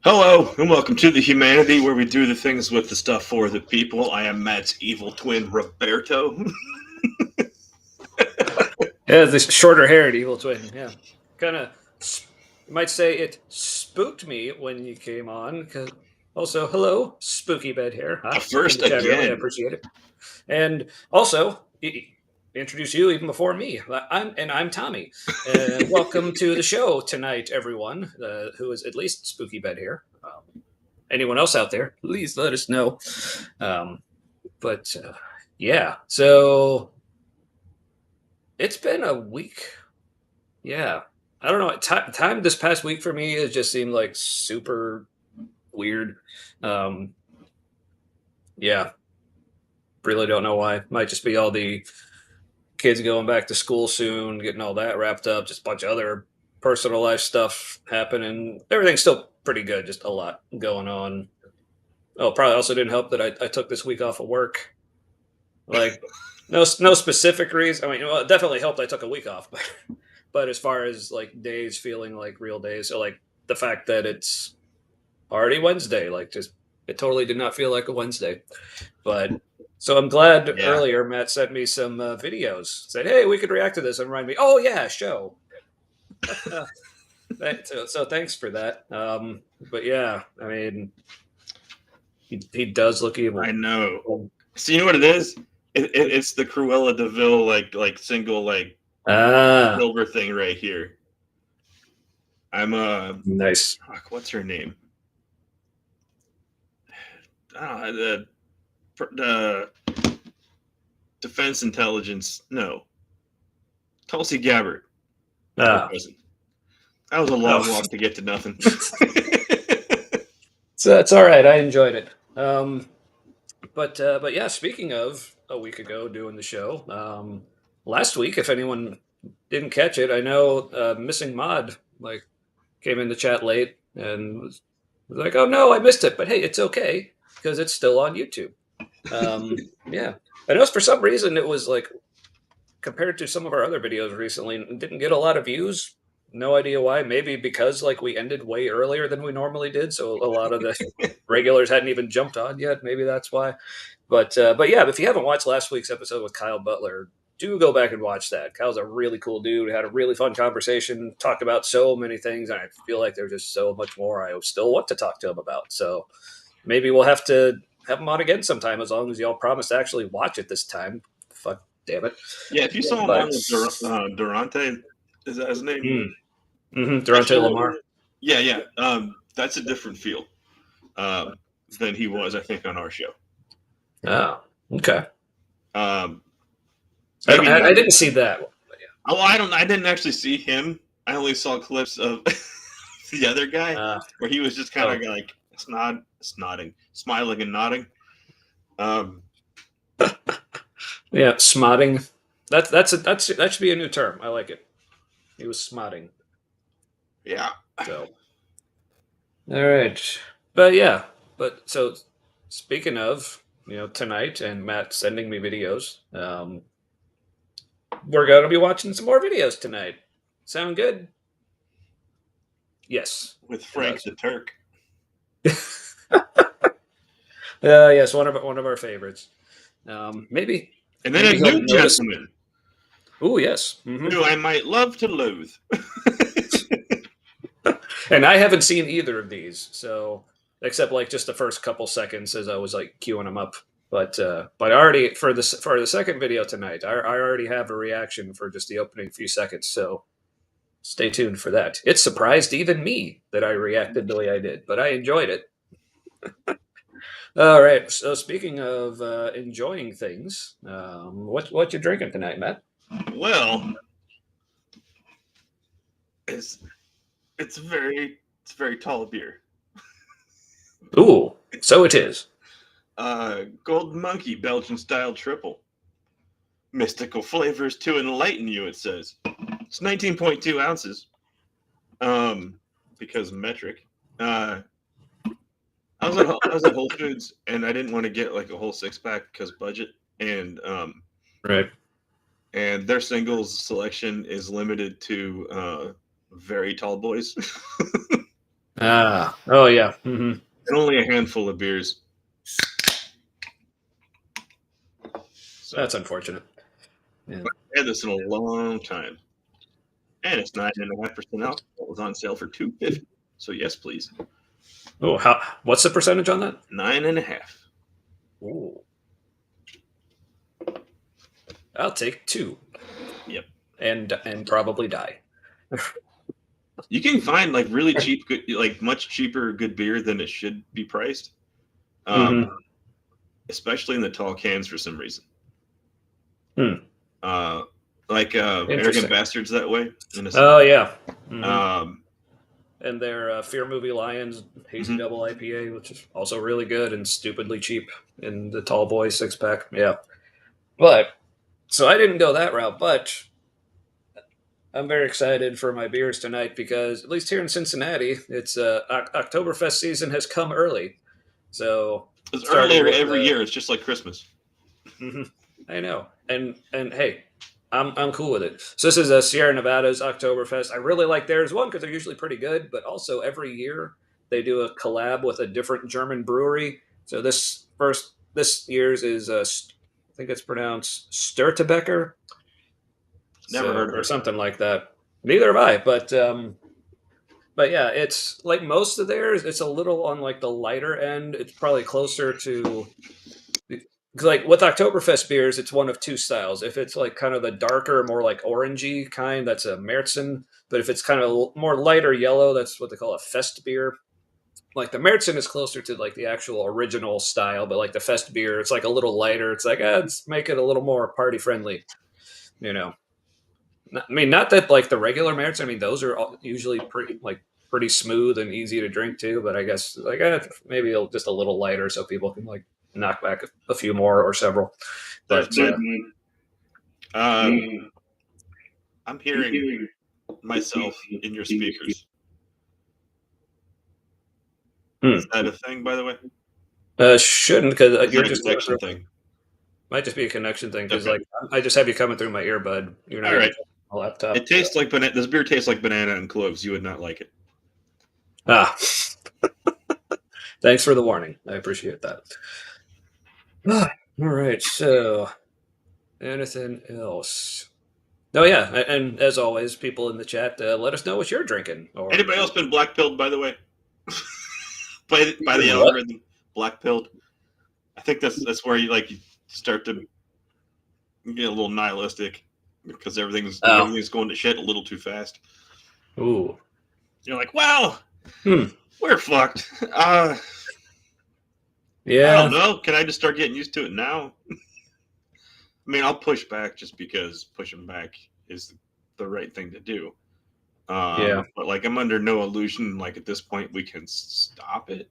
Hello, and welcome to the Humanity, where we do the things with the stuff for the people. I am Matt's evil twin, Roberto. Yeah, this shorter haired evil twin. Yeah, kind of. You might say it spooked me when you came on. Cause also, hello, spooky bed hair. A Huh? Came first to chat early. I again. appreciate it. And also, introduce you even before me. I'm Tommy, and welcome to the show tonight, everyone who is at least spooky bed hair. Anyone else out there? Please let us know. Um, but yeah, so it's been a week. Yeah. I don't know. Time this past week for me has just seemed like super weird. Um, yeah, really don't know why. Might just be all the kids going back to school soon, getting all that wrapped up, just a bunch of other personal life stuff happening. Everything's still pretty good, just a lot going on. Oh, probably also didn't help that I took this week off of work. Like, no specific reason. I mean, well, it definitely helped I took a week off, but as far as like days feeling like real days, so like the fact that it's already Wednesday. Like, just it totally did not feel like a Wednesday. But so I'm glad Yeah. earlier Matt sent me some videos. Said, "Hey, we could react to this," and remind me, "Oh yeah, show." So thanks for that. But yeah, I mean, he does look I evil. know. So you know what it is? It's the Cruella de Vil like single Ah, silver thing right here. I'm nice. what's her name? The Defense Intelligence. No, Tulsi Gabbard. Her Ah, cousin. That was a oh, long walk to get to nothing. so it's all right. I enjoyed it. But yeah, speaking of a week ago doing the show, last week, if anyone didn't catch it, I know Missing Mod like came in the chat late and was like, "Oh no, I missed it," but hey, it's okay because it's still on YouTube. Yeah, I noticed for some reason it was like compared to some of our other videos recently, it didn't get a lot of views. No idea why. Maybe because like we ended way earlier than we normally did, so a lot of the regulars hadn't even jumped on yet. Maybe that's why. But yeah, if you haven't watched last week's episode with Kyle Butler, do go back and watch that. Kyle's a really cool dude. We had a really fun conversation, talked about so many things, and I feel like there's just so much more I still want to talk to him about. So maybe we'll have to have him on again sometime, as long as y'all promise to actually watch it this time. Fuck, damn it! Yeah, if you saw him on But with Durante, is that his name? That Durante show, Lamar. yeah, yeah. That's a different feel than he was, I think, on our show. Oh, okay. Um, maybe not. I didn't see that. Oh, I don't. I didn't actually see him. I only saw clips of the other guy Uh, where he was just kind of oh, like nodding, smiling and nodding. Um, yeah, smotting. That should be a new term. I like it. He was smotting. yeah. So, all right, but yeah, but so speaking of tonight and Matt sending me videos, we're gonna be watching some more videos tonight. Sound good? Yes, With it Frank does. the Turk. Yes, one of our favorites. Maybe And then a maybe he'll new notice. gentleman Oh yes, who I might love to loathe. and I haven't seen either of these, so except like just the first couple seconds as I was like queuing them up. But I already for the second video tonight, I already have a reaction for just the opening few seconds. So stay tuned for that. It surprised even me that I reacted the way I did, but I enjoyed it. All right. So speaking of enjoying things, what you drinking tonight, Matt? Well, it's it's very tall beer. Ooh, so it is. Golden Monkey Belgian style triple. Mystical flavors to enlighten you, it says. It's 19.2 ounces. Because metric. Uh, I was at Whole Foods and I didn't want to get like a whole six pack because budget Right. and their singles selection is limited to very tall boys. Oh yeah. Mm-hmm. and only a handful of beers. So That's unfortunate. Yeah. I had this in a long time, and it's 9.5% alcohol. It was on sale for $2.50. So yes, please. Oh, what's the percentage on that? 9.5. Ooh. I'll take 2. Yep. And probably die. You can find like really cheap, good, like much cheaper good beer than it should be priced. Mm-hmm. Especially in the tall cans for some reason. Hmm. Like Arrogant Bastards that way. Oh yeah. Mm-hmm. And their Fear Movie Lions Hazy Double IPA, which is also really good and stupidly cheap in the Tall Boy 6-pack. Yeah. But, so I didn't go that route, but I'm very excited for my beers tonight because, at least here in Cincinnati, it's Oktoberfest season has come early. So, it's earlier every year. It's just like Christmas. Mm-hmm. I know, and hey, I'm cool with it. So this is a Sierra Nevada's Oktoberfest. I really like theirs, one because they're usually pretty good, but also every year they do a collab with a different German brewery. So this year's is I think it's pronounced Sturtebecker, Never heard of or it. something like that. Neither have I, but yeah, it's like most of theirs. It's a little on like the lighter end. It's probably closer to, because like with Oktoberfest beers, it's one of 2 styles. If it's like kind of the darker, more like orangey kind, that's a Märzen. But if it's kind of more lighter yellow, that's what they call a Fest beer. Like the Märzen is closer to like the actual original style, but like the Fest beer, it's like a little lighter. It's like, let's make it a little more party friendly, you know. I mean, not that like the regular Märzen. I mean, those are usually pretty smooth and easy to drink too. But I guess like maybe just a little lighter so people can like knock back a few more or several. But I'm hearing myself in your speakers. Is that a thing, by the way? Shouldn't, because you're just connection thing. Might just be a connection thing because like I just have you coming through my earbud. You're not all right. A laptop. It tastes like banana. This beer tastes like banana and cloves. You would not like it. Thanks for the warning. I appreciate that. All right. So, anything else? Oh yeah, and as always, people in the chat, let us know what you're drinking. Or anybody else been black pilled, by the way? by the algorithm, black pilled. I think that's where you start to get a little nihilistic because everything's going to shit a little too fast. Ooh. You're like, well, we're fucked. Yeah. I don't know. Can I just start getting used to it now? I mean, I'll push back just because pushing back is the right thing to do. Yeah. But like, I'm under no illusion. Like at this point, we can stop it.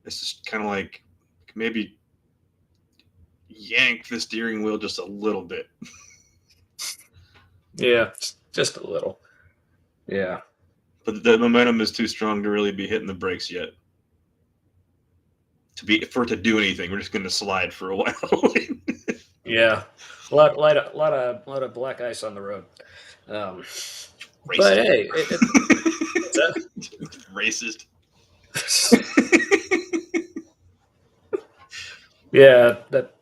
It's just kind of like maybe yank the steering wheel just a little bit. Yeah, just a little. Yeah. But the momentum is too strong to really be hitting the brakes yet. For it to do anything, we're just going to slide for a while. Yeah, a lot of black ice on the road. But hey, what's that? Racist. Yeah, that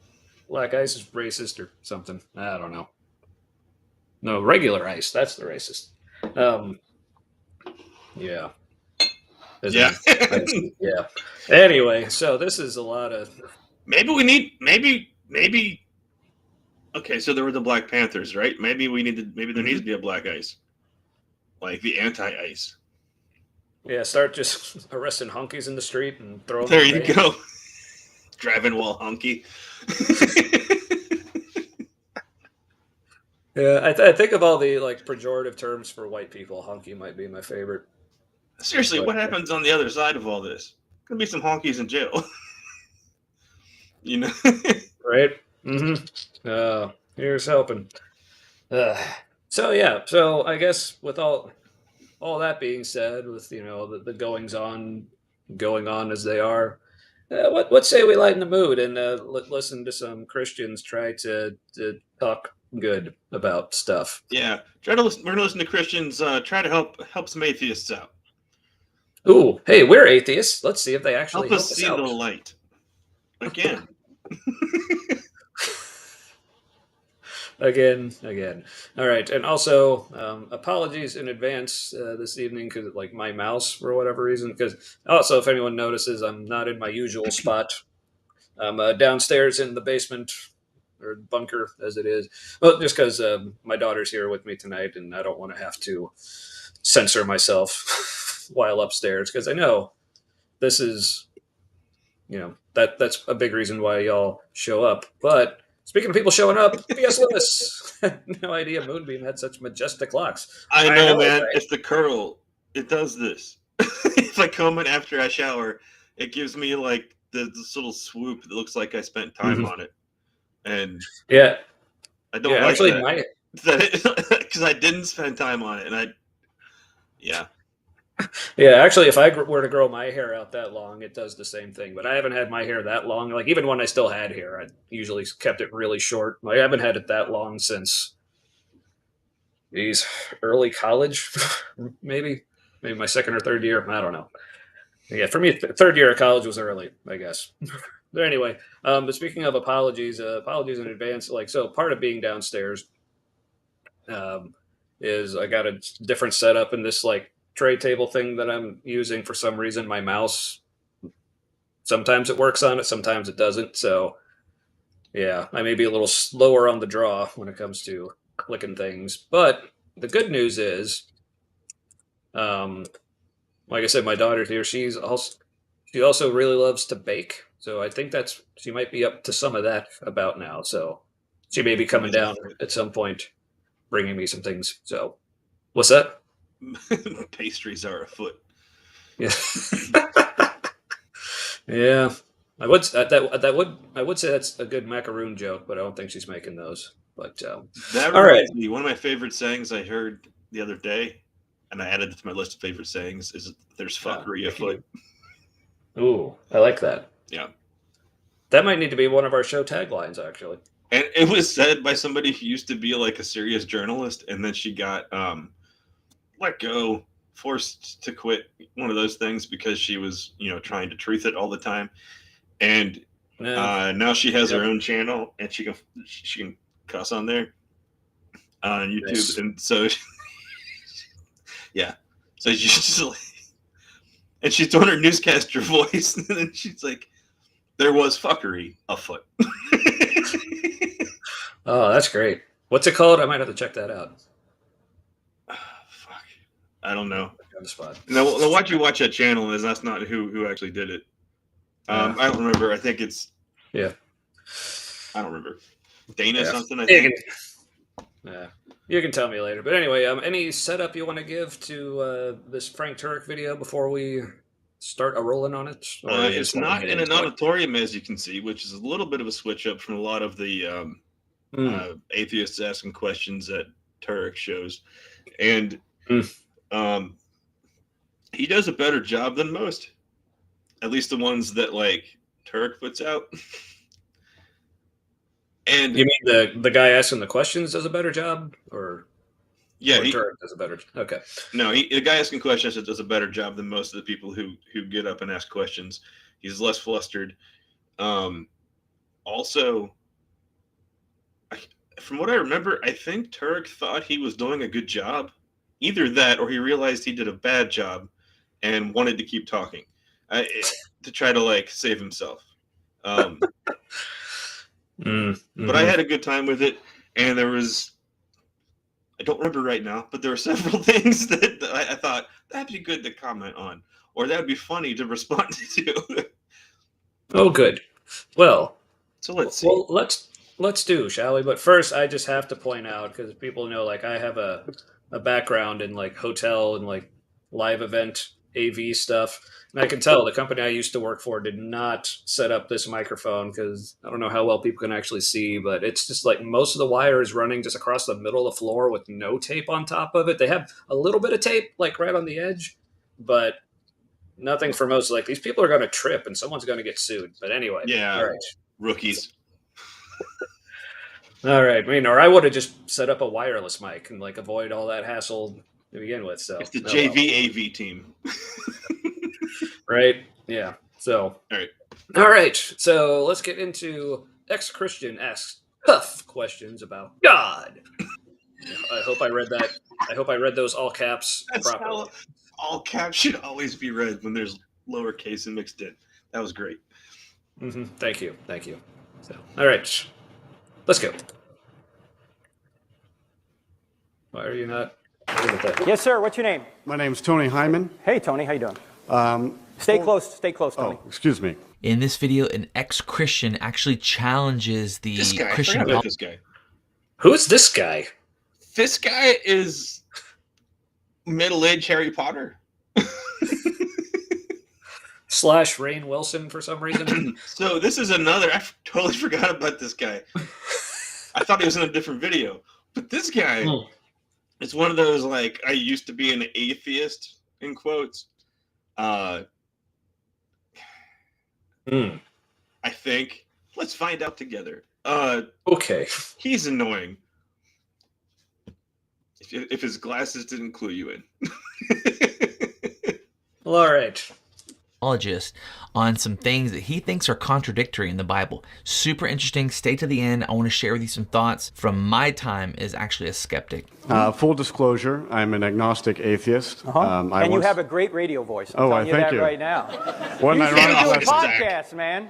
black ice is racist or something. I don't know. No, regular ice. That's the racist. Yeah. Yeah. Yeah. Anyway, so this is a lot of. Maybe we need maybe. Okay, so there were the Black Panthers, right? Maybe there needs to be a black ice, like the anti-ice. Yeah, start just arresting honkies in the street and throw them. There you go. Driving while hunky. Yeah, I think of all the like pejorative terms for white people, honky might be my favorite. Seriously, what happens on the other side of all this? Gonna be some honkies in jail. You know? Right? Mm-hmm. Here's helping. So yeah, so I guess with all that being said, with the goings on going on as they are, what say we lighten the mood and listen to some Christians try to talk good about stuff. Yeah, try to listen. We're gonna listen to Christians try to help some atheists out. Ooh, hey, we're atheists. Let's see if they actually Help help us us see the out. light again. Again. All right, and also apologies in advance this evening because like my mouse for whatever reason. Because also, if anyone notices, I'm not in my usual spot. I'm downstairs in the basement or bunker as it is. Well, just because my daughter's here with me tonight, and I don't want to have to censor myself while upstairs because I know this is that's a big reason why y'all show up. But speaking of people showing up, P.S. Lewis had no idea Moonbeam had such majestic locks. I I know, know, man. right? It's the curl. It does this. If I comb it after I shower, it gives me like this little swoop that looks like I spent time Mhm. on it, and Yeah, I yeah. don't like Actually, that. my Because I didn't spend time on it, and yeah. yeah, actually, if I were to grow my hair out that long, it does the same thing. But I haven't had my hair that long. Like even when I still had hair, I usually kept it really short. I haven't had it that long since these early college, maybe my second or third year. I don't know. Yeah, for me, third year of college was early, I guess. But anyway, but speaking of apologies, apologies in advance. Like, so part of being downstairs um, is I got a different setup in this like tray table thing that I'm using for some reason. My mouse sometimes it works on it, sometimes it doesn't. So yeah, I may be a little slower on the draw when it comes to clicking things. But the good news is, um, like I said, my daughter's here. She also really loves to bake, so I think that's she might be up to some of that about now. So she may be coming down at some point, bringing me some things. So what's that? Pastries are afoot. Yeah, yeah. I would say that's a good macaroon joke, but I don't think she's making those. But That all right. reminds me, one of my favorite sayings I heard the other day, and I added it to my list of favorite sayings, is "There's fuckery Thank afoot." you. Ooh, I like that. Yeah, That might need to be one of our show taglines, actually. and it was said by somebody who used to be like a serious journalist, and then she got let go, forced to quit one of those things because she was, trying to truth it all the time. And Yeah. now she has her Yep. own channel, and she can cuss on there on YouTube, Nice. and so yeah, so she's just like, and she's doing her newscaster voice, and then she's like, "There was fuckery afoot." Oh, that's great. What's it called? I might have to check that out. Fuck, I don't know. On the spot. Now, watch you watch that channel, is that's not who actually did it. Yeah. I don't remember. I think it's Yeah. I don't remember. Dana Yeah. something, I You think. can, yeah. You can tell me later. But anyway, any setup you want to give to this Frank Turek video before we start a rolling on it, or you It's just want to not get in an into it? auditorium, as you can see, which is a little bit of a switch up from a lot of the Mm. atheists asking questions at Turek shows. And Mm. um, he does a better job than most, at least the ones that like Turek puts out. And You mean the guy asking the questions does a better job, yeah, or Turek does a better? Okay. no, the guy asking questions does a better job than most of the people who get up and ask questions. He's less flustered. Um, Also, I, from what I remember, I think Turek thought he was doing a good job. Either that, or he realized he did a bad job and wanted to keep talking to try to like save himself. Um, Mm. but I Hmm. had a good time with it, and there was I don't remember right now, but there were several things that I thought that'd be good to comment on, or that'd be funny to respond to. Oh, good. Well, So let's see. let's do, shall we? But first, I just have to point out because people know, like, I have a background in like hotel and like live event AV stuff, and I can tell the company I used to work for did not set up this microphone because I don't know how well people can actually see, but it's just like most of the wire is running just across the middle of the floor with no tape on top of it. They have a little bit of tape like right on the edge, but nothing for most. Like these people are going to trip and someone's going to get sued. But anyway, all Yeah, right. rookies. All right. I mean, or I would have just set up a wireless mic and like avoid all that hassle to begin with. It's So, the oh well. JV AV team. Right? Yeah. So, all right. So let's get into ex-Christian asks tough questions about God. I hope I read that. I hope I read those all caps That's properly. how all caps should always be read when there's lowercase and mixed in. That was great. Mm-hmm. Thank you. Thank you. So, all right. Let's go. Why are you not? Yes, sir. What's your name? My name's Tony Hyman. Hey, Tony. How you doing? Stay close, Tony. Oh, excuse me. In this video, an ex-Christian actually challenges the This guy, Christian. I forgot about this guy. Who's this guy? This guy is middle-aged Harry Potter. / Rainn Wilson for some reason. So this is another. I totally forgot about this guy. I thought he was in a different video, but this guy is one of those like I used to be an atheist in quotes. I think. Let's find out together. Okay. He's annoying. If his glasses didn't clue you in. Well, all right. Apologist on some things that he thinks are contradictory in the Bible. Super interesting. Stay to the end. I want to share with you some thoughts from my time as actually a skeptic. Full disclosure, I'm an agnostic atheist. And you have a great radio voice. I'm telling you thank that you. right now. One You night should be doing Zach. podcasts, man.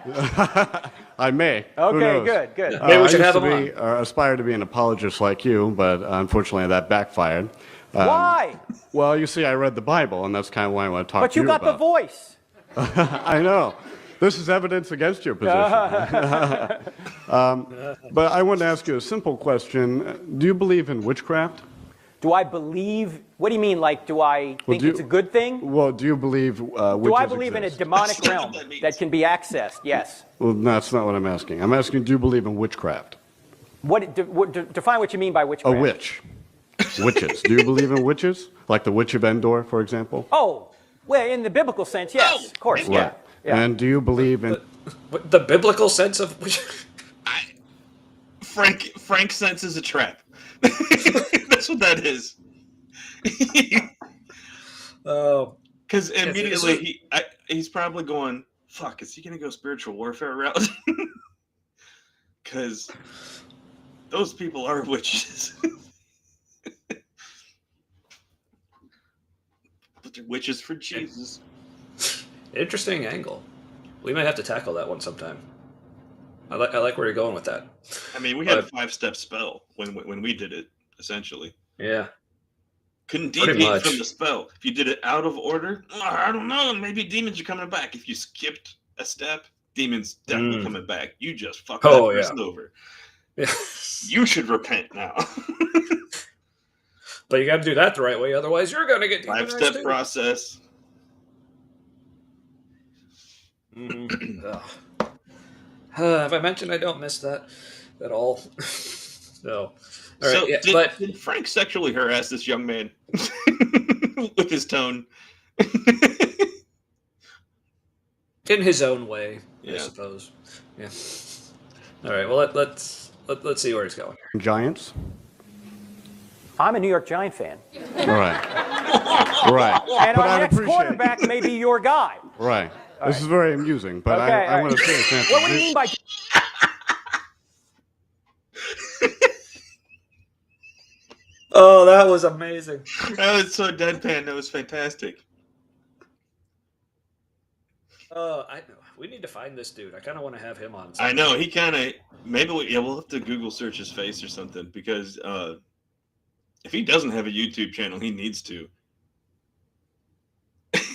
I may. Who Okay, knows? good. Maybe we should I have used him to be, aspire to be an apologist like you, but unfortunately that backfired. Why? Well, you see, I read the Bible, and that's kind of why I want to talk But to you you got the about. voice. I know. This is evidence against your position. But I want to ask you a simple question. Do you believe in witchcraft? Do I believe? What do you mean? Like, do I think it's a good thing? Well, do you believe witches Do I believe in a exist? demonic That's not realm what that means. that can be accessed? Yes. Well, that's not what I'm asking. I'm asking, do you believe in witchcraft? Define what you mean by A witchcraft. witch. Witches. Do you believe in witches? Like the Witch of Endor, for example? Oh, well, in the biblical sense, yes, of course, yeah. Right. And do you believe in... What, the biblical sense of Frank senses a trap. That's what that is. Oh, Because immediately he's probably going, fuck, is he going to go spiritual warfare route? Because those people are witches. But they're witches for Jesus. interesting angle. We might have to tackle that one sometime. I like where you're going with that. I mean, we had a 5-step spell when we did it, essentially. Yeah. Couldn't Pretty deviate much. from the spell. If you did it out of order, I don't know, maybe demons are coming back. If you skipped a step, demons definitely coming back. You just fucked that person over. Yeah. You should repent now. But you got to do that the right way, otherwise you're going to get demonized 5-step too. process. Ugh. Have I mentioned I don't miss that at all? No. All right, So did Frank sexually harass this young man with his tone? in his own way, I Yeah. suppose. Yeah. All right. Well, let's see where it's going. Giants? I'm a New York Giant fan. Right. Right. And But our I'd next appreciate- quarterback may be your guy. Right. This is very amusing, but Okay, I all want to say something. What do you mean by... Oh, that was amazing. That was so deadpan. That was fantastic. We need to find this dude. I kind of want to have him on. I know he kind of maybe we'll have to Google search his face or something because if he doesn't have a YouTube channel, he needs to.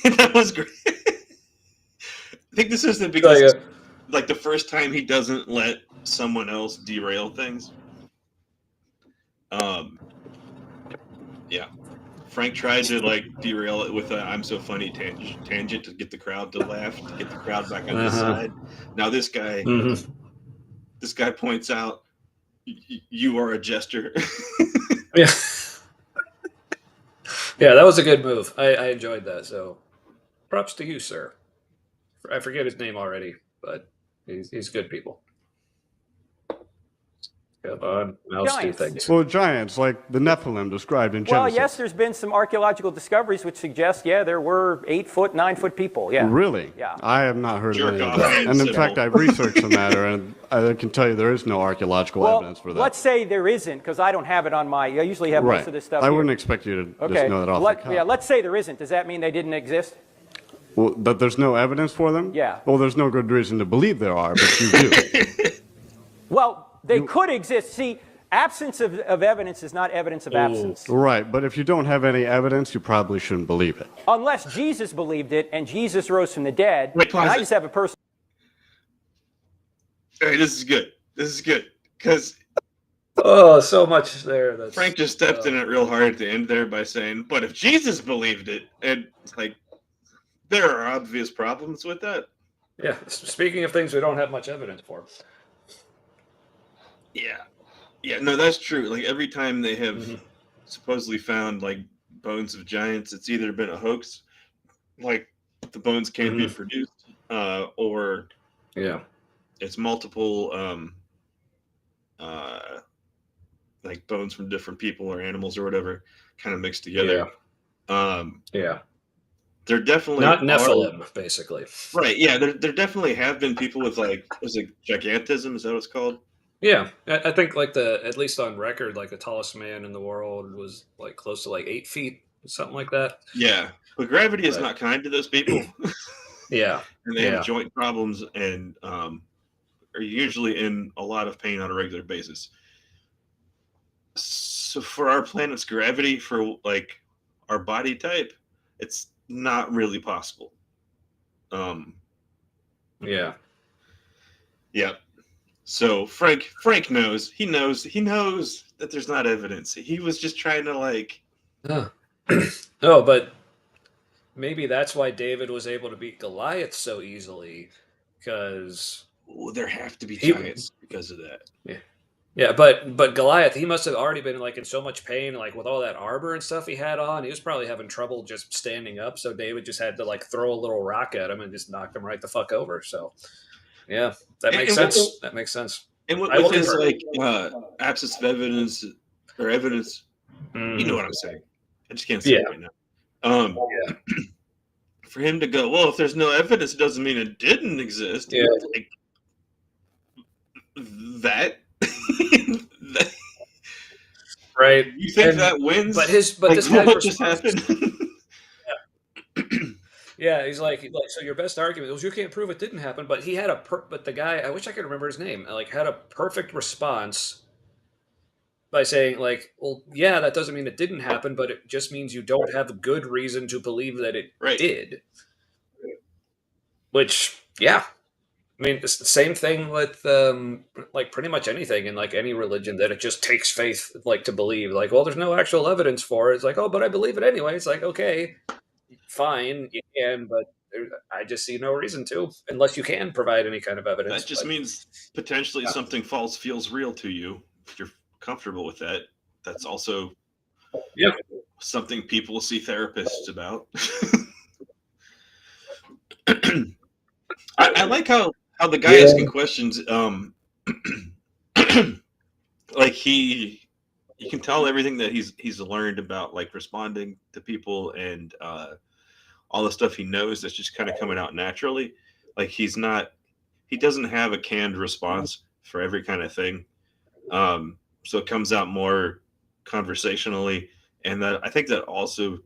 That was great. I think this is because like the first time he doesn't let someone else derail things. Yeah. Frank tried to like derail it with a "I'm so funny" tangent to get the crowd to laugh, to get the crowd back on his side. Now this guy points out you are a jester. Yeah. Yeah, that was a good move. I enjoyed that. So, props to you, sir. I forget his name already, but he's good people. Mouse do things. Well, giants, like the Nephilim described in Well, Genesis. yes, there's been some archaeological discoveries which suggest, yeah, there were 8 foot, 9 foot people. Yeah. Really? Yeah. I have not heard of any of Jerk-off that. And in symbol. fact, I've researched the matter, and I can tell you there is no archaeological evidence for that. Let's say there isn't, because I don't have it on my. I usually have most of this stuff. I here. wouldn't expect you to Okay. just know that off the cuff. Yeah, let's say there isn't. Does that mean they didn't exist? Well, that there's no evidence for them? Yeah. Well, there's no good reason to believe there are, but you do. Well, they could exist. See, absence of evidence is not evidence of absence. Right, but if you don't have any evidence, you probably shouldn't believe it. Unless Jesus believed it and Jesus rose from the dead. Wait, pause and I it. just have a personal. All right, this is good. This is good because Oh, so much there. That's, Frank just stepped in it real hard at the end there by saying, "But if Jesus believed it," and it's like there are obvious problems with that. Yeah. Speaking of things we don't have much evidence for. Yeah, no, that's true. Like every time they have supposedly found like bones of giants, it's either been a hoax, like the bones can't be produced, or it's multiple like bones from different people or animals or whatever kind of mixed together. There definitely not Nephilim, basically. Right, yeah, there definitely have been people with like, was it gigantism? Is that what it's called? Yeah, I think like at least on record, like the tallest man in the world was like close to like 8 feet, something like that. Yeah, but gravity is not kind to those people. Yeah, and they have joint problems and are usually in a lot of pain on a regular basis. So for our planet's gravity, for like our body type, it's not really possible. Yeah. So Frank knows. He knows that there's not evidence. He was just trying to like. Oh, but maybe that's why David was able to beat Goliath so easily, because there have to be giants because of that. Yeah, but Goliath, he must have already been like in so much pain, like with all that armor and stuff he had on. He was probably having trouble just standing up. So David just had to like throw a little rock at him and just knocked him right the fuck over. So, yeah, that makes sense. That makes sense. And with his like absence of evidence or evidence, you know what I'm saying. I just can't say it right now. For him to go, well, if there's no evidence, it doesn't mean it didn't exist. Yeah, like that. Right. You think that wins? But this guy's what just happened? Yeah, he's like, so your best argument was you can't prove it didn't happen, but he had but the guy, I wish I could remember his name, like had a perfect response by saying like, well, yeah, that doesn't mean it didn't happen, but it just means you don't have a good reason to believe that it did. Which, yeah. I mean, it's the same thing with like pretty much anything in like any religion, that it just takes faith like to believe. Like, well, there's no actual evidence for it. It's like, oh, but I believe it anyway. It's like, okay, fine, you can, but I just see no reason to, unless you can provide any kind of evidence. That just means potentially something false feels real to you. If you're comfortable with that, that's also something people see therapists about. I like how the guy asking questions, like you can tell everything that he's learned about like responding to people and all the stuff he knows that's just kind of coming out naturally. Like he doesn't have a canned response for every kind of thing. So it comes out more conversationally, and that I think that also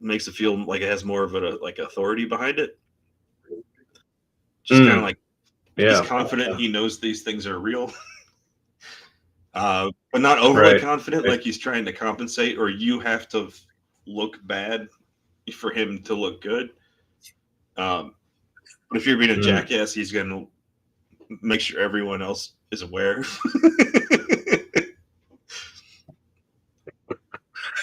makes it feel like it has more of a like authority behind it. Just kind of like he's confident he knows these things are real, but not overly confident, like he's trying to compensate, or you have to look bad for him to look good. But if you're being a jackass, he's going to make sure everyone else is aware.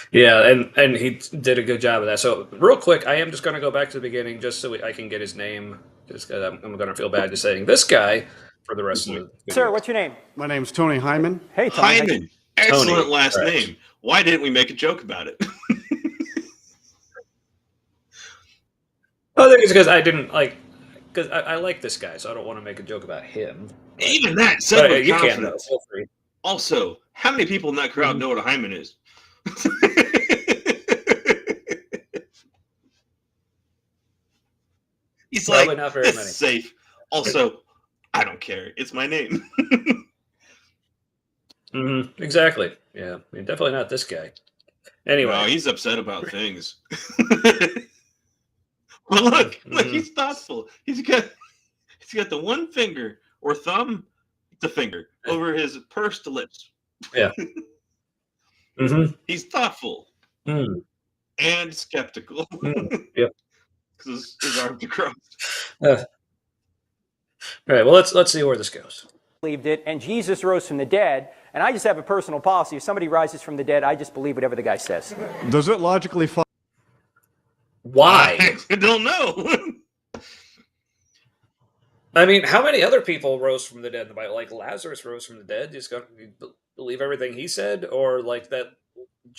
Yeah, and he did a good job of that. So real quick, I am just going to go back to the beginning just so I can get his name, just because I'm going to feel bad just saying this guy for the rest of the video. Sir, what's your name? My name's Tony Hyman. Hey, Tony. Hyman. Excellent Tony, last correct. name. Why didn't we make a joke about it? I think it's because I didn't like, because I like this guy, so I don't want to make a joke about him. Even that said with you can, though. confidence. Feel free. Also, how many people in that crowd know what a hymen is? He's Probably like, not very this many. is safe. Also, I don't care. It's my name. Exactly. Yeah. I mean, definitely not this guy. Anyway. No, he's upset about things. Well, look, he's thoughtful. He's got the one finger or thumb, the finger over his pursed lips. Yeah. He's thoughtful and skeptical. Yep. Because his arms are crossed. All right. Well, let's see where this goes. Believed it, and Jesus rose from the dead. And I just have a personal policy: if somebody rises from the dead, I just believe whatever the guy says. Does it logically follow? Why? I don't know. I mean, how many other people rose from the dead in the Bible? Like Lazarus rose from the dead. You just got to believe everything he said, or like that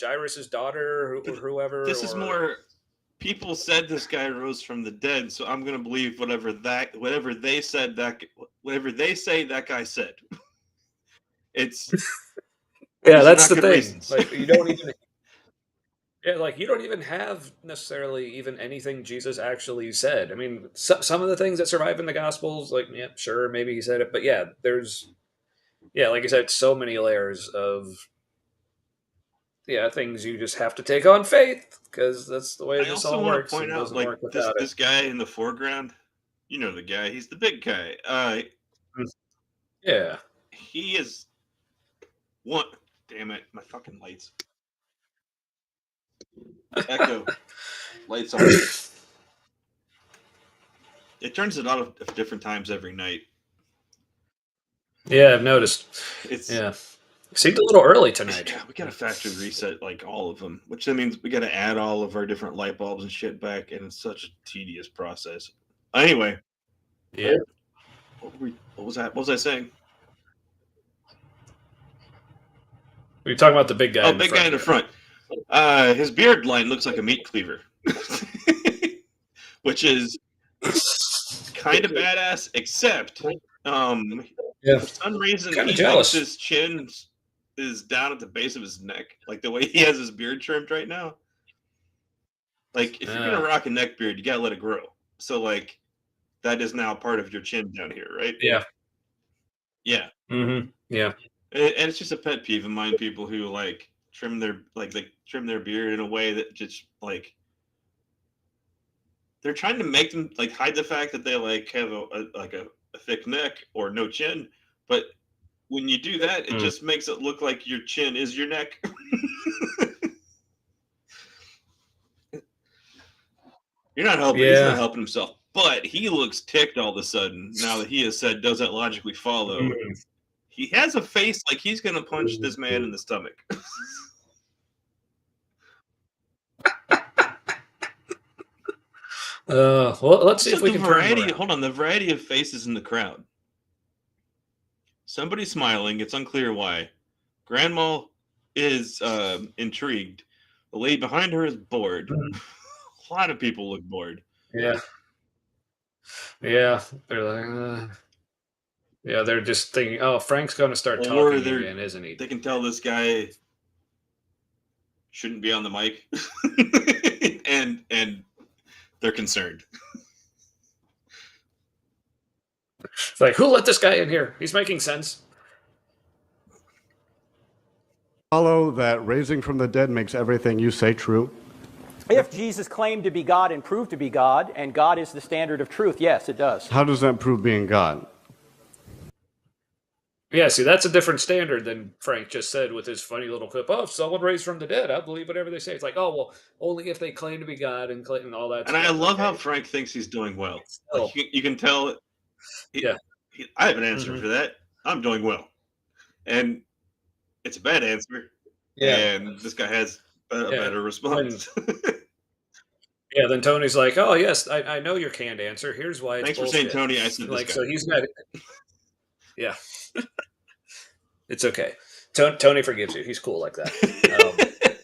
Jairus' daughter or whoever. This is more. People said this guy rose from the dead, so I'm going to believe whatever they say that guy said. It's yeah, that's the thing. Reasons. Like you don't even. Yeah, like you don't even have necessarily even anything Jesus actually said. I mean, some of the things that survive in the Gospels, like, yeah, sure, maybe he said it, but yeah, like I said, so many layers of, things you just have to take on faith because that's the way this all works. I also want to point out, like this guy in the foreground, you know the guy, he's the big guy. Yeah, he is one. Damn it, my fucking lights. Echo. Lights on. It turns it on at different times every night. Yeah, I've noticed. Seemed a little early tonight. Yeah, we got to factory reset like all of them, which that means we got to add all of our different light bulbs and shit back, and it's such a tedious process. Anyway. Yeah. What was that? What was I saying? We're talking about the big guy. Oh, big guy in the front. His beard line looks like a meat cleaver, which is kind of badass. Except, for some reason, he thinks his chin is down at the base of his neck, like the way he has his beard trimmed right now. Like, if you're gonna rock a neck beard, you gotta let it grow. So, like, that is now part of your chin down here, right? Yeah. Yeah. Yeah. And it's just a pet peeve of mine. People who like trim their beard in a way that just like they're trying to make them like hide the fact that they like have a thick neck or no chin, but when you do that, it just makes it look like your chin is your neck. You're not helping. He's not helping himself, but he looks ticked all of a sudden now that he has said, "Does that logically follow?" He has a face like he's going to punch this man in the stomach. Well, let's see if we can the variety of faces in the crowd. Somebody's smiling. It's unclear why. Grandma is intrigued. The lady behind her is bored. A lot of people look bored. Yeah. Yeah. They're like, they're just thinking, oh, Frank's going to start talking again, isn't he? They can tell this guy shouldn't be on the mic. and they're concerned. It's like, who let this guy in here? He's making sense. Follow that raising from the dead makes everything you say true? If Jesus claimed to be God and proved to be God, and God is the standard of truth, yes, it does. How does that prove being God? Yeah, see, that's a different standard than Frank just said with his funny little clip. Oh, if someone raised from the dead, I'll believe whatever they say. It's like, oh, well, only if they claim to be God and all that. And I love how Frank thinks he's doing well. Like, you can tell. I have an answer for that. I'm doing well. And it's a bad answer. Yeah. And this guy has a better response. Then Tony's like, oh, yes, I know your canned answer. Here's why it's Thanks bullshit. for saying Tony. I said like, this guy. So he's not. Yeah. It's okay. Tony forgives you. He's cool like that.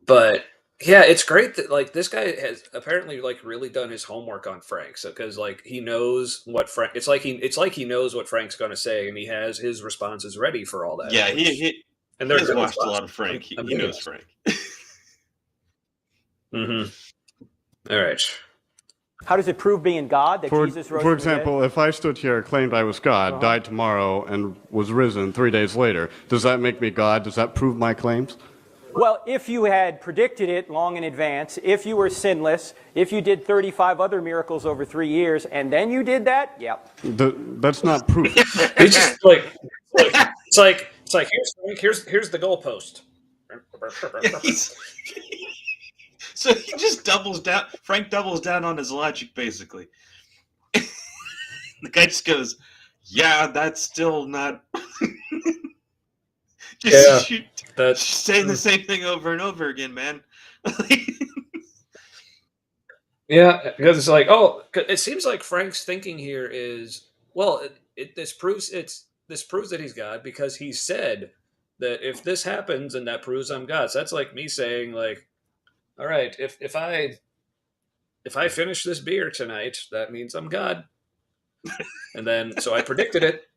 But Yeah, it's great that like this guy has apparently like really done his homework on Frank. So because like he knows what Frank, it's like he knows what Frank's going to say, and he has his responses ready for all that. Yeah, And he they're has good watched a responses. lot of Frank. I'm He digging knows it. Frank. All right. How does it prove being God that For Jesus rose from example, if I stood here, claimed I was God, died tomorrow, and was risen 3 days later, does that make me God? Does that prove my claims? Well, if you had predicted it long in advance, if you were sinless, if you did 35 other miracles over 3 years, and then you did that, yep. That's not proof. It's just it's like here's the goalpost. Yeah, so he just doubles down. Frank doubles down on his logic, basically. The guy just goes, "Yeah, that's still not." Just saying the same thing over and over again, man. Yeah, because it's like, oh, it seems like Frank's thinking here is, well, this proves that he's God because he said that if this happens and that proves I'm God. So that's like me saying like, all right, if I finish this beer tonight, that means I'm God. And then so I predicted it,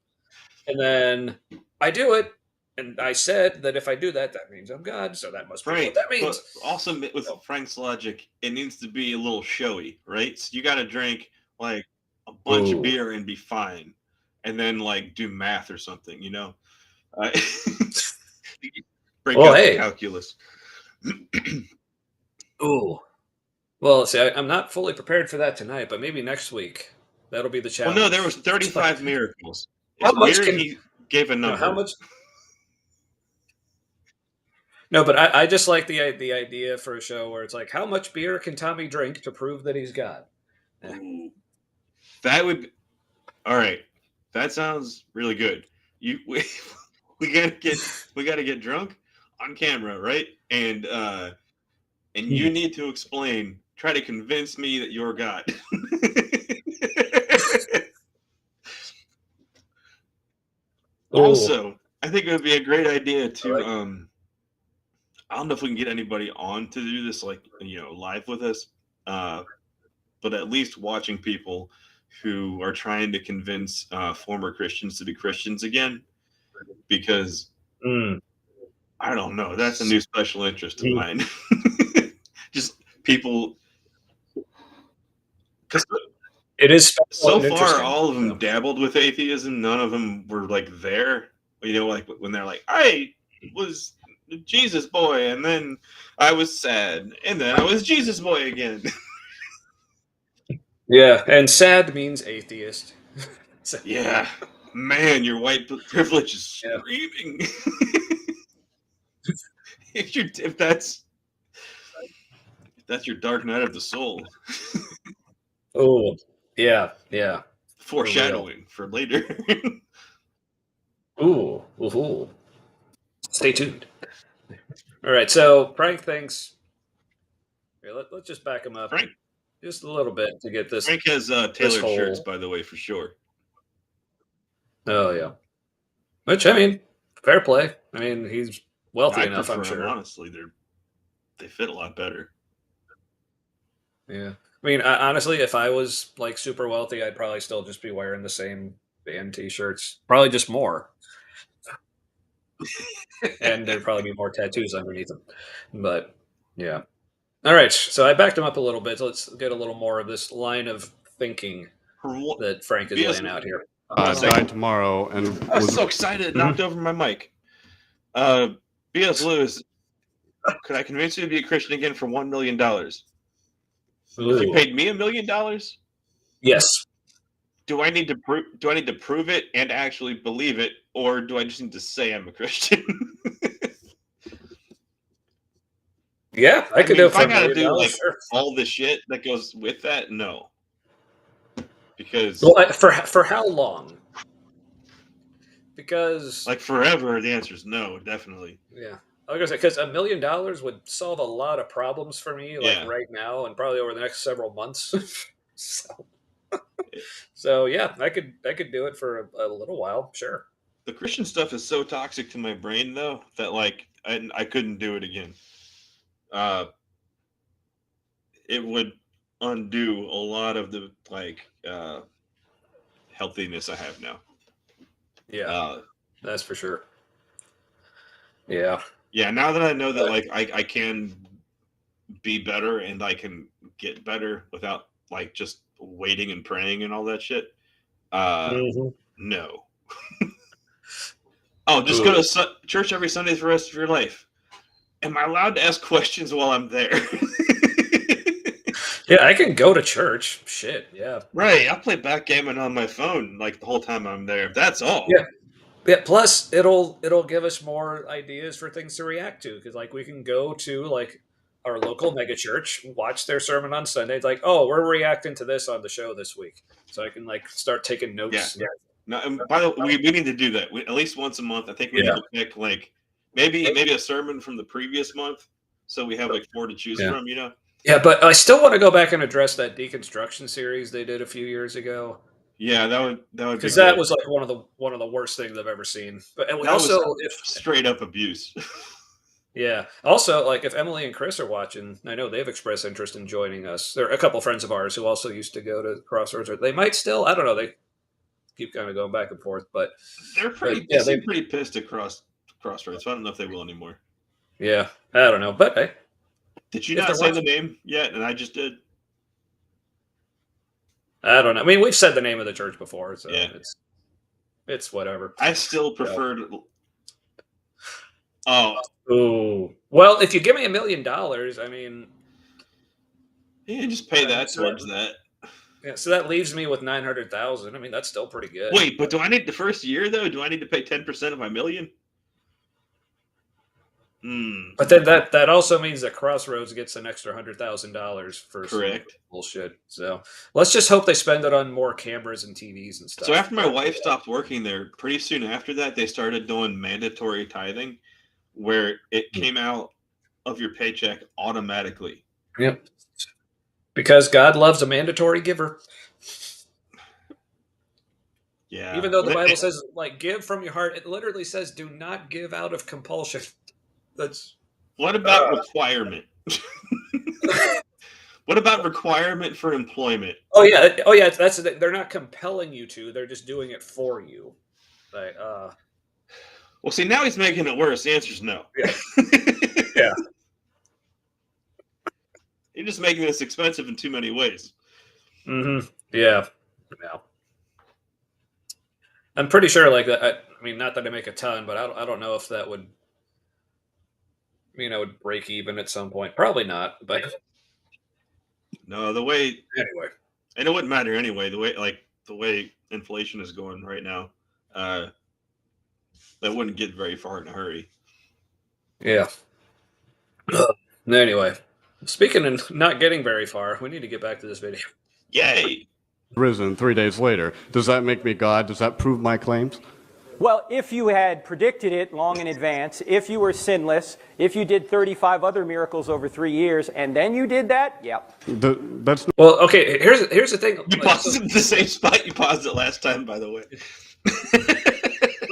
and then I do it, and I said that if I do that, that means I'm God. So that must be what that means. But also with Frank's logic, it needs to be a little showy, right? So you got to drink like a bunch of beer and be fine, and then like do math or something, you know? Break out the calculus. Ooh. Well, see, I'm not fully prepared for that tonight, but maybe next week that'll be the challenge. Well, no, there was 35 miracles. How much he gave a number? How much? No, but I just like the idea for a show where it's like, how much beer can Tommy drink to prove that he's God? Ooh, that would. All right, that sounds really good. We gotta get drunk on camera, right? And you need to explain. Try to convince me that you're God. Also, I think it would be a great idea to I don't know if we can get anybody on to do this like live with us, but at least watching people who are trying to convince former Christians to be Christians again, because I don't know, that's a new special interest of mine. Just people. Because it is so far, all of them dabbled with atheism. None of them were like there. Like when they're like, I was Jesus boy, and then I was sad, and then I was Jesus boy again. Yeah, and sad means atheist. Yeah, man, your white privilege is screaming. if that's your dark night of the soul. Oh, yeah. Foreshadowing for later. Ooh. Stay tuned. All right, so Frank thinks. Here, let's just back him up just a little bit to get this. Frank has tailored shirts, by the way, for sure. Oh yeah, which I mean, fair play. I mean, he's wealthy enough. I'm sure. Honestly, they fit a lot better. Yeah, I mean, honestly, if I was like super wealthy, I'd probably still just be wearing the same band T-shirts, probably just more. And there'd probably be more tattoos underneath them. But yeah. All right. So I backed him up a little bit. So let's get a little more of this line of thinking that Frank is laying out here. Died tomorrow, and I was so excited it knocked over my mic. B.S. Lewis, could I convince you to be a Christian again for $1 million? If you paid me $1 million? Yes. Do I need to prove it and actually believe it, or do I just need to say I'm a Christian? Yeah, I could do it for $1 million. If I gotta do like sure. all the shit that goes with that, no. Because for how long? Because like forever, the answer is no, definitely. Yeah. I was gonna say, because $1 million would solve a lot of problems for me, right now, and probably over the next several months. So yeah, I could do it for a little while, sure. The Christian stuff is so toxic to my brain, though, that like I couldn't do it again. it would undo a lot of the healthiness I have now. Yeah, that's for sure. Yeah. Yeah, now that I know that like I can be better and I can get better without like just waiting and praying and all that shit. No. Oh, just go to church every Sunday for the rest of your life. Am I allowed to ask questions while I'm there? Yeah, I can go to church. Shit, yeah. Right, I'll play backgammon on my phone like the whole time I'm there. That's all. Yeah. Yeah, plus it'll give us more ideas for things to react to, because like we can go to like our local megachurch, watch their sermon on Sunday. It's like, oh, we're reacting to this on the show this week, so I can like start taking notes. Yeah. No, and by the way, we need to do that at least once a month. I think we need to pick like maybe a sermon from the previous month, so we have like 4 to choose from. You know. Yeah, but I still want to go back and address that deconstruction series they did a few years ago. Yeah, that would because that was like one of the worst things I've ever seen. But and also, if straight up abuse. Yeah. Also, like if Emily and Chris are watching, I know they've expressed interest in joining us. There are a couple friends of ours who also used to go to Crossroads. Or they might still. I don't know. They keep kind of going back and forth, but they're pretty. They seem pretty pissed at Crossroads. So I don't know if they will anymore. Yeah, I don't know. But hey, did you not say the name yet? And I just did. I don't know. I mean, we've said the name of the church before, so it's whatever. I still prefer. Oh, well, if you give me $1 million, I mean, yeah, just pay that towards that. Yeah, so that leaves me with 900,000. I mean, that's still pretty good. Wait, but do I need the first year though? Do I need to pay 10% of my $1 million? But then that also means that Crossroads gets an extra $100,000 for correct bullshit. So let's just hope they spend it on more cameras and TVs and stuff. So after my wife stopped working there, pretty soon after that, they started doing mandatory tithing, where it came out of your paycheck automatically. Yep. Because God loves a mandatory giver. Yeah. Even though the Bible says, like, give from your heart, it literally says, do not give out of compulsion. What about requirement? What about requirement for employment? Oh yeah. That's they're not compelling you to; they're just doing it for you. Like, well, see, now he's making it worse. The answer's no. Yeah. Yeah. You're just making this expensive in too many ways. Mm-hmm. Yeah. Yeah. I'm pretty sure, like that. I mean, not that I make a ton, but I don't know if that would. I would break even at some point. Probably not, but no. The way anyway, and it wouldn't matter anyway. The way inflation is going right now, that wouldn't get very far in a hurry. Yeah. Anyway, speaking of not getting very far, we need to get back to this video. Yay! Risen 3 days later. Does that make me God? Does that prove my claims? Well, if you had predicted it long in advance, if you were sinless, if you did 35 other miracles over 3 years, and then you did that, yep. That's not... Well, okay, here's the thing. You paused it at the same spot you paused it last time, by the way.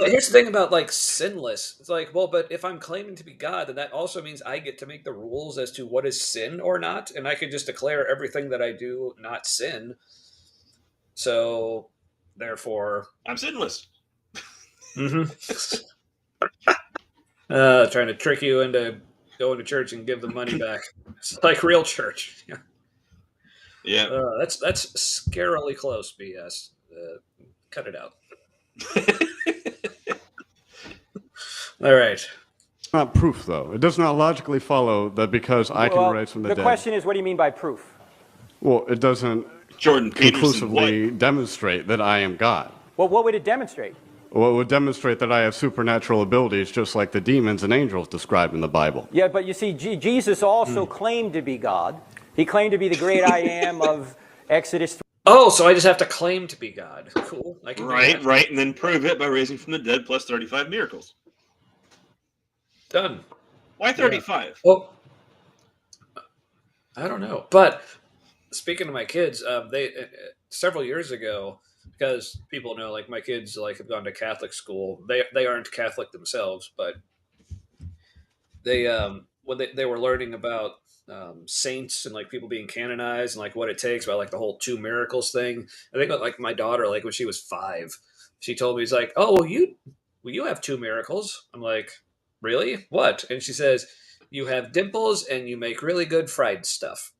Here's the thing about, like, sinless. It's like, well, but if I'm claiming to be God, then that also means I get to make the rules as to what is sin or not, and I can just declare everything that I do not sin. So, therefore... I'm sinless. Mm-hmm. Trying to trick you into going to church and give the money back. It's like real church. Yeah. That's scarily close, BS. Cut it out. All right. Not proof, though. It does not logically follow that because I can rise from the dead. The question is, what do you mean by proof? Well, it doesn't conclusively demonstrate that I am God. Well, what would it demonstrate? Well, it would demonstrate that I have supernatural abilities just like the demons and angels described in the Bible. Yeah, but you see, Jesus also claimed to be God. He claimed to be the great I am of Exodus 3. Oh, so I just have to claim to be God. Cool. I can right, and then prove it by raising from the dead plus 35 miracles. Done. Why 35? Yeah. Well, I don't know. But speaking of my kids, they several years ago, because people know, like, my kids like have gone to Catholic school. They aren't Catholic themselves, but they when they were learning about saints and like people being canonized and like what it takes about like the whole 2 miracles thing. I think like my daughter, like when she was 5, she told me, "He's like, oh, well, you have 2 miracles." I'm like, "Really? What?" And she says, "You have dimples and you make really good fried stuff."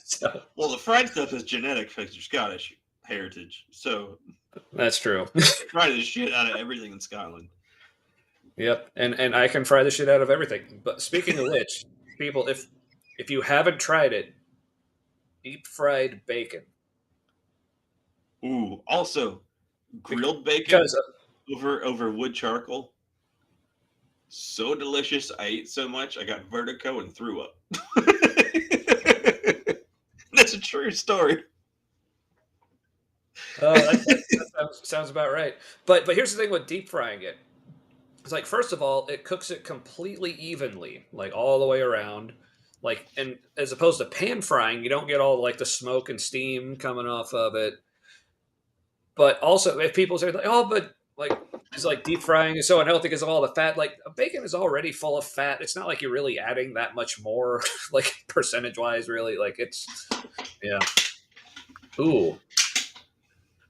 So, Well, the fried stuff is genetic because you're Scottish heritage, so that's true. fry the shit out of everything in Scotland. Yep, and I can fry the shit out of everything. But speaking of which, people, if you haven't tried it, deep fried bacon. Ooh, also grilled bacon Because over wood charcoal. So delicious. I ate so much I got vertigo and threw up. That's a true story. that sounds about right. But here's the thing with deep frying it. It's like, first of all, it cooks it completely evenly, like all the way around. Like, and as opposed to pan frying, you don't get all like the smoke and steam coming off of it. But also, if people say like, "Oh, but like it's like deep frying is so unhealthy because of all the fat," like bacon is already full of fat. It's not like you're really adding that much more, like percentage wise. Really, like yeah. Ooh.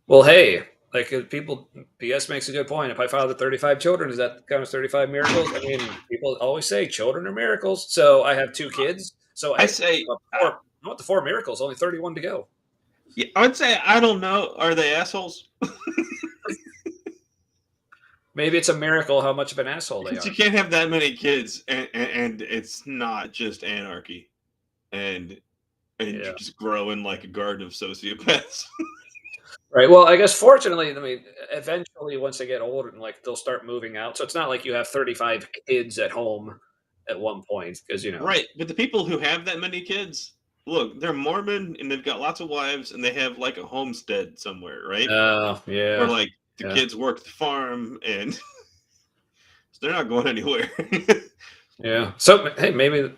Well, hey, like if people, PS makes a good point. If I fathered 35 children, is that count as 35 miracles? I mean, people always say children are miracles. So I have 2 kids. So I say, not the 4 miracles, only 31 to go. yeah, I would say I don't know. Are they assholes? Maybe it's a miracle how much of an asshole they Because are. you can't have that many kids, and it's not just anarchy, and you're just growing like a garden of sociopaths. Right. Well, I guess fortunately, I mean, eventually once they get older, and like they'll start moving out. So it's not like you have 35 kids at home at one point, because Right, but the people who have that many kids, look, they're Mormon and they've got lots of wives and they have like a homestead somewhere, right? Oh, yeah. Or like the kids work the farm and so they're not going anywhere. Yeah. So hey, maybe.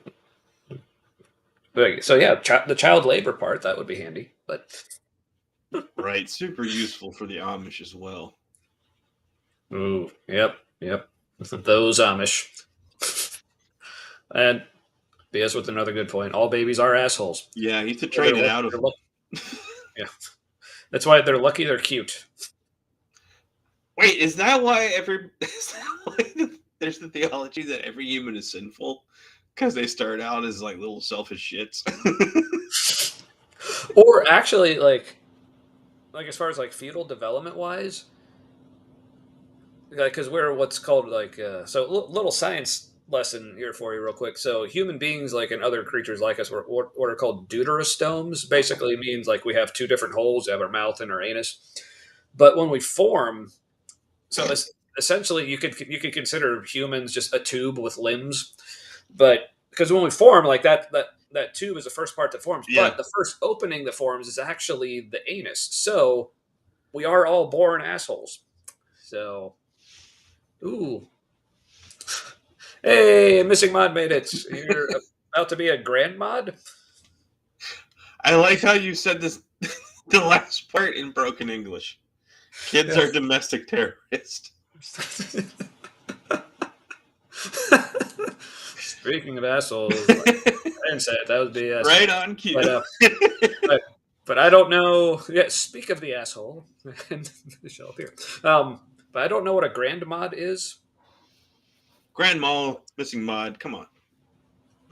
So yeah, the child labor part, that would be handy, but. Right, super useful for the Amish as well. Ooh, yep. Those Amish. And BS with another good point. All babies are assholes. Yeah, you have to train it out of them. Yeah. That's why they're lucky they're cute. Wait, is that why there's the theology that every human is sinful? Because they start out as like little selfish shits. Or actually, like as far as like fetal development wise, because we're what's called like so little science lesson here for you real quick. So human beings, like and other creatures like us, were what are called deuterostomes. Basically means like we have 2 different holes. We have our mouth and our anus. But when we form, so essentially you could consider humans just a tube with limbs. But because when we form, like that tube is the first part that forms. Yeah. But the first opening that forms is actually the anus. So we are all born assholes. So, ooh. Hey, Missing Mod made it. You're about to be a grand mod? I like how you said this, the last part in broken English. Kids are domestic terrorists. Speaking of assholes, I didn't say it. That was BS. Right on cue. But I don't know. Yeah, speak of the asshole. Show up here. But I don't know what a grand mod is. Grand Mall, Missing Mod, come on.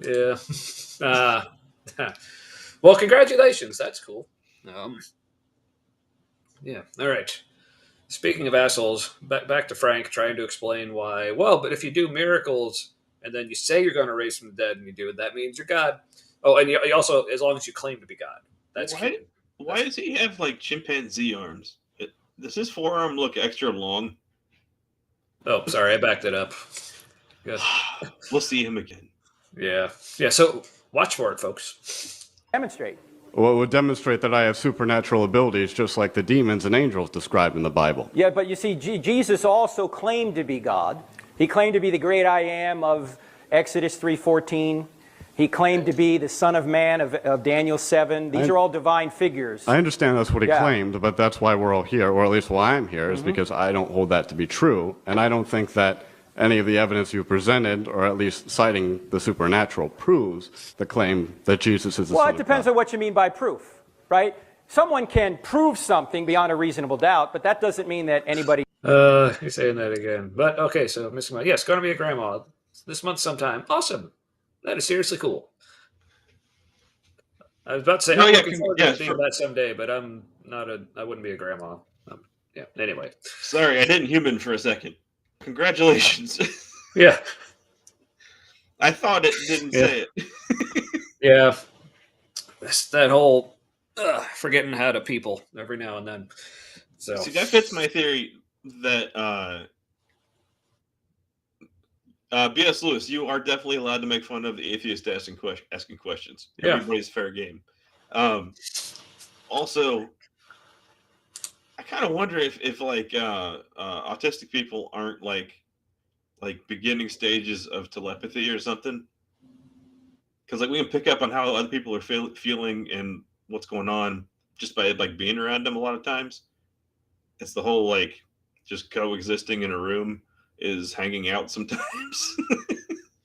Yeah. Well, congratulations. That's cool. Yeah. All right. Speaking of assholes, back to Frank trying to explain why. Well, but if you do miracles and then you say you're going to raise from the dead and you do it, that means you're God. Oh, and you also, as long as you claim to be God. That's why does he have like chimpanzee arms? Does his forearm look extra long? Oh, sorry, I backed it up. Good. We'll see him again. Yeah. So watch for it, folks. Demonstrate. Well, it would demonstrate that I have supernatural abilities just like the demons and angels described in the Bible. Yeah, but you see, Jesus also claimed to be God. He claimed to be the great I am of Exodus 3:14. He claimed to be the Son of Man of Daniel 7. These are all divine figures. I understand that's what he claimed, but that's why we're all here, or at least why I'm here, is because I don't hold that to be true. And I don't think that any of the evidence you presented, or at least citing the supernatural, proves the claim that Jesus is the Well, Son it depends on what you mean by proof, right? Someone can prove something beyond a reasonable doubt, but that doesn't mean that anybody. You're saying that again. But okay, so Miss Mom, yes, going to be a grandma this month sometime. Awesome. That is seriously cool. I was about to say No, I'm yeah, looking forward to yeah, being that someday, but I'm not a. I wouldn't be a grandma. Yeah. Anyway. Sorry, I didn't human for a second. Congratulations. Yeah. I thought it didn't say it. Yeah. That whole forgetting how to people every now and then. So See, that fits my theory that B.S. Lewis, you are definitely allowed to make fun of the atheist asking questions. Yeah. Everybody's fair game. Also, I kind of wonder if like autistic people aren't like beginning stages of telepathy or something, because like we can pick up on how other people are feeling and what's going on just by like being around them. A lot of times, it's the whole like just coexisting in a room is hanging out sometimes.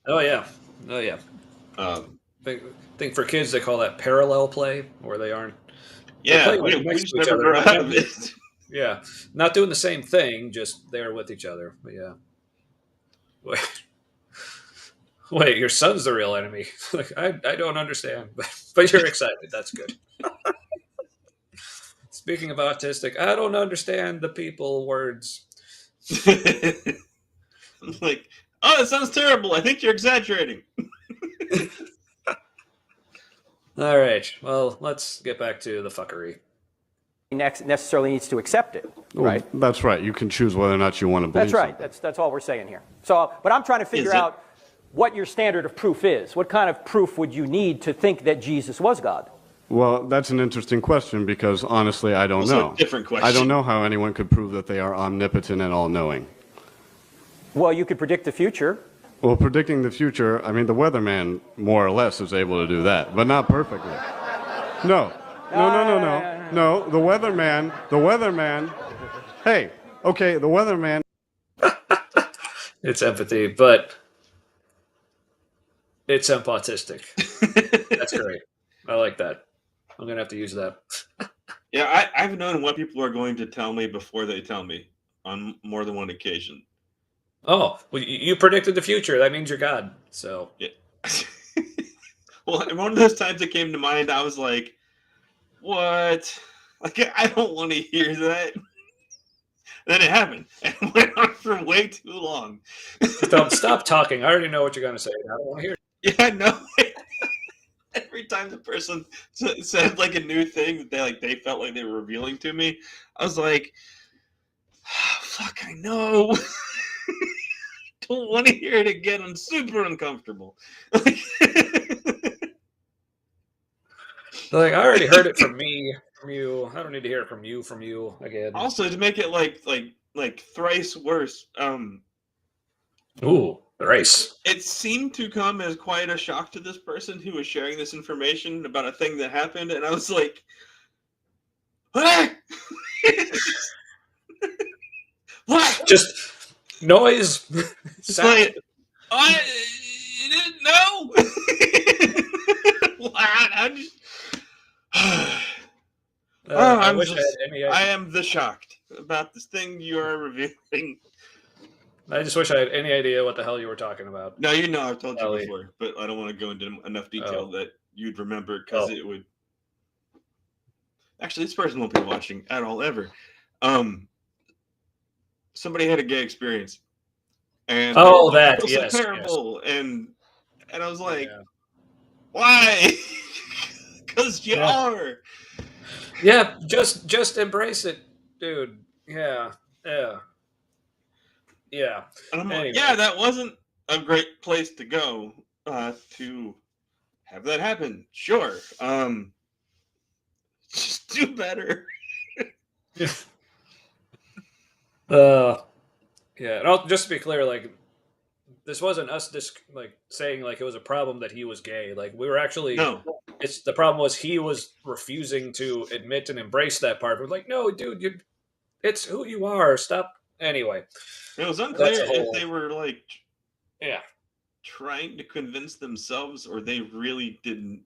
Oh yeah. I think for kids they call that parallel play, where they aren't. Yeah, we just never grow out of it. Yeah, not doing the same thing, just there with each other. But yeah. Wait, your son's the real enemy. Like I don't understand, but you're excited. That's good. Speaking of autistic, I don't understand the people words. I'm like, oh, that sounds terrible. I think you're exaggerating. All right. Well, let's get back to the fuckery. necessarily needs to accept it, right? Well, that's right. You can choose whether or not you want to believe That's right. something. That's all we're saying here. So, but I'm trying to figure out what your standard of proof is. What kind of proof would you need to think that Jesus was God? Well, that's an interesting question because honestly, I don't know. A different question. I don't know how anyone could prove that they are omnipotent and all-knowing. Well, you could predict the future. Well, predicting the future, I mean, the weatherman more or less is able to do that, but not perfectly. No, the weatherman, hey, okay, the weatherman. It's empathy, but it's empautistic. That's great. I like that. I'm going to have to use that. Yeah, I've known what people are going to tell me before they tell me on more than one occasion. Oh, well, you predicted the future. That means you're God. So yeah. Well, one of those times it came to mind, I was like, what? Like, I don't want to hear that. Then it happened. And it went on for way too long. Don't stop talking. I already know what you're going to say. I don't want to hear it. Yeah, no. Every time the person said like a new thing that they felt like they were revealing to me, I was like, oh, fuck, I know. Don't want to hear it again. I'm super uncomfortable. Like, I already heard it from me, from you. I don't need to hear it from you again. Also, to make it like thrice worse, ooh, thrice. It seemed to come as quite a shock to this person who was sharing this information about a thing that happened, and I was like, what? What? Just noise. It's like, I didn't know. I just. I wish I had any idea. I am the shocked about this thing you are revealing. I just wish I had any idea what the hell you were talking about. No, you know I've told you before, but I don't want to go into enough detail that you'd remember because it would. Actually, this person won't be watching at all ever. Somebody had a gay experience, and that was yes, terrible, yes. and I was like, why? Because you are. Yeah, just embrace it, dude. Yeah. And I'm like, yeah, that wasn't a great place to go to have that happen. Sure. Just do better. Yeah. And just to be clear, this wasn't us just saying it was a problem that he was gay. We were actually It's the problem was he was refusing to admit and embrace that part. We're like, no, dude, it's who you are. Stop Anyway, It was that's unclear a whole. if they were like Yeah. trying to convince themselves or they really didn't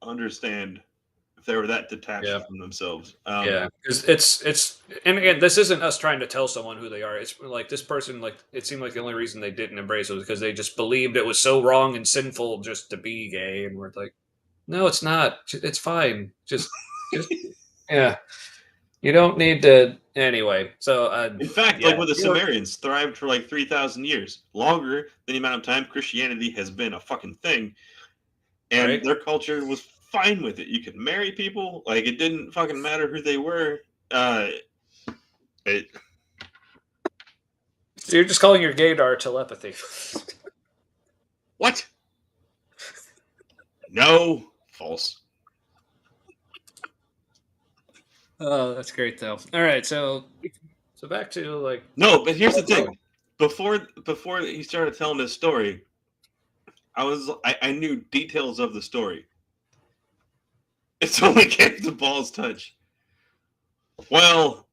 understand if they were that detached Yeah. from themselves. Yeah, because it's and again, this isn't us trying to tell someone who they are. It's like this person, like it seemed like the only reason they didn't embrace it was because they just believed it was so wrong and sinful just to be gay, and we're like, no, it's not. It's fine. Just yeah. You don't need to anyway. So In fact, like yeah, with the you're Sumerians, thrived for like 3,000 years, longer than the amount of time Christianity has been a fucking thing, and right. their culture was fine with it. You could marry people, like it didn't fucking matter who they were. It, So you're just calling your gaydar telepathy. what? No, false. Oh, that's great though. All right, so back to like No, but here's the thing. Before he started telling this story, I knew details of the story. It's only came to Ball's touch. Well,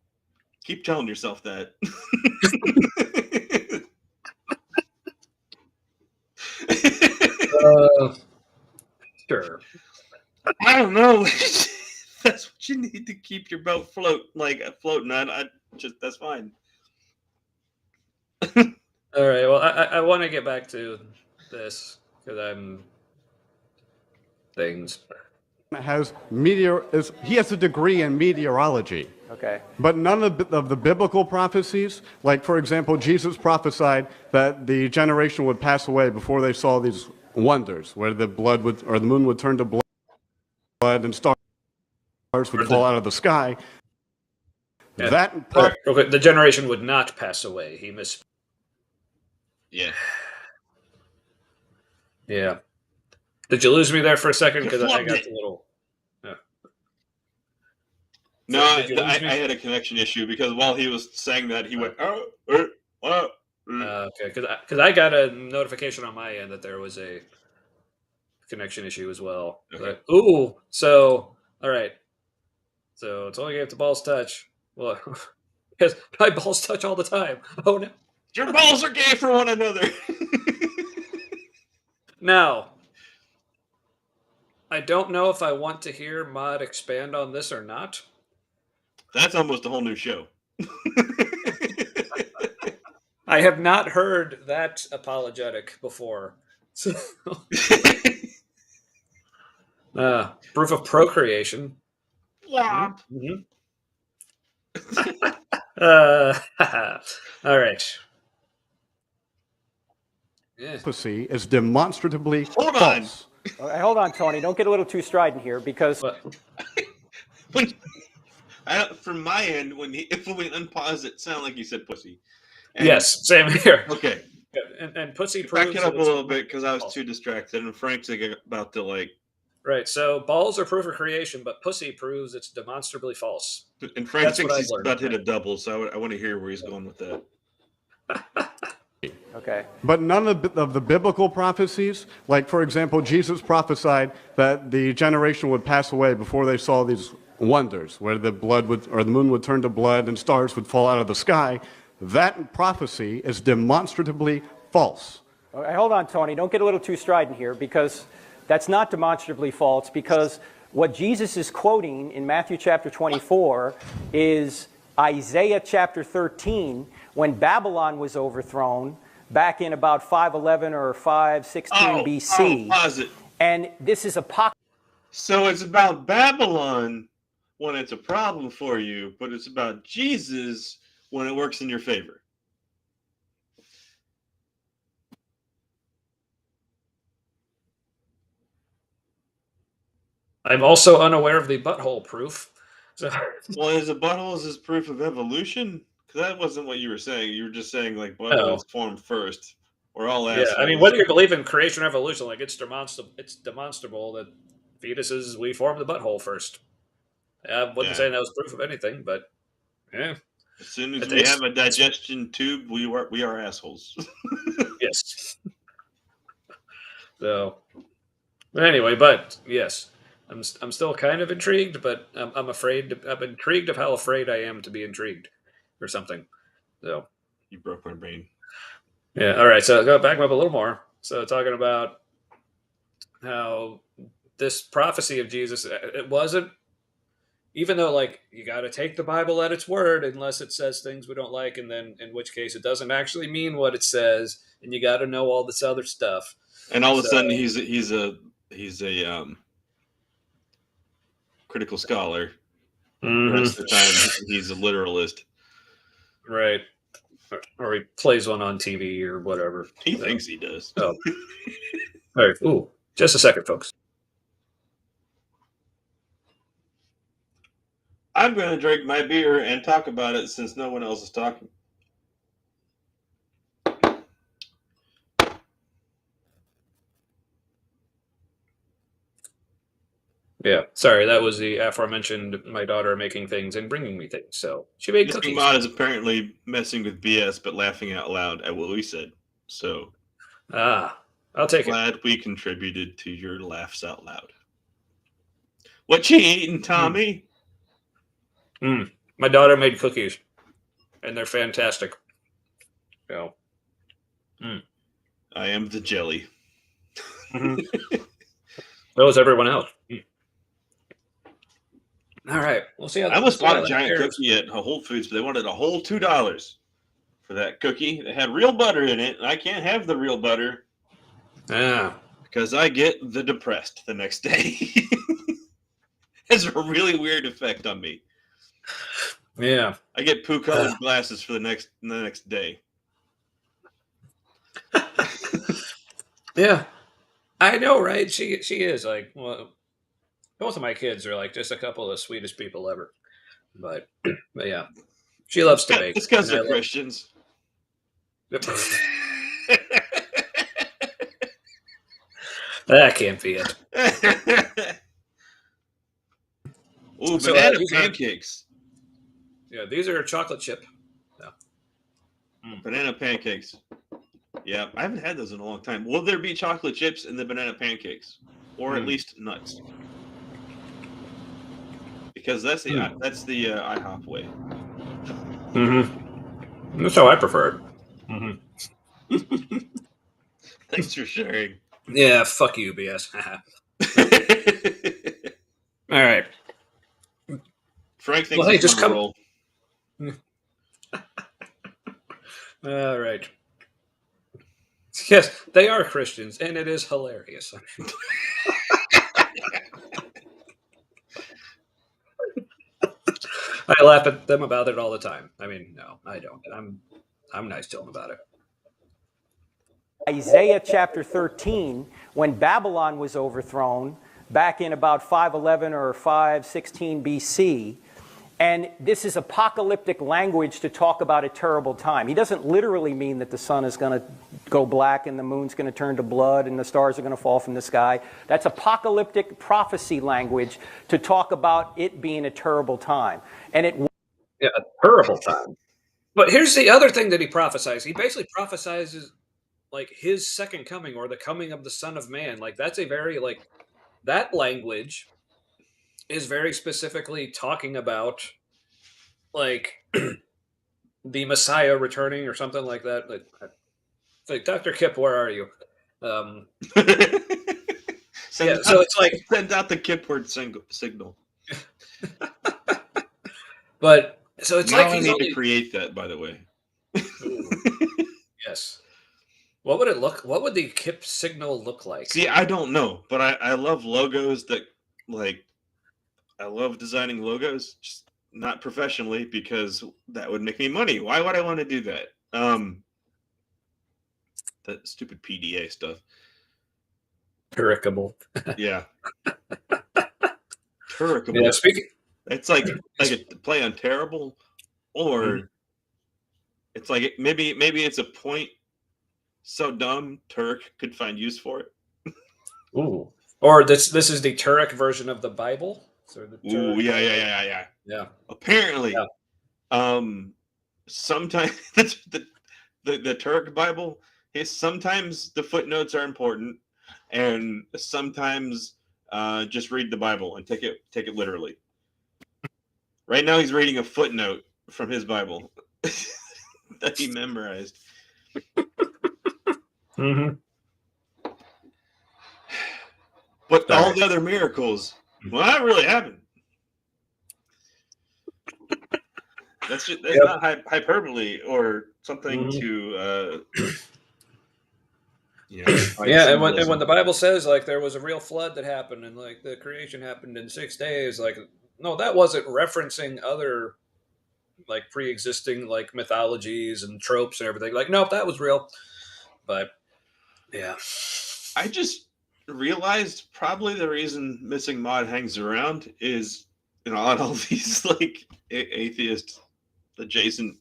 keep telling yourself that. sure. I don't know. That's what you need to keep your boat floating. I just that's fine. All right. Well, I want to get back to this because I'm things. He has a degree in meteorology. Okay. But none of the biblical prophecies, like for example, Jesus prophesied that the generation would pass away before they saw these wonders, where the moon would turn to blood and stars would fall out of the sky. Yeah. Okay. The generation would not pass away. He missed. Yeah. Yeah. Did you lose me there for a second? You Because I flubbed got it. a little. Yeah. No, So, did you lose me? I had a connection issue because while he was saying that, he went, oh. Okay, because I got a notification on my end that there was a connection issue as well. Okay. Ooh, so all right, so it's only if the balls touch. Well, because my balls touch all the time. Oh no! Your balls are gay for one another. Now, I don't know if I want to hear Mod expand on this or not. That's almost a whole new show. I have not heard that apologetic before. So, proof of procreation. Yeah. Mm-hmm. All right. Yeah. Prophecy is demonstrably Hold on. false. Okay, hold on, Tony. Don't get a little too strident here because From my end, when we unpause it, sounded like you said pussy. And, yes, same here. Okay. And pussy Back proves it up a that it's little bit because I was false. too distracted, and Frank's about to like. Right. So balls are proof of creation, but pussy proves it's demonstrably false. And Frank That's what thinks I've he's learned about to hit tonight. a double, so I want to hear where he's going with that. okay. But none of the biblical prophecies, like for example, Jesus prophesied that the generation would pass away before they saw these wonders, where the moon would turn to blood and stars would fall out of the sky. That prophecy is demonstrably false. Okay, hold on, Tony. Don't get a little too strident here because that's not demonstrably false because what Jesus is quoting in Matthew chapter 24 is Isaiah chapter 13 when Babylon was overthrown back in about 511 or 516 BC. Pause it. And this is apocalypse. So it's about Babylon when it's a problem for you, but it's about Jesus when it works in your favor. I'm also unaware of the butthole proof. So, Well, is a butthole is proof of evolution? Because that wasn't what you were saying. You were just saying like buttholes formed first. We're all yeah, assholes. I mean, whether you believe in creation or evolution, like it's demonstrable that fetuses we form the butthole first. I wouldn't say that was proof of anything, but yeah. As soon as we have a digestion tube, we are assholes. Yes. So, but anyway, but yes, I'm still kind of intrigued, but I'm afraid. I'm intrigued of how afraid I am to be intrigued, or something. So You broke my brain. yeah. All right. So I'll go back up a little more. So talking about how this prophecy of Jesus, it wasn't, even though like you got to take the Bible at its word unless it says things we don't like, and then in which case it doesn't actually mean what it says, and you got to know all this other stuff. And all of a sudden, he's a critical scholar. The rest of the time, he's a literalist. Right. Or he plays one on TV or whatever. He thinks he does. Oh. All right. Ooh, just a second, folks. I'm going to drink my beer and talk about it since no one else is talking. Yeah, sorry, that was the aforementioned my daughter making things and bringing me things. So she made cookies. Mod is apparently messing with BS, but laughing out loud at what we said. So, I'll take it. Glad we contributed to your laughs out loud. What you eating, Tommy? My daughter made cookies, and they're fantastic. So, I am the jelly. So is everyone else. All right, we'll see how. I almost bought a giant cookie at Whole Foods, but they wanted a whole $2 for that cookie. They had real butter in it, and I can't have the real butter. Yeah, because I get the depressed the next day. Has a really weird effect on me. Yeah, I get poo-colored glasses for the next day. Yeah, I know, right? She is like, well, both of my kids are like just a couple of the sweetest people ever. But yeah, she loves to bake. It's because they're Christians. That can't be it. Ooh, banana pancakes. Yeah, these are chocolate chip. Yeah. Banana pancakes. Yeah, I haven't had those in a long time. Will there be chocolate chips in the banana pancakes, or at least nuts? Because that's the IHOP way. That's how I prefer it. Thanks for sharing. Yeah, fuck you, BS. All right. Frank thinks well, hey, just come. Roll. All right. Yes, they are Christians, and it is hilarious. I laugh at them about it all the time. I mean, no, I don't. I'm nice to them about it. Isaiah chapter 13, when Babylon was overthrown back in about 511 or 516 BC, and this is apocalyptic language to talk about a terrible time. He doesn't literally mean that the sun is going to go black and the moon's going to turn to blood and the stars are going to fall from the sky. That's apocalyptic prophecy language to talk about it being a terrible time. And it a terrible time. But here's the other thing that he prophesies. He basically prophesizes like his second coming or the coming of the Son of Man. Like that's a very that language is very specifically talking about like the Messiah returning or something like that. Like Dr. Kip, where are you? So it's like send out the Kip word signal. But so it's now like I need to create that, by the way. Yes. What would the Kip signal look like? See, I don't know, but I love logos that I love designing logos, just not professionally because that would make me money. Why would I want to do that? That stupid PDA stuff. Turekable. Yeah. Turekable. Yeah, speaking. It's like a play on terrible, or it's like maybe it's a point so dumb Turek could find use for it. Ooh. Or this is the Turek version of the Bible. So ooh, yeah. Apparently, sometimes the Turek Bible is sometimes the footnotes are important, and sometimes just read the Bible and take it literally. Right now, he's reading a footnote from his Bible that he memorized. Mm-hmm. But all the other miracles, well, that really happened. That's not hyperbole or something to, yeah, and when the Bible says like there was a real flood that happened and like the creation happened in 6 days, like no, that wasn't referencing other like pre-existing like mythologies and tropes and everything. Like, nope, that was real. But yeah, I just realized probably the reason Missing Mod hangs around is on all these like atheist adjacent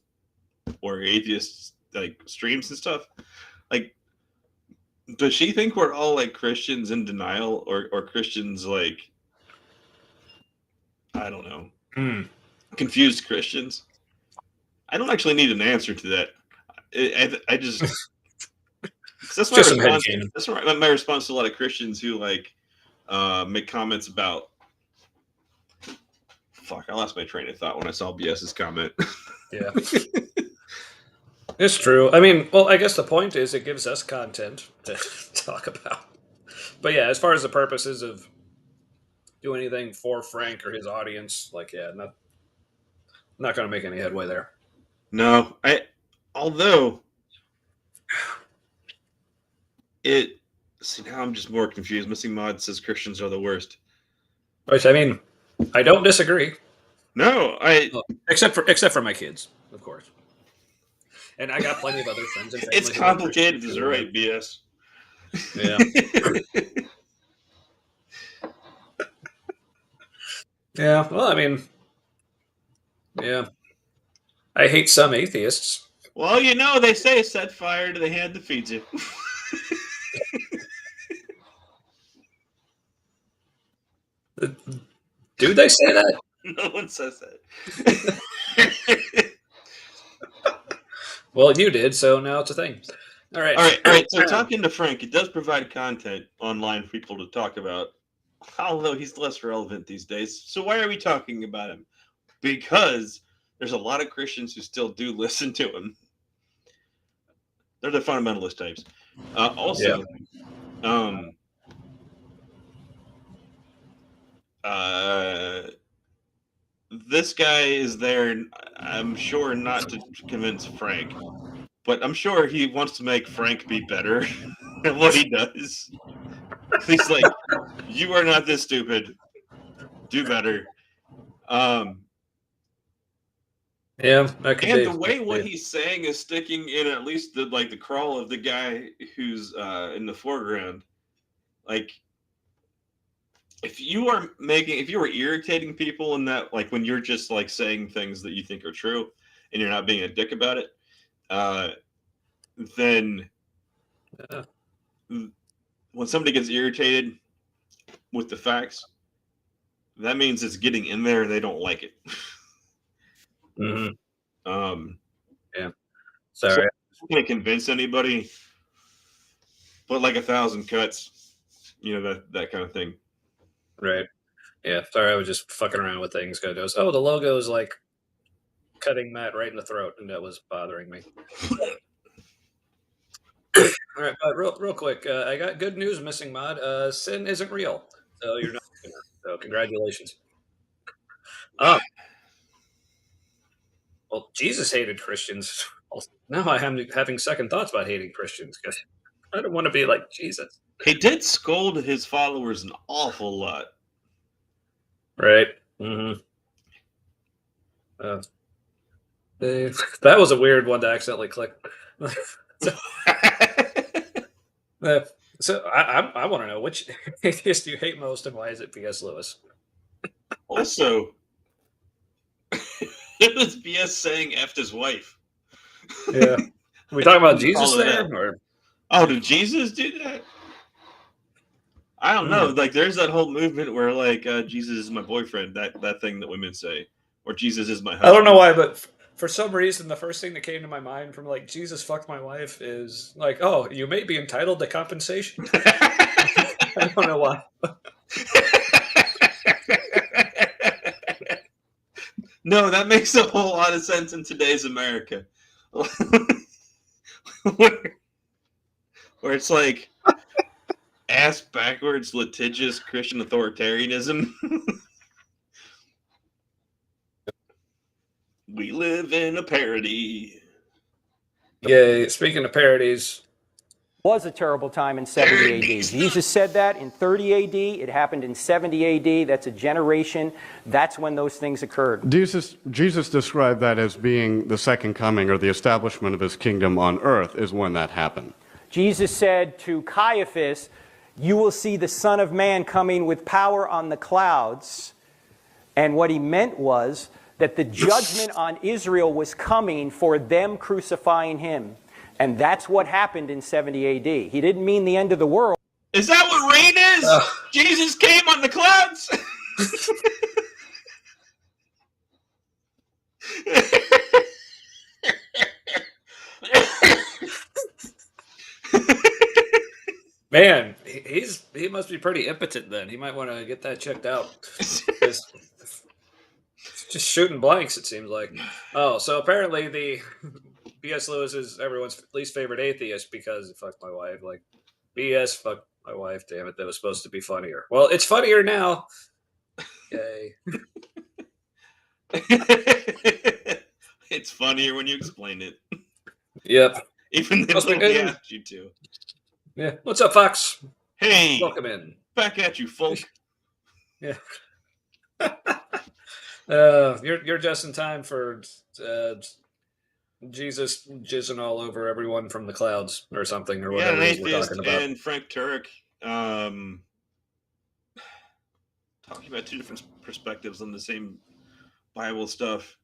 or atheist like streams and stuff. Like, does she think we're all like Christians in denial or Christians like, I don't know, confused Christians? I don't actually need an answer to that. I just that's my response. That's my response to a lot of Christians who like make comments about. Fuck! I lost my train of thought when I saw BS's comment. Yeah, it's true. I mean, well, I guess the point is it gives us content to talk about. But yeah, as far as the purposes of doing anything for Frank or his audience, like, yeah, not going to make any headway there. No, although see, now I'm just more confused. Missing Mod says Christians are the worst. Which, I mean, I don't disagree. No, except for my kids, of course. And I got plenty of other friends and family. It's complicated, is right, BS. Yeah. Yeah, well, I mean, yeah. I hate some atheists. Well, they say set fire to the hand that feeds you. Do they say that? No one says that. Well, you did, so now it's a thing. All right. So talking to Frank, it does provide content online for people to talk about, although he's less relevant these days. So why are we talking about him? Because there's a lot of Christians who still do listen to him. They're the fundamentalist types. This guy is there, I'm sure, not to convince Frank, but I'm sure he wants to make Frank be better at what he does. He's like, you are not this stupid. Do better. Yeah, that could and be. The way what he's saying is sticking in at least the crawl of the guy who's in the foreground. Like, if you were irritating people in that, like when you're just like saying things that you think are true and you're not being a dick about it, then when somebody gets irritated with the facts, that means it's getting in there and they don't like it. Mm-hmm. Yeah. Sorry. So I can't convince anybody, but like 1,000 cuts, that kind of thing. Right. Yeah. Sorry, I was just fucking around with things. Guy goes, oh, the logo is like cutting Matt right in the throat, and that was bothering me. All right, but real quick, I got good news, Missing Mod. Sin isn't real, so you're not. So congratulations. Well, Jesus hated Christians. Now I am having second thoughts about hating Christians because I don't want to be like Jesus. He did scold his followers an awful lot. Right. Mm-hmm. That was a weird one to accidentally click. So I want to know, which atheist do you hate most and why is it B.S. Lewis? Also, it was B.S. saying F'd his wife. Yeah. Are we talking about Jesus there? Or? Oh, did Jesus do that? I don't know. Like, there's that whole movement where, like, Jesus is my boyfriend, that thing that women say. Or Jesus is my husband. I don't know why, but for some reason, the first thing that came to my mind from, like, Jesus fucked my wife is, like, oh, you may be entitled to compensation. I don't know why. No, that makes a whole lot of sense in today's America. Where it's like ass backwards, litigious Christian authoritarianism. We live in a parody. Yeah, speaking of parodies, was a terrible time in 70 AD. Jesus said that in 30 AD. It happened in 70 AD. That's a generation. That's when those things occurred. Jesus described that as being the second coming or the establishment of his kingdom on earth is when that happened. Jesus said to Caiaphas, "You will see the Son of Man coming with power on the clouds." And what he meant was that the judgment on Israel was coming for them crucifying him. And that's what happened in 70 AD. He didn't mean the end of the world. Is that what rain is? Jesus came on the clouds? man, he must be pretty impotent then. He might want to get that checked out. Just shooting blanks, it seems like. Oh, so apparently the B.S. Lewis is everyone's least favorite atheist because fuck my wife. Like, B.S. fuck my wife. Damn it, that was supposed to be funnier. Well, it's funnier now. Yay. It's funnier when you explain it. Yep. Even though nobody asked you to. Yeah. What's up, Fox? Hey. Welcome in. Back at you, folk. Yeah. You're just in time for Jesus jizzing all over everyone from the clouds or something or whatever it is we're talking about. And Frank Turek talking about two different perspectives on the same Bible stuff.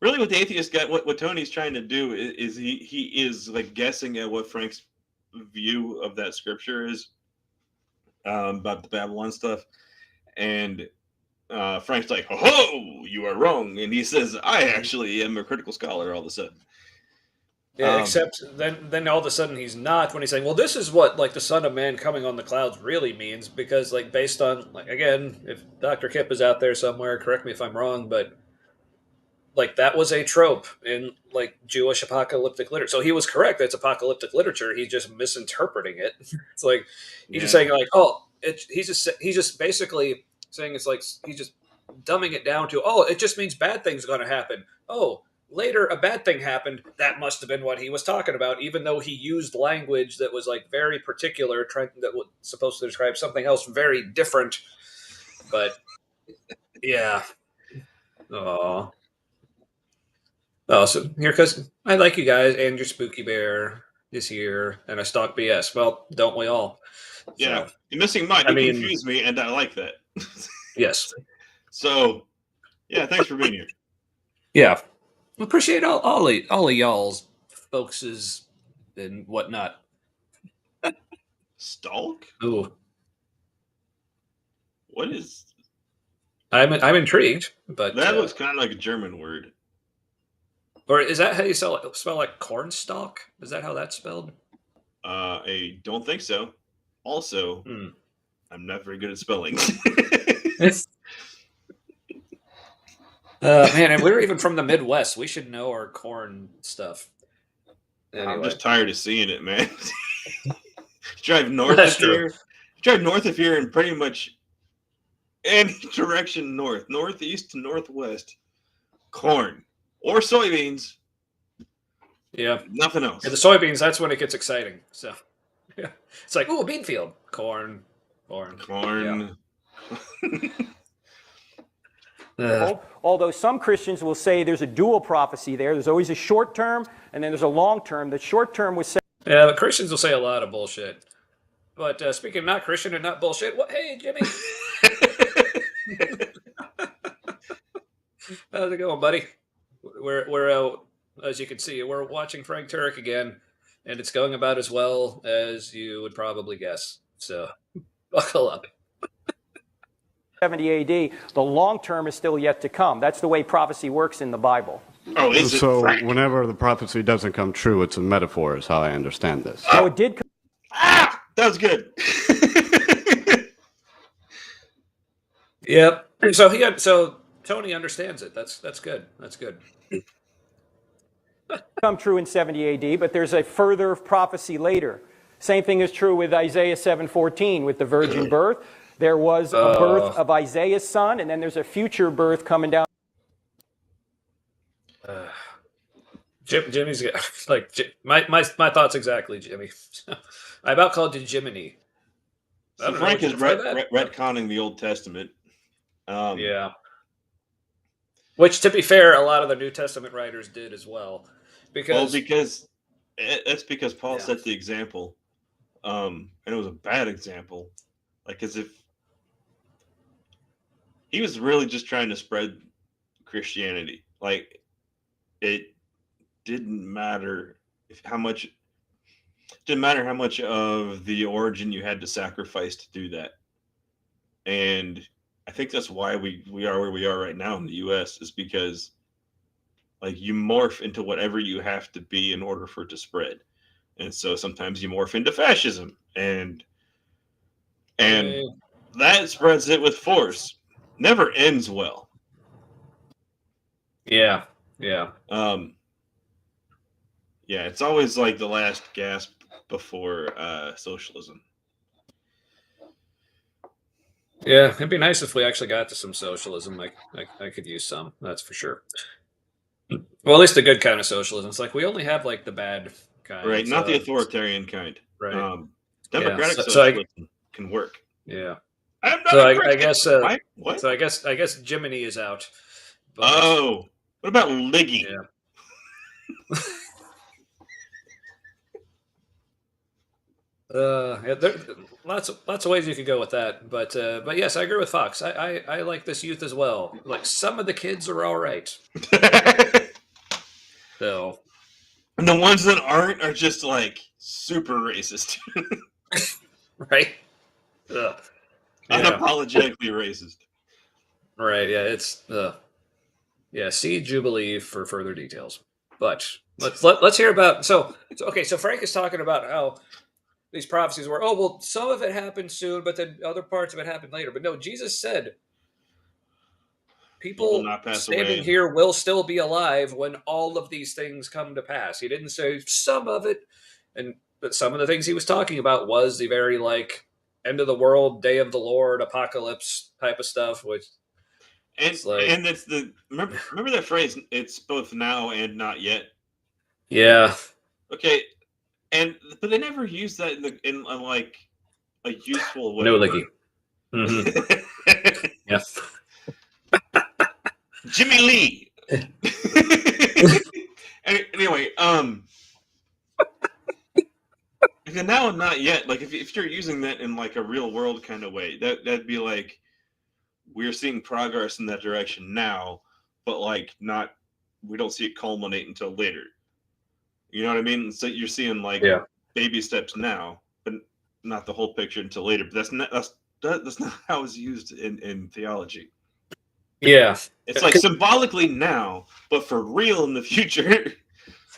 Really, what the atheist guy, what Tony's trying to do is he is like guessing at what Frank's view of that scripture is about the Babylon stuff, and Frank's like, "Oh, you are wrong," and he says, "I actually am a critical scholar." All of a sudden, yeah. Except then all of a sudden he's not when he's saying, "Well, this is what like the Son of Man coming on the clouds really means," because like based on like again, if Dr. Kip is out there somewhere, correct me if I'm wrong, but like that was a trope in like Jewish apocalyptic literature. So he was correct. That's apocalyptic literature. He's just misinterpreting it. It's like he's just saying like, oh, he's just basically saying it's like he's just dumbing it down to, oh, it just means bad things are going to happen. Oh, later a bad thing happened. That must have been what he was talking about, even though he used language that was like very particular, that was supposed to describe something else very different. But yeah. Oh, so here, because I like you guys, and your Spooky Bear is here, and I stalk BS. Well, don't we all? Yeah, so, you're missing mine. You confuse me, and I like that. Yes. So, yeah, thanks for being here. Yeah, appreciate all of y'all's folkses and whatnot. Stalk? Ooh, what is? I'm intrigued, but that looks kind of like a German word. Or is that how you spell like cornstalk? Is that how that's spelled? I don't think so. Also, I'm not very good at spelling. Man, and we're even from the Midwest. We should know our corn stuff. Anyway. I'm just tired of seeing it, man. Drive north of here. Drive north of here and pretty much any direction north, northeast to northwest. Corn or soybeans. Yeah. Nothing else. Yeah, the soybeans, that's when it gets exciting. So yeah. It's like, ooh, a bean field. Corn. Yeah. Although some Christians will say there's a dual prophecy there. There's always a short term, and then there's a long term. The short term was said. Yeah, the Christians will say a lot of bullshit. But speaking of not Christian and not bullshit, hey, Jimmy. How's it going, buddy? We're as you can see, we're watching Frank Turek again, and it's going about as well as you would probably guess. So buckle up. 70 AD, the long term is still yet to come. That's the way prophecy works in the Bible. Oh, is it? So whenever the prophecy doesn't come true, it's a metaphor, is how I understand this. No, it did. That was good. Yep. So Tony understands it. That's good. That's good. Come true in 70 AD, but there's a further prophecy later. Same thing is true with Isaiah 7:14 with the virgin birth. There was a birth of Isaiah's son, and then there's a future birth coming down. Jimmy's like my thoughts exactly, Jimmy. I about called you Jiminy. So Frank is retconning the Old Testament. Yeah. Which, to be fair, a lot of the New Testament writers did as well. Because that's because Paul set the example. And it was a bad example. Like, as if he was really just trying to spread Christianity. Like, it didn't matter how much of the origin you had to sacrifice to do that. And I think that's why we are where we are right now in the US, is because like you morph into whatever you have to be in order for it to spread. And so sometimes you morph into fascism, and that spreads it with force. Never ends well. Yeah. Yeah, it's always like the last gasp before socialism. Yeah, it'd be nice if we actually got to some socialism. I could use some, that's for sure. Well, at least the good kind of socialism. It's like we only have like the bad kind. Right, not the authoritarian kind. Right. Democratic socialism can work. Yeah. I'm not I guess what? So I guess Jiminy is out. But, what about Liggy? Yeah. There lots of ways you could go with that, but yes, I agree with Fox. I like this youth as well. Like, some of the kids are all right. So, and the ones that aren't are just like super racist, right? Ugh. Unapologetically racist. Right? Yeah, it's see Jubilee for further details. But let's hear about so Frank is talking about how these prophecies were, some of it happened soon, but then other parts of it happened later. But no, Jesus said people standing here will still be alive when all of these things come to pass. He didn't say some of it, but some of the things he was talking about was the very like end of the world, day of the Lord, apocalypse type of stuff. Which it's the remember that phrase? It's both now and not yet. Yeah. Okay. But they never use that in like a useful way. No, Liggy. Mm-hmm. Yeah. Jimmy Lee. Anyway, now and not yet. Like if you're using that in like a real world kind of way, that'd be like we're seeing progress in that direction now, but like not, we don't see it culminate until later. You know what I mean? So you're seeing like baby steps now, but not the whole picture until later. But that's not how it's used in theology. Yeah, it's like symbolically now, but for real in the future.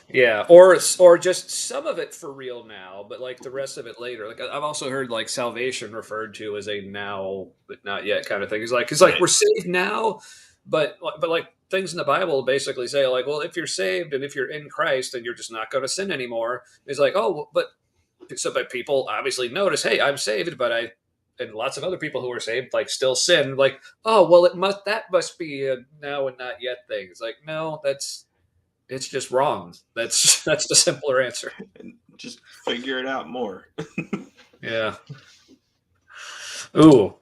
Yeah, or just some of it for real now, but like the rest of it later. Like I've also heard like salvation referred to as a now but not yet kind of thing. It's like we're saved now, but like things in the Bible basically say like, well, if you're saved and if you're in Christ, then you're just not going to sin anymore. It's like, but people obviously notice, hey, I'm saved, but and lots of other people who are saved like still sin. Like, that must be a now and not yet thing. It's like, no, it's just wrong. That's the simpler answer. And just figure it out more. Yeah. Ooh.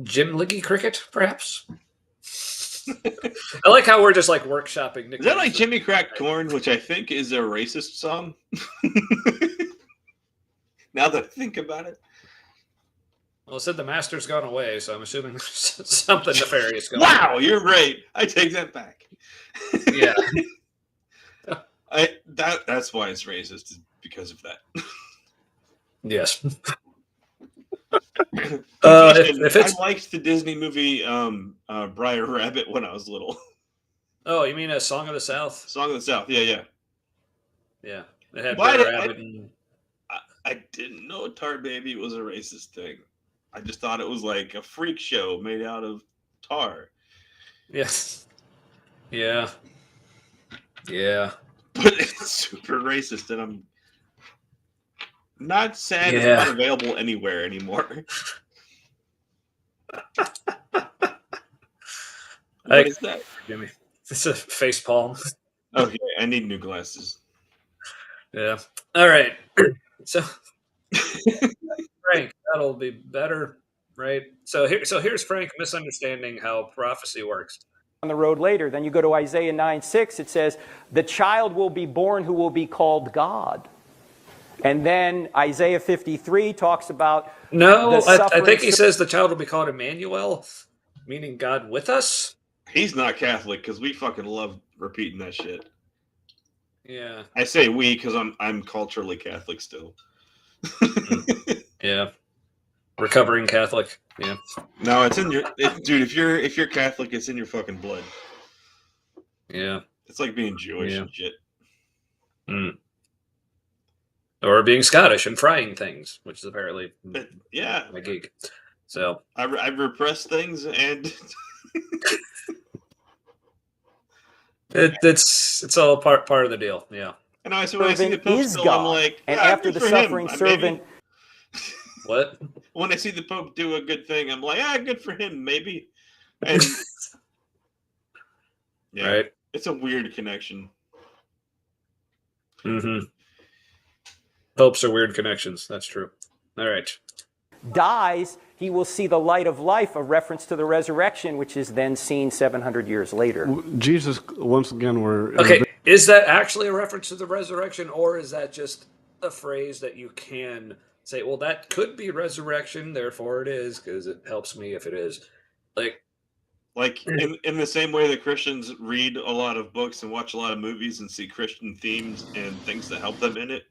Jim Liggy cricket, perhaps? I like how we're just like workshopping. Is that like Jimmy Crack Corn, which I think is a racist song? Now that I think about it. Well, it said the master's gone away, so I'm assuming something nefarious going on. Wow, you're right. I take that back. Yeah. That's why it's racist, because of that. Yes. I liked the Disney movie Briar Rabbit when I was little. Oh, you mean a Song of the South? Song of the South, yeah. Yeah. It had Briar Rabbit. I didn't know Tar Baby was a racist thing. I just thought it was like a freak show made out of tar. Yes. Yeah. Yeah. But it's super racist, and I'm not sad it's Yeah. not available anywhere anymore. What is that? Jimmy. It's a face palm. Okay, I need new glasses. Yeah. All right. So Frank, that'll be better, right? So here's Frank misunderstanding how prophecy works. On the road later. Then you go to Isaiah 9:6. It says, the child will be born who will be called God. And then Isaiah 53 talks about No, the I think he suffering- says the child will be called Emmanuel, meaning God with us. He's not Catholic because we fucking love repeating that shit. Yeah. I say we because I'm culturally Catholic still. Yeah. Recovering Catholic. Yeah. No, it's in your dude. If you're Catholic, it's in your fucking blood. Yeah. It's like being Jewish Yeah. and shit. Mm. Or being Scottish and frying things, which is apparently But yeah, my gig. So I repress things and it's all part of the deal. Yeah. and I so when I see the servant Pope is still, God. I'm like, And yeah, after good the for him. suffering Maybe. servant, What? When I see the Pope do a good thing, I'm like, good for him, maybe. And yeah, Right. it's a weird connection. Mm-hmm. Popes are weird connections. That's true. All right. dies, he will see the light of life, a reference to the resurrection, which is then seen 700 years later. Jesus, once again, we're Okay. Is that actually a reference to the resurrection, or is that just a phrase that you can say, well, that could be resurrection, therefore it is, because it helps me if it is? Like in the same way that Christians read a lot of books and watch a lot of movies and see Christian themes and things that help them in it.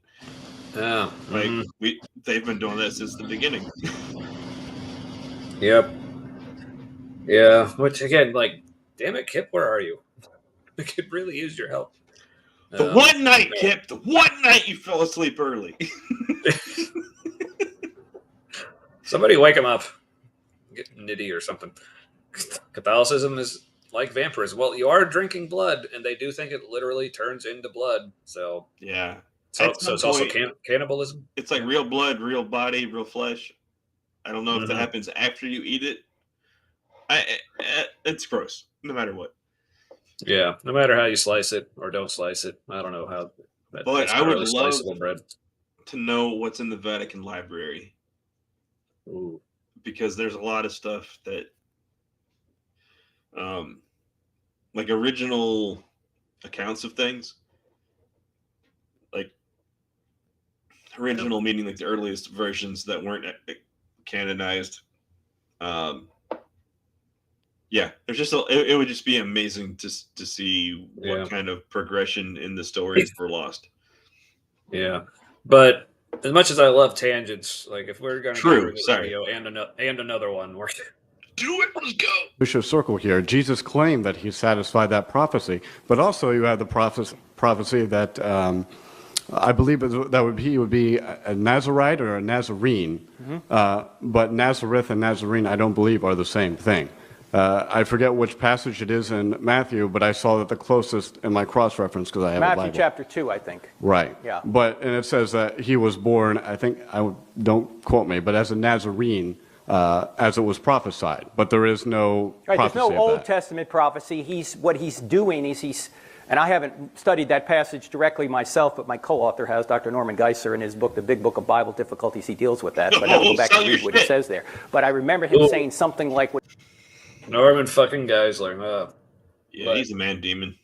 Yeah. Like they've been doing that since the beginning. Yep. Yeah. Which again, like, damn it, Kip, where are you? I could really use your help. The one night, Kip, the one night you fell asleep early. Somebody wake him up. Get nitty or something. Catholicism is like vampirism. Well, you are drinking blood, and they do think it literally turns into blood. So Yeah. so At some it's also point, cannibalism. It's like real blood, real body, real flesh. I don't know if that Mhm. happens after you eat it. It's gross, no matter what. Yeah, no matter how you slice it or don't slice it. I don't know how. But it's I would really love sliceable bread. to know what's in the Vatican Library. Ooh. Because there's a lot of stuff that like original accounts of things, like original meaning like the earliest versions that weren't canonized. Yeah, there's just it would just be amazing to see what kind of progression in the stories were lost. Yeah, but as much as I love tangents, like if we're going to True, do sorry. video and another one, we're Do it, let's go. We should circle here. Jesus claimed that he satisfied that prophecy, but also you have the prophecy that I believe he would be a Nazarite or a Nazarene, but Nazareth and Nazarene I don't believe are the same thing. I forget which passage it is in Matthew, but I saw that the closest in my cross-reference because I have a Bible. Matthew chapter 2, I think. Right. Yeah. And it says that he was born, I think, don't quote me, but as a Nazarene, as it was prophesied. But there is no Right, prophecy there's no of Old that. Testament prophecy. What he's doing is and I haven't studied that passage directly myself, but my co-author has, Dr. Norman Geisler, in his book, The Big Book of Bible Difficulties, he deals with that. But I'll go back and read what he says there. But I remember him saying something like, Norman fucking Geisler. Yeah, he's a man demon.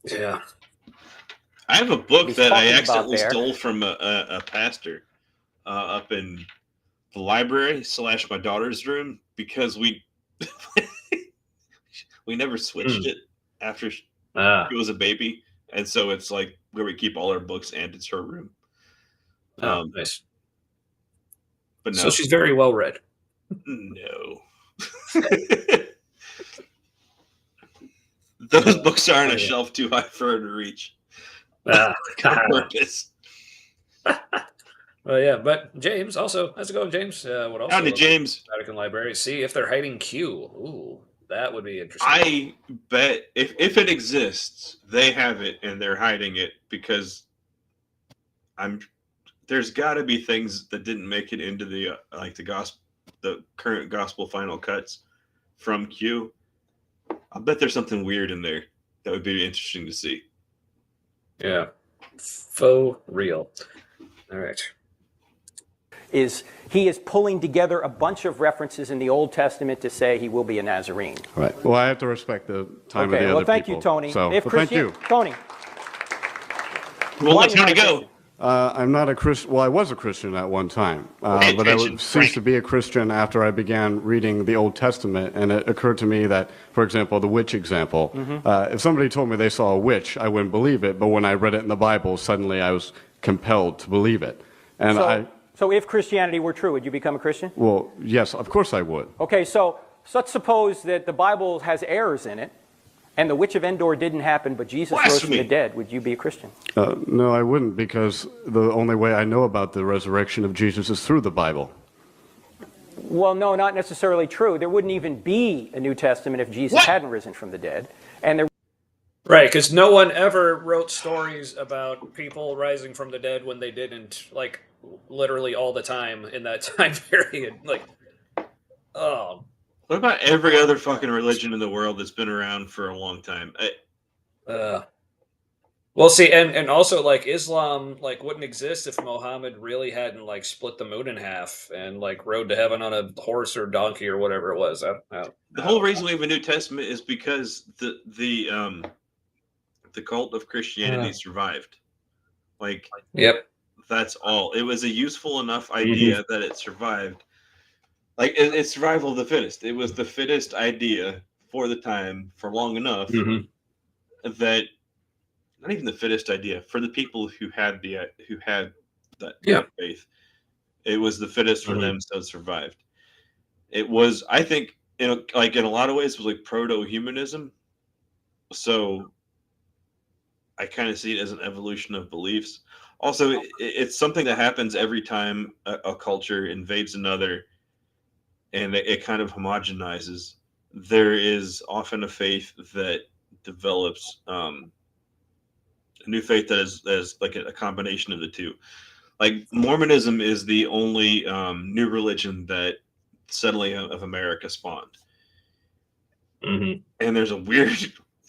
Yeah. I have a book He's that I talking about accidentally there. stole from a pastor up in the library / my daughter's room because we never switched it after she was a baby, and so it's like where we keep all our books, and it's her room. Nice. But no, So she's very well read. no. Those books are on a shelf too high for her to reach. On purpose. Well, yeah, but James also, how's it going, James? Would also Howdy, look James. at Vatican Library, see if they're hiding Q. Ooh, That would be interesting. I bet if it exists, they have it and they're hiding it because there's got to be things that didn't make it into the the current gospel final cuts from Q. I bet there's something weird in there that would be interesting to see. Yeah, faux real. All right. He is pulling together a bunch of references in the Old Testament to say he will be a Nazarene. Right. Well, I have to respect the time of the Okay, other well, thank people. you, Tony. So, If thank you. Tony, We'll why let are you not Tony a go. Christian? I'm not a Christian. Well, I was a Christian at one time, Pay but I attention, ceased Frank. to be a Christian after I began reading the Old Testament, and it occurred to me that, for example, the witch example, if somebody told me they saw a witch, I wouldn't believe it, but when I read it in the Bible, suddenly I was compelled to believe it. And So if Christianity were true, would you become a Christian? well, yes, of course I would. Okay, so let's suppose that the Bible has errors in it, and the witch of Endor didn't happen, but Jesus rose from the Blasphemy. dead. Would you be a Christian? No, I wouldn't, because the only way I know about the resurrection of Jesus is through the Bible. Well, no, not necessarily true. There wouldn't even be a New Testament if Jesus hadn't risen from the dead. And there Right, because no one ever wrote stories about people rising from the dead when they didn't, like, literally all the time in that time period. Like, oh, What about every other fucking religion in the world that's been around for a long time? well, see, and also, like, Islam, like, wouldn't exist if Muhammad really hadn't, like, split the moon in half and, like, rode to heaven on a horse or donkey or whatever it was. The whole reason we have a New Testament is because the cult of Christianity survived. Like, Yep. that's all. It was a useful enough idea that it survived. Like, it's survival of the fittest. It was the fittest idea for the time for long enough that not even the fittest idea for the people who had that faith. It was the fittest for them, so it survived. It was, I think, in a lot of ways, it was like proto-humanism. So I kind of see it as an evolution of beliefs. Also, it's something that happens every time a culture invades another, and it kind of homogenizes. There is often a faith that develops a new faith that is like a combination of the two. Like Mormonism is the only new religion that settling of America spawned. And there's a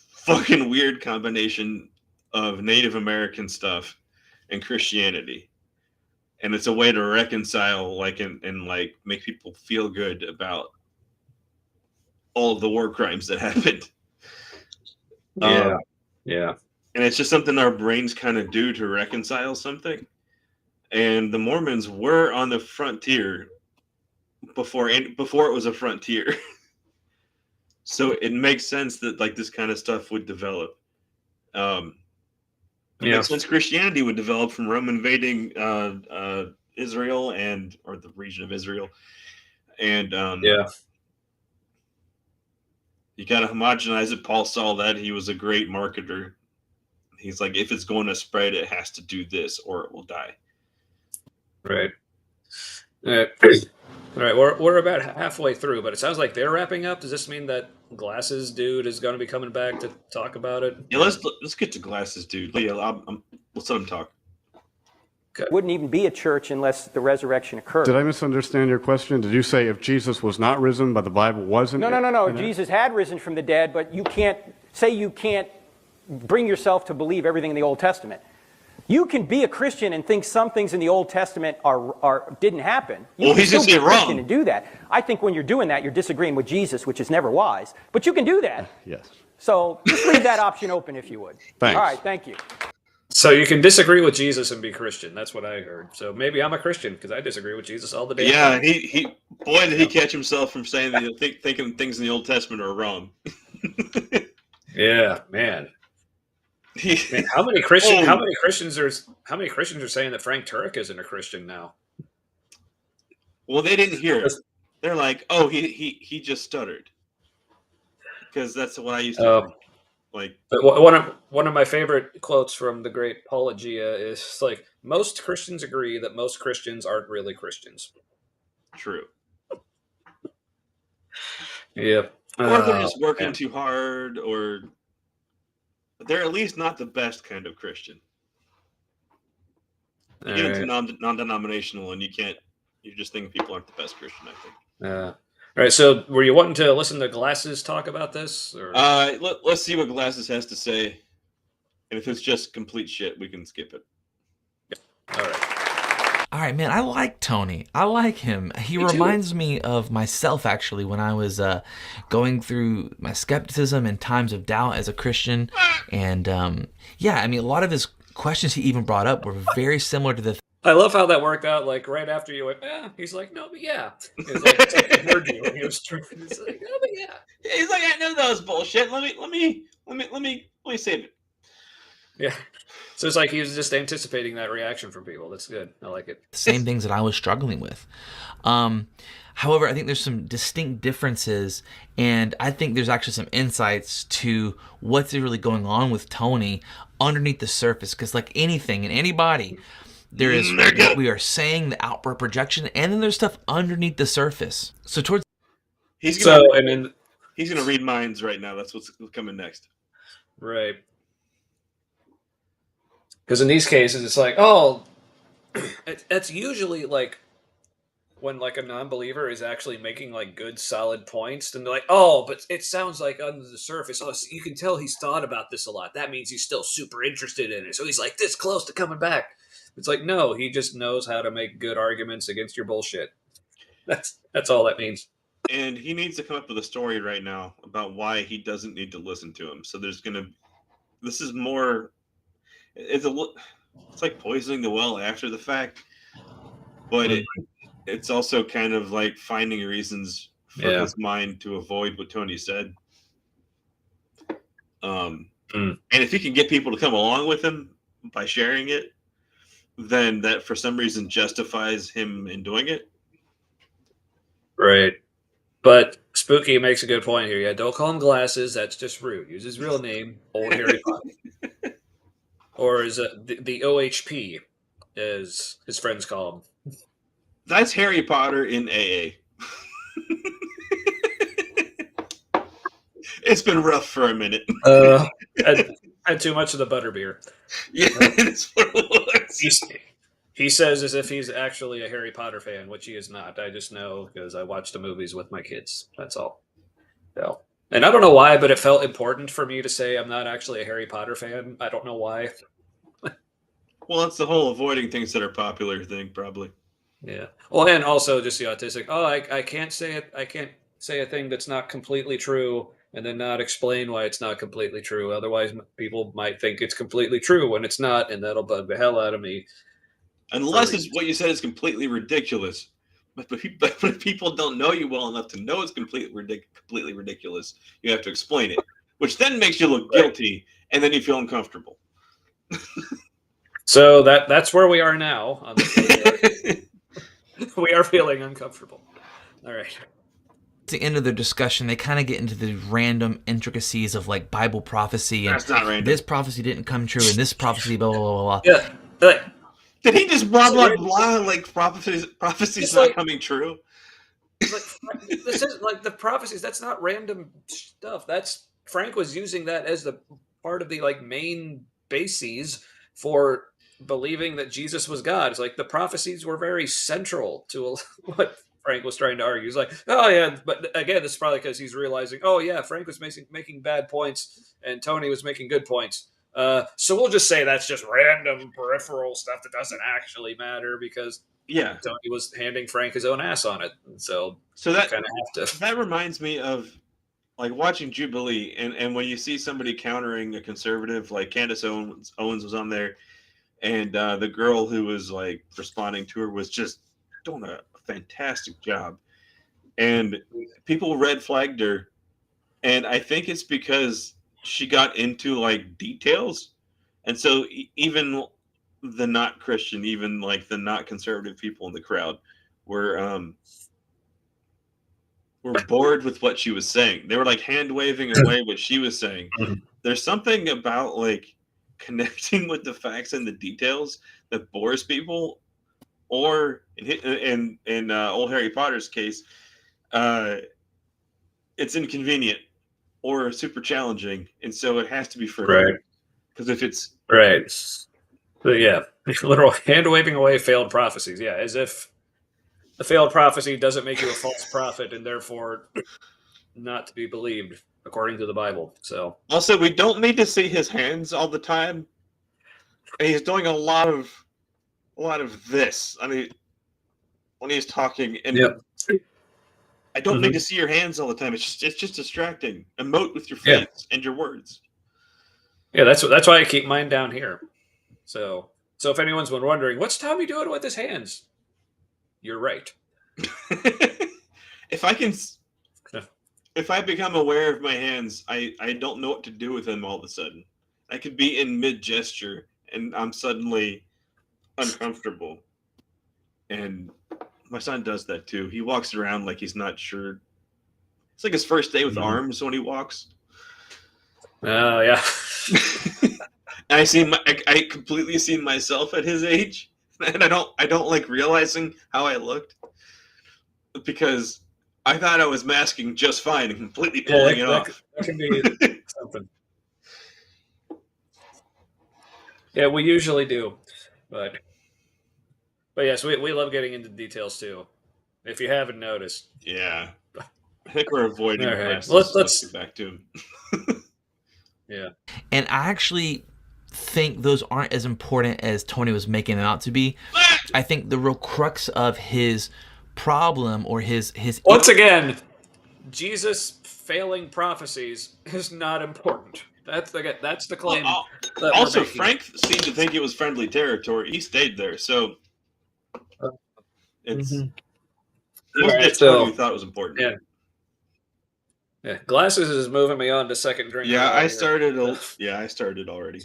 fucking weird combination of Native American stuff and Christianity. And it's a way to reconcile, like, and like make people feel good about all of the war crimes that happened. Yeah. And it's just something our brains kind of do to reconcile something. And the Mormons were on the frontier before it was a frontier. So it makes sense that like this kind of stuff would develop. It makes sense Christianity would develop from Rome invading Israel or the region of Israel. And you got to homogenize it. Paul saw that. He was a great marketer. He's like, if it's going to spread, it has to do this or it will die. Right. All right, we're about halfway through, but it sounds like they're wrapping up. Does this mean that Glasses Dude is going to be coming back to talk about it? Yeah, let's get to Glasses Dude. Yeah, let's let him talk. There wouldn't even be a church unless the resurrection occurred. Did I misunderstand your question? Did you say if Jesus was not risen, but the Bible wasn't? No. Jesus had risen from the dead, but you can't bring yourself to believe everything in the Old Testament. You can be a Christian and think some things in the Old Testament didn't happen. You well, can he's just be a Christian wrong and do that. I think when you're doing that, you're disagreeing with Jesus, which is never wise. But you can do that. Yes. So just leave that option open if you would. Thanks. All right, thank you. So you can disagree with Jesus and be Christian. That's what I heard. So maybe I'm a Christian because I disagree with Jesus all the day. Yeah, boy, did he catch himself from saying that thinking things in the Old Testament are wrong. Yeah, man. Man, how many Christians are saying that Frank Turek isn't a Christian now? Well, they didn't hear it. They're like, oh, he just stuttered. Because that's what I used to think. Like, but one of my favorite quotes from the great Apologia is like, most Christians agree that most Christians aren't really Christians. True. Yeah. or they're just working too hard, or they're at least not the best kind of Christian. You get into non-denominational, and you just think people aren't the best Christian, I think. All right. So, were you wanting to listen to Glasses talk about this? Or? Let's see what Glasses has to say, and if it's just complete shit, we can skip it. All right. All right, man, I like Tony. I like him. He reminds me of myself, actually, when I was going through my skepticism and times of doubt as a Christian. And, yeah, I mean, a lot of his questions he even brought up were very similar to the... I love how that worked out. Like, right after you went, he's like, no, but yeah. It's like he heard you. He was true. He's like, no, but yeah. He's like, I know that was bullshit. Let me save it. Yeah. So it's like he was just anticipating that reaction from people. That's good. I like it. Same things that I was struggling with. However, I think there's some distinct differences, and I think there's actually some insights to what's really going on with Tony underneath the surface. Because like anything in anybody, there is what we are saying, the outward projection, and then there's stuff underneath the surface. So towards he's gonna read minds right now. That's what's coming next. Right. Because in these cases, it's like, oh, it's usually like when like a non-believer is actually making like good, solid points, then they're like, oh, but it sounds like under the surface, you can tell he's thought about this a lot. That means he's still super interested in it. So he's like this close to coming back. It's like, no, he just knows how to make good arguments against your bullshit. That's all that means. And he needs to come up with a story right now about why he doesn't need to listen to him. So this is more. It's like poisoning the well after the fact, but it's also kind of like finding reasons for his mind to avoid what Tony said. And if he can get people to come along with him by sharing it, then that for some reason justifies him in doing it. Right. But Spooky makes a good point here. Yeah, don't call him Glasses. That's just rude. Use his real name, Old Harry Potter. Or is it the OHP, as his friends call him? That's Harry Potter in AA. It's been rough for a minute. Had too much of the butterbeer. Yeah, it's what it was. He says as if he's actually a Harry Potter fan, which he is not. I just know because I watch the movies with my kids. That's all. So, and I don't know why, but it felt important for me to say I'm not actually a Harry Potter fan. I don't know why. Well, it's the whole avoiding things that are popular thing, probably. Yeah. Well, and also just the autistic. Oh, I can't say it. I can't say a thing that's not completely true, and then not explain why it's not completely true. Otherwise, people might think it's completely true when it's not, and that'll bug the hell out of me. Unless it's what you said is completely ridiculous. But if people don't know you well enough to know it's completely ridiculous, you have to explain it, which then makes you look guilty, and then you feel uncomfortable. So that's where we are now. On we are feeling uncomfortable. All right. At the end of their discussion, they kind of get into the random intricacies of like Bible prophecy, and that's not random. This prophecy didn't come true, and this prophecy, blah blah blah blah. Yeah. Did he just blah blah blah like prophecies not coming true? Like, this is like the prophecies. That's not random stuff. That's Frank was using that as the part of the like main bases for believing that Jesus was God. It's like the prophecies were very central to what Frank was trying to argue. He's like, oh yeah, but again, this is probably because he's realizing, oh yeah, Frank was making bad points and Tony was making good points. So we'll just say that's just random peripheral stuff that doesn't actually matter because Tony was handing Frank his own ass on it. And so that kind of have to. That reminds me of like watching Jubilee, and when you see somebody countering a conservative, like Candace Owens was on there, and the girl who was like responding to her was just doing a fantastic job, and people red flagged her, and I think it's because she got into like details, and so even the not Christian, even like the not conservative people in the crowd were bored with what she was saying. They were like hand waving away what she was saying. There's something about like connecting with the facts and the details that bores people, or in old Harry Potter's case, it's inconvenient or super challenging, and so it has to be for Right. him. Because if it's Right. But yeah, literal hand waving away failed prophecies. Yeah, as if the failed prophecy doesn't make you a false prophet and therefore not to be believed according to the Bible. So also, we don't need to see his hands all the time. And he's doing a lot of this. I mean, when he's talking, and Yep. I don't Mhm. need to see your hands all the time. It's just distracting. Emote with your Yeah. face and your words. Yeah, that's why I keep mine down here. So if anyone's been wondering, what's Tommy doing with his hands? You're right. if I can, Yeah. if I become aware of my hands, I don't know what to do with them all of a sudden. I could be in mid gesture and I'm suddenly uncomfortable. And my son does that too. He walks around like he's not sure. It's like his first day with Mhm. arms when he walks. Oh yeah. And I completely see myself at his age, and I don't like realizing how I looked because I thought I was masking just fine and completely pulling it off. That can be something. Yeah, we usually do, but yes, we love getting into details too. If you haven't noticed, Yeah, I think we're avoiding all right. glasses. Let's get back to him. yeah. And I actually think those aren't as important as Tony was making them out to be. I think the real crux of his problem or his Once again, Jesus failing prophecies is not important. That's the claim. Well, That also, we're making. Frank seemed to think it was friendly territory. He stayed there, so it's All wasn't right, just Tony so who thought it was important. yeah, glasses is moving me on to second drink. Yeah, I here. started. I started already.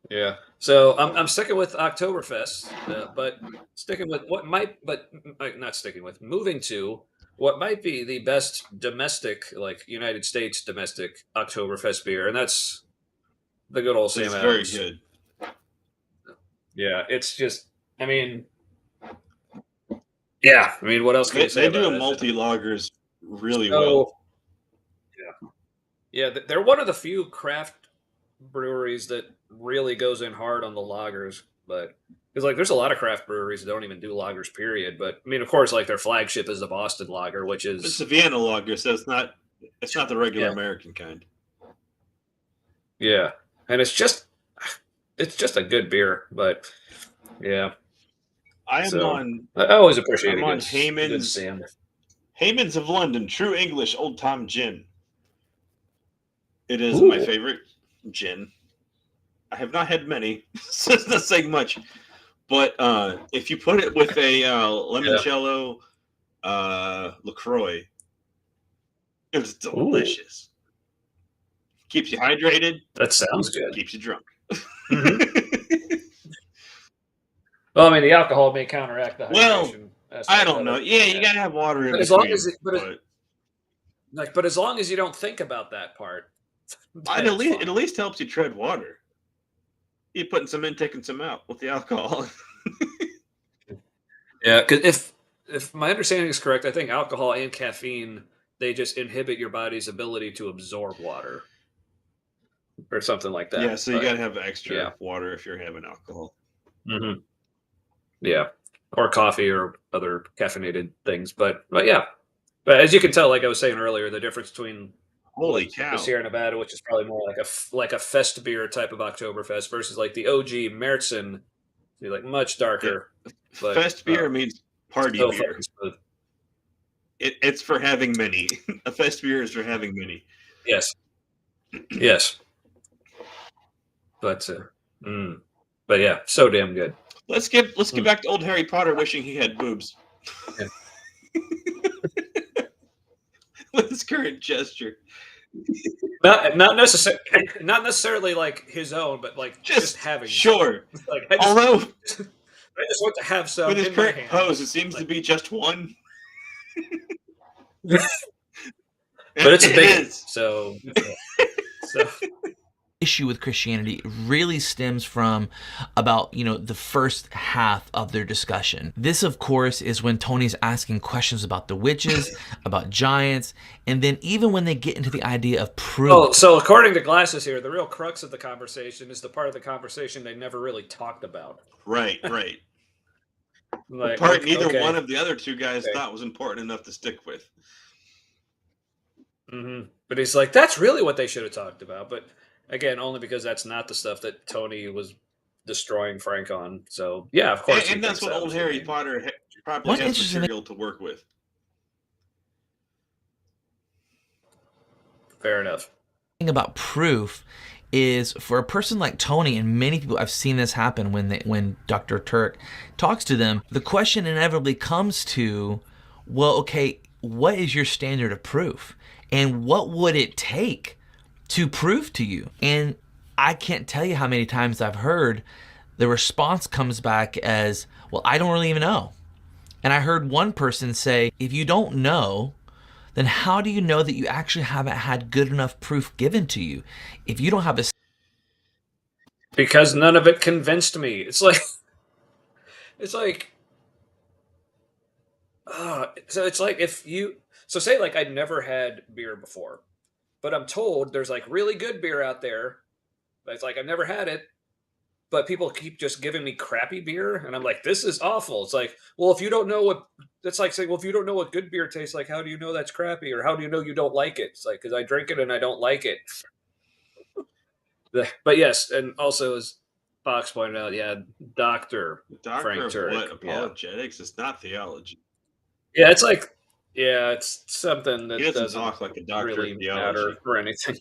Yeah. So I'm sticking with Oktoberfest, but sticking with what might, but not sticking with, moving to what might be the best domestic, like United States domestic Oktoberfest beer, and that's the good old Sam It's very Adams. good. Yeah, it's just, I mean, yeah, I mean, what else can you say They do about a it? multi-lagers really So, well. yeah, they're one of the few craft breweries that really goes in hard on the lagers, but because like there's a lot of craft breweries that don't even do lagers, period. But I mean, of course, like their flagship is the Boston Lager, which It's is a Vienna lager, so it's not the regular Yeah. American kind. yeah, and it's just a good beer. But yeah, I am so on I always appreciate I'm a on good Heyman's Sam. Heyman's of London, True English Old Tom Gin. It is Ooh. my favorite gin. I have not had many, so it's not saying much. But if you put it with a limoncello LaCroix, it's delicious. Keeps you hydrated. That sounds good. Keeps you drunk. Well, I mean, the alcohol may counteract the hydration. Well, aspect I don't of know. it. Yeah, you gotta have water in But between. but as long as you don't think about that part, it at least helps you tread water. You're putting some in, taking some out with the alcohol. Yeah, because if my understanding is correct, I think alcohol and caffeine, they just inhibit your body's ability to absorb water or something like that. Yeah, so you gotta have extra yeah. water if you're having alcohol. Mm-hmm. Yeah, or coffee or other caffeinated things. But yeah, but as you can tell, like I was saying earlier, the difference between Holy cow! the Sierra Nevada, which is probably more like a fest beer type of Oktoberfest, versus like the OG Märzen, like much darker. Yeah. But, Fest beer means party still beer. fucking smooth. It's for having many. A fest beer is for having many. Yes. Yes. But yeah, so damn good. Let's get back to old Harry Potter wishing he had boobs. Yeah. With his current gesture. Not necessarily like his own, but like just having sure. Like Although I just want to have some with his in current my hand. pose, it seems to be just one. But it's a big one, so issue with Christianity really stems from about, the first half of their discussion. This, of course, is when Tony's asking questions about the witches, about giants, and then even when they get into the idea of proof. Oh, so according to Glasses here, the real crux of the conversation is the part of the conversation they never really talked about. Right. Like, the part neither okay. one of the other two guys thought was important enough to stick with. Mm-hmm. But he's like, that's really what they should have talked about. But again, only because that's not the stuff that Tony was destroying Frank on. So yeah, of course. And that's what old Harry Potter probably has material to work with. Fair enough. The thing about proof is, for a person like Tony, and many people, I've seen this happen when Dr. Turek talks to them, the question inevitably comes to, well, okay, what is your standard of proof? And what would it take to prove to you? And I can't tell you how many times I've heard the response comes back as, well, I don't really even know. And I heard one person say, if you don't know, then how do you know that you actually haven't had good enough proof given to you? If you don't have a... Because none of it convinced me. It's like, so it's like if you, so say like I'd never had beer before, but I'm told there's like really good beer out there. But it's like, I've never had it, but people keep just giving me crappy beer. And I'm like, this is awful. It's like, well, if you don't know what, that's like saying, well, if you don't know what good beer tastes like, how do you know that's crappy? Or how do you know you don't like it? It's like, because I drink it and I don't like it. But yes, and also as Fox pointed out, yeah, Dr. Frank Turek. What? Apologetics? It's not theology. Yeah, it's like, yeah, it's something that he doesn't talk like a doctor really of theology matter or anything.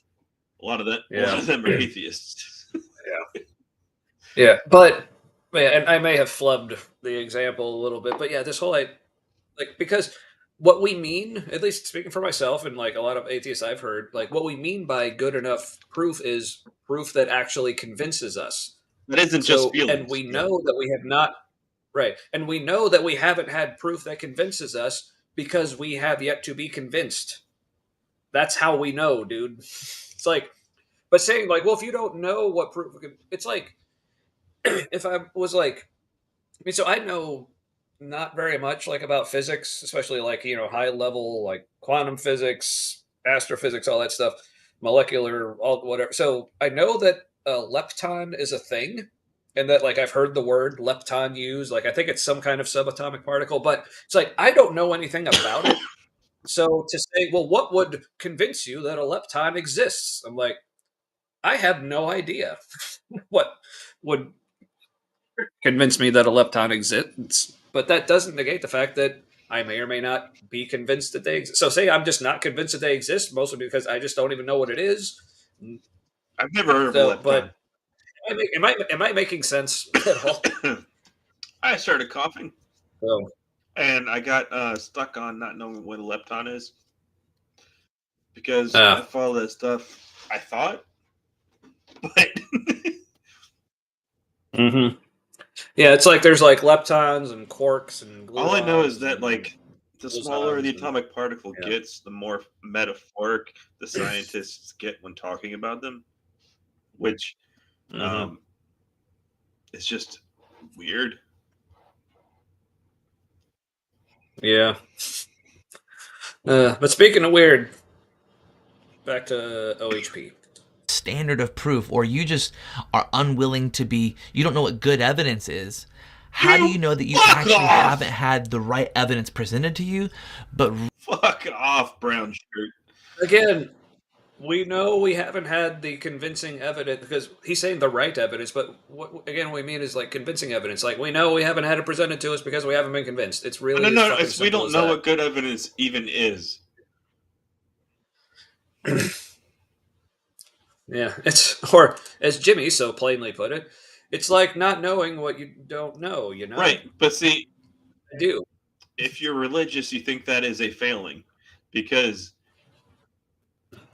A lot of them are atheists. Yeah, but and I may have flubbed the example a little bit, but yeah, this whole because what we mean, at least speaking for myself and like a lot of atheists I've heard, like what we mean by good enough proof is proof that actually convinces us. That isn't just feelings. And we know that we have not, right, and we know that we haven't had proof that convinces us because we have yet to be convinced. That's how we know, dude. It's like, but saying like, well, if you don't know what proof, it's like, if I was like, I mean, so I know not very much like about physics, especially like, high level, like quantum physics, astrophysics, all that stuff, molecular, all whatever. So I know that a lepton is a thing, and that like I've heard the word lepton used. Like I think it's some kind of subatomic particle, but it's like I don't know anything about it. So to say, well, what would convince you that a lepton exists? I'm like, I have no idea. What would convince me that a lepton exists? But that doesn't negate the fact that I may or may not be convinced that they exist. So say I'm just not convinced that they exist, mostly because I just don't even know what it is. I've never heard of a lepton. But am I making sense at all? I started coughing. Oh. And I got stuck on not knowing what a lepton is. Because I follow that stuff, I thought. But mm-hmm. Yeah, it's like there's like leptons and quarks and gluons. All I know is that like the smaller the atomic particle gets, the more metaphoric the scientists get when talking about them, which is just weird. Yeah. But speaking of weird, back to OHP. Standard of proof, or you just are unwilling to be, you don't know what good evidence is. How do you know that you actually haven't had the right evidence presented to you? But fuck off, brown shirt. Again, we know we haven't had the convincing evidence, because he's saying the right evidence, but what we mean is like convincing evidence. Like we know we haven't had it presented to us because we haven't been convinced. It's really no. It's we don't know what good evidence even is. Yeah, or as Jimmy so plainly put it, it's like not knowing what you don't know, Right, but see, I do. If you're religious, you think that is a failing, because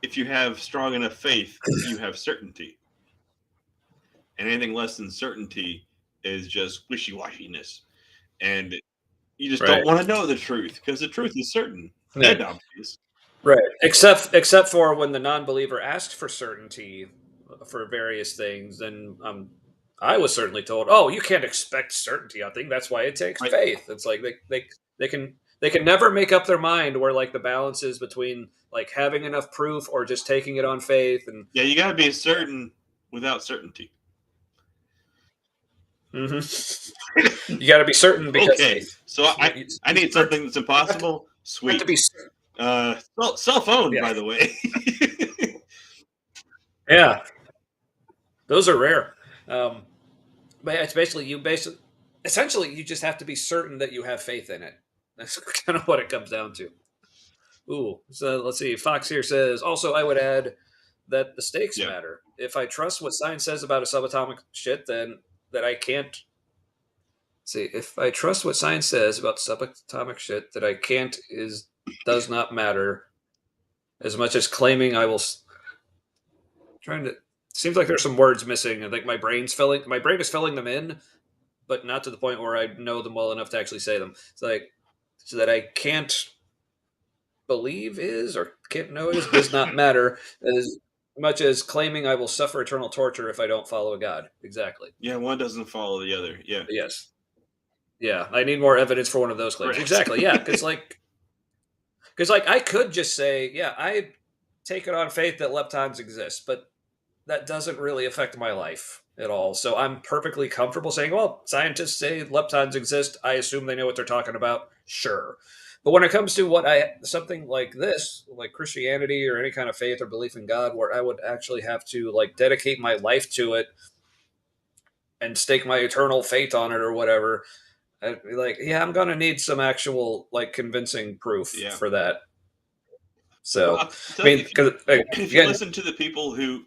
if you have strong enough faith, you have certainty. And anything less than certainty is just wishy-washiness. And you just don't want to know the truth, because the truth is certain and obvious. Right. Except for when the non-believer asks for certainty, for various things, then I was certainly told, "Oh, you can't expect certainty on things. That's why it takes Right. faith." It's like they can never make up their mind where like the balance is between like having enough proof or just taking it on faith. And Yeah, you got to be certain without certainty. mm-hmm. You got to be certain because Okay, faith. so I need something that's impossible. You have to Sweet. be certain. Cell phone, Yeah. by the way. Yeah, those are rare. But it's basically essentially you just have to be certain that you have faith in it. That's kind of what it comes down to. Ooh, so let's see. Fox here says, also, I would add that the stakes Yeah. matter. If I trust what science says about a subatomic shit, then that I can't see. If I trust what science says about subatomic shit, that I can't does not matter as much as claiming I will. Trying to. Seems like there's some words missing. I think my brain is filling them in, but not to the point where I know them well enough to actually say them. It's like so that I can't believe is or can't know is does not matter as much as claiming I will suffer eternal torture if I don't follow a God. Exactly. Yeah, one doesn't follow the other. Yeah. Yes. Yeah. I need more evidence for one of those claims. Correct. Exactly. Yeah. Because like I could just say, yeah, I take it on faith that leptons exist, but that doesn't really affect my life at all. So I'm perfectly comfortable saying, well, scientists say leptons exist. I assume they know what they're talking about. Sure. But when it comes to something like this, like Christianity or any kind of faith or belief in God, where I would actually have to like dedicate my life to it and stake my eternal faith on it or whatever, I'd be like, yeah, I'm going to need some actual like convincing proof Yeah. for that. Well, So, I'll I tell you, mean, because if you listen to the people who,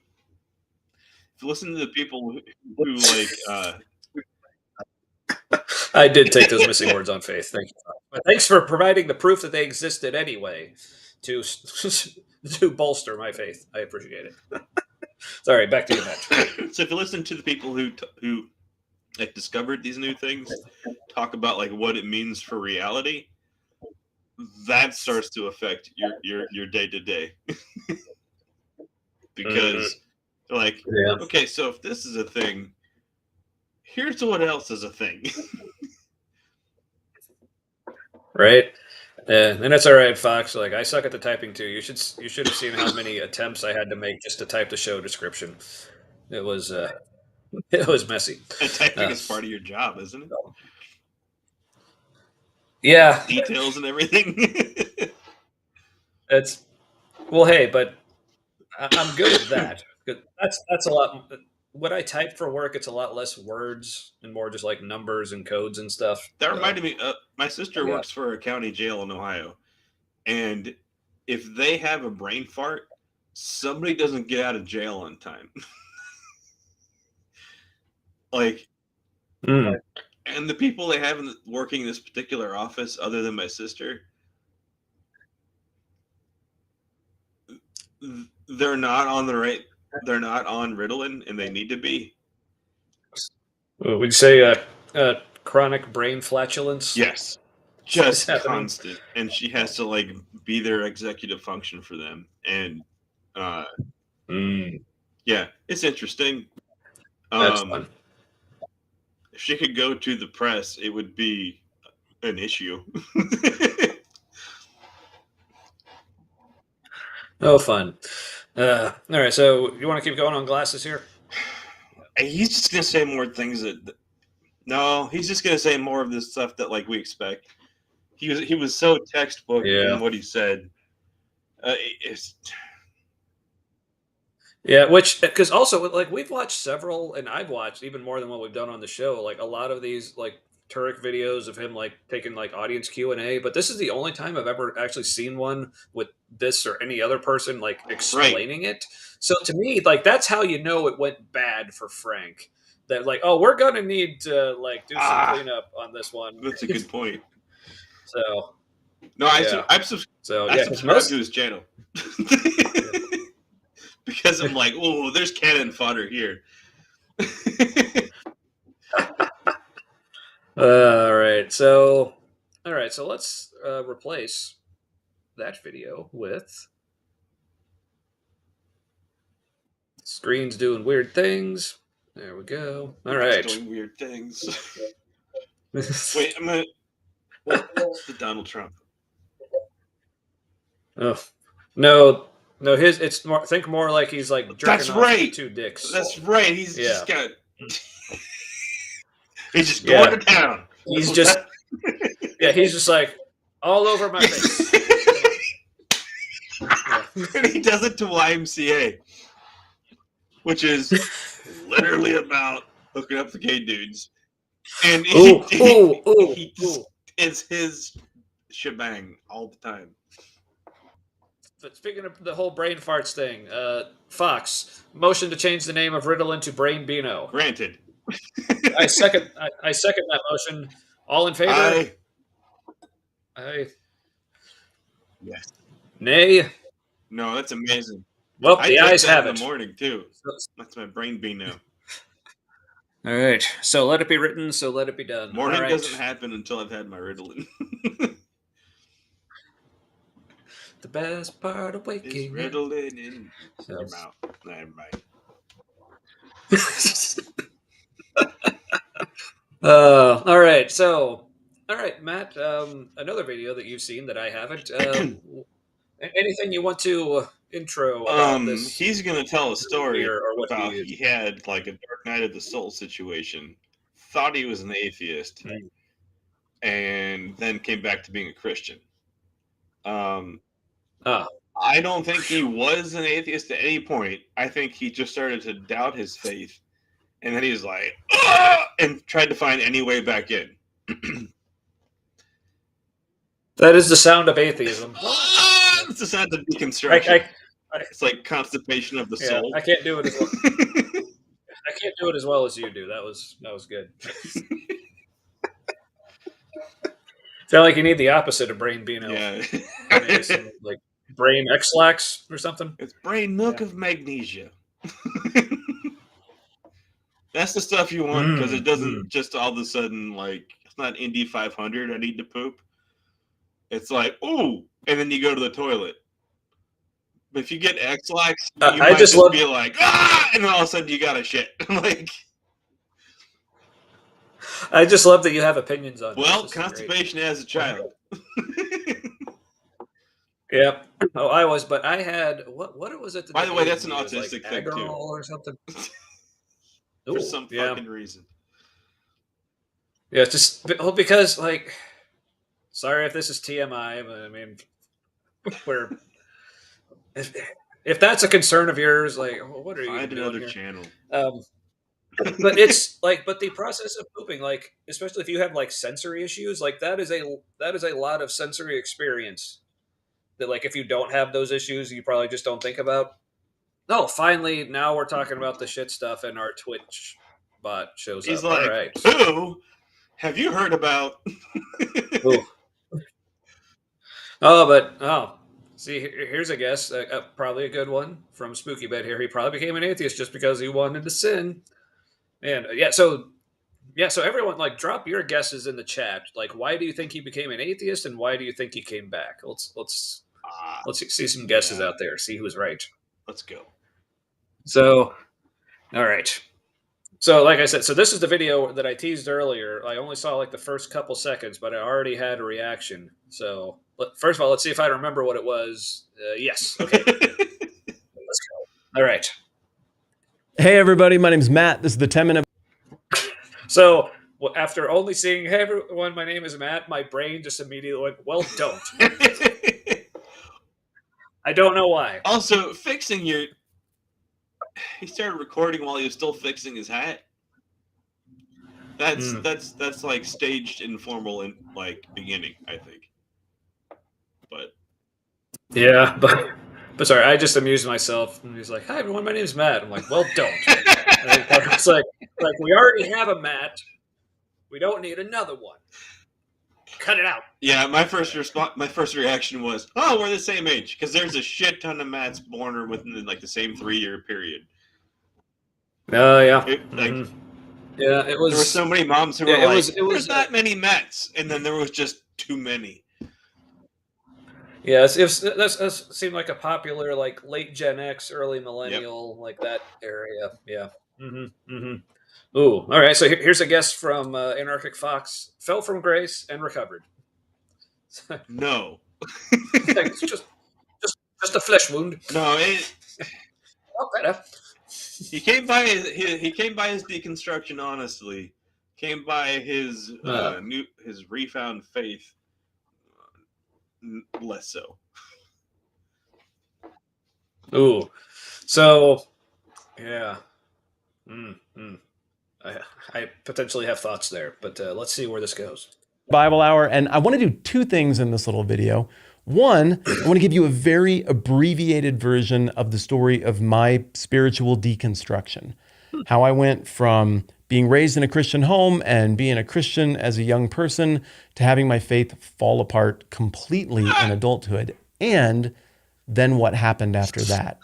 like, I did take those missing words on faith. Thank you. But thanks for providing the proof that they existed anyway to to bolster my faith. I appreciate it. Sorry, back to you, Matt. so if you listen to the people who like discovered these new things, talk about like what it means for reality, that starts to affect your day to day. Because like, Yeah. okay, so if this is a thing, here's what else is a thing. Right. And that's all right, Fox. Like I suck at the typing too. You should have seen how many attempts I had to make just to type the show description. It was it was messy. And typing is part of your job, isn't it? Yeah. Details and everything. It's well, hey, but I'm good at that. That's a lot. What I type for work, it's a lot less words and more just like numbers and codes and stuff. That So, reminded me. My sister yeah. works for a county jail in Ohio, and if they have a brain fart, somebody doesn't get out of jail on time. Like, Mm. and the people they have working in this particular office, other than my sister, they're not on the right. They're not on Ritalin, and they need to be. Would you say chronic brain flatulence? Yes, Is just happening? constant, and she has to like be their executive function for them, and yeah, it's interesting. That's fun. If she could go to the press, it would be an issue. Oh, fun. All right, so you want to keep going on glasses here? He's just gonna say more things no, he's just gonna say more of this stuff that like we expect. He was so textbook in what he said. Yeah, which because also like we've watched several, and I've watched even more than what we've done on the show. Like a lot of these like Turek videos of him like taking like audience Q&A, but this is the only time I've ever actually seen one with this or any other person like explaining it. So to me, like that's how you know it went bad for Frank. That like, oh, we're gonna need to like do some cleanup on this one. That's a good point. So no, I subscribe to his channel. Because I'm like, oh, there's cannon fodder here. All right, so let's replace that video with Screen's doing weird things. There we go. All right. It's doing weird things. Wait, I'm gonna. What's the Donald Trump? Oh no. It's more. Think more like he's like jerking That's off right. 2 dicks. That's right. He's Yeah. just got. He's just going to town. He's just. Yeah, he's just like all over my face. Yeah. And he does it to YMCA, which is literally about hooking up the gay dudes. And it's his shebang all the time. But speaking of the whole brain farts thing, Fox, motion to change the name of Ritalin to Brain Beano. Granted. I second that motion. All in favor? Aye. Yes. Nay. No, that's amazing. Well, the eyes have it. In the morning too. That's my brain Beano. All right. So let it be written. So let it be done. Morning doesn't happen until I've had my Ritalin. The best part of waking is Ritalin in your mouth. Never mind. All right. So, all right, Matt. Another video that you've seen that I haven't. Anything you want to intro about this? He's going to tell a story or what about he had like a Dark Night of the Soul situation. Thought he was an atheist, and then came back to being a Christian. I don't think he was an atheist at any point. I think he just started to doubt his faith, and then he was like, and tried to find any way back in. That is the sound of atheism. It's the sound of deconstruction. It's like constipation of the soul. I can't do it as well. I can't do it as well as you do. That was good. I feel like you need the opposite of brain Beano. Yeah. Maybe some, like brain X-lax or something. It's brain milk of magnesia. That's the stuff you want, because it doesn't just all of a sudden, like, it's not Indy 500, I need to poop. It's like, ooh, and then you go to the toilet. But if you get X-lax, you might just be like, and then all of a sudden you got a shit. Like, I just love that you have opinions on. Well, constipation as a child. Yep. Oh, I was, but I had what was it? By the way, that's an autistic thing too, or something. For some fucking reason. Yeah, just because, like, sorry if this is TMI, but I mean, if that's a concern of yours, like, what are you doing? Find another here? channel. But it's like, but the process of pooping, like, especially if you have like sensory issues, like that is a lot of sensory experience that, like, if you don't have those issues, you probably just don't think about. Oh, finally, now we're talking about the shit stuff, and our Twitch bot shows He's up. like, all right. Who have you heard about? See, here's a guess, probably a good one from Spooky Bed here. He probably became an atheist just because he wanted to sin. And so everyone, like, drop your guesses in the chat. Like, why do you think he became an atheist, and why do you think he came back? Let's see some guesses out there. See who's right. Let's go. So, all right. So, like I said, so this is the video that I teased earlier. I only saw like the first couple seconds, but I already had a reaction. So, first of all, let's see if I remember what it was. Yes. Okay. Let's go. All right. Hey, everybody. My name's Matt. This is the 10-minute. So, after only seeing, hey, everyone, my name is Matt, my brain just immediately went, well, don't. I don't know why. Also, he started recording while he was still fixing his hat. That's like staged informal in like beginning, I think. But yeah, but sorry, I just amused myself. And he's like, "Hi everyone, my name is Matt." I'm like, "Well, don't." It's like we already have a Matt. We don't need another one. Cut it out. Yeah, my first reaction was, "Oh, we're the same age," because there's a shit ton of Matts born within like the same 3-year period. Oh yeah. It was. There were so many moms who were like, it was "There's not many Matts," and then there was just too many. Yeah, that seemed like a popular, like late Gen X, early millennial, like that area. Yeah. Mm-hmm. Mm-hmm. Ooh. All right. So here's a guess from Anarchic Fox: fell from grace and recovered. No. It's just a flesh wound. No, Oh, better. he came by his deconstruction honestly. Came by his his refound faith less so. Ooh. So, yeah. I potentially have thoughts there, but let's see where this goes. Bible Hour, and I want to do two things in this little video. One, I want to give you a very abbreviated version of the story of my spiritual deconstruction. How I went from being raised in a Christian home and being a Christian as a young person to having my faith fall apart completely in adulthood, and then what happened after that.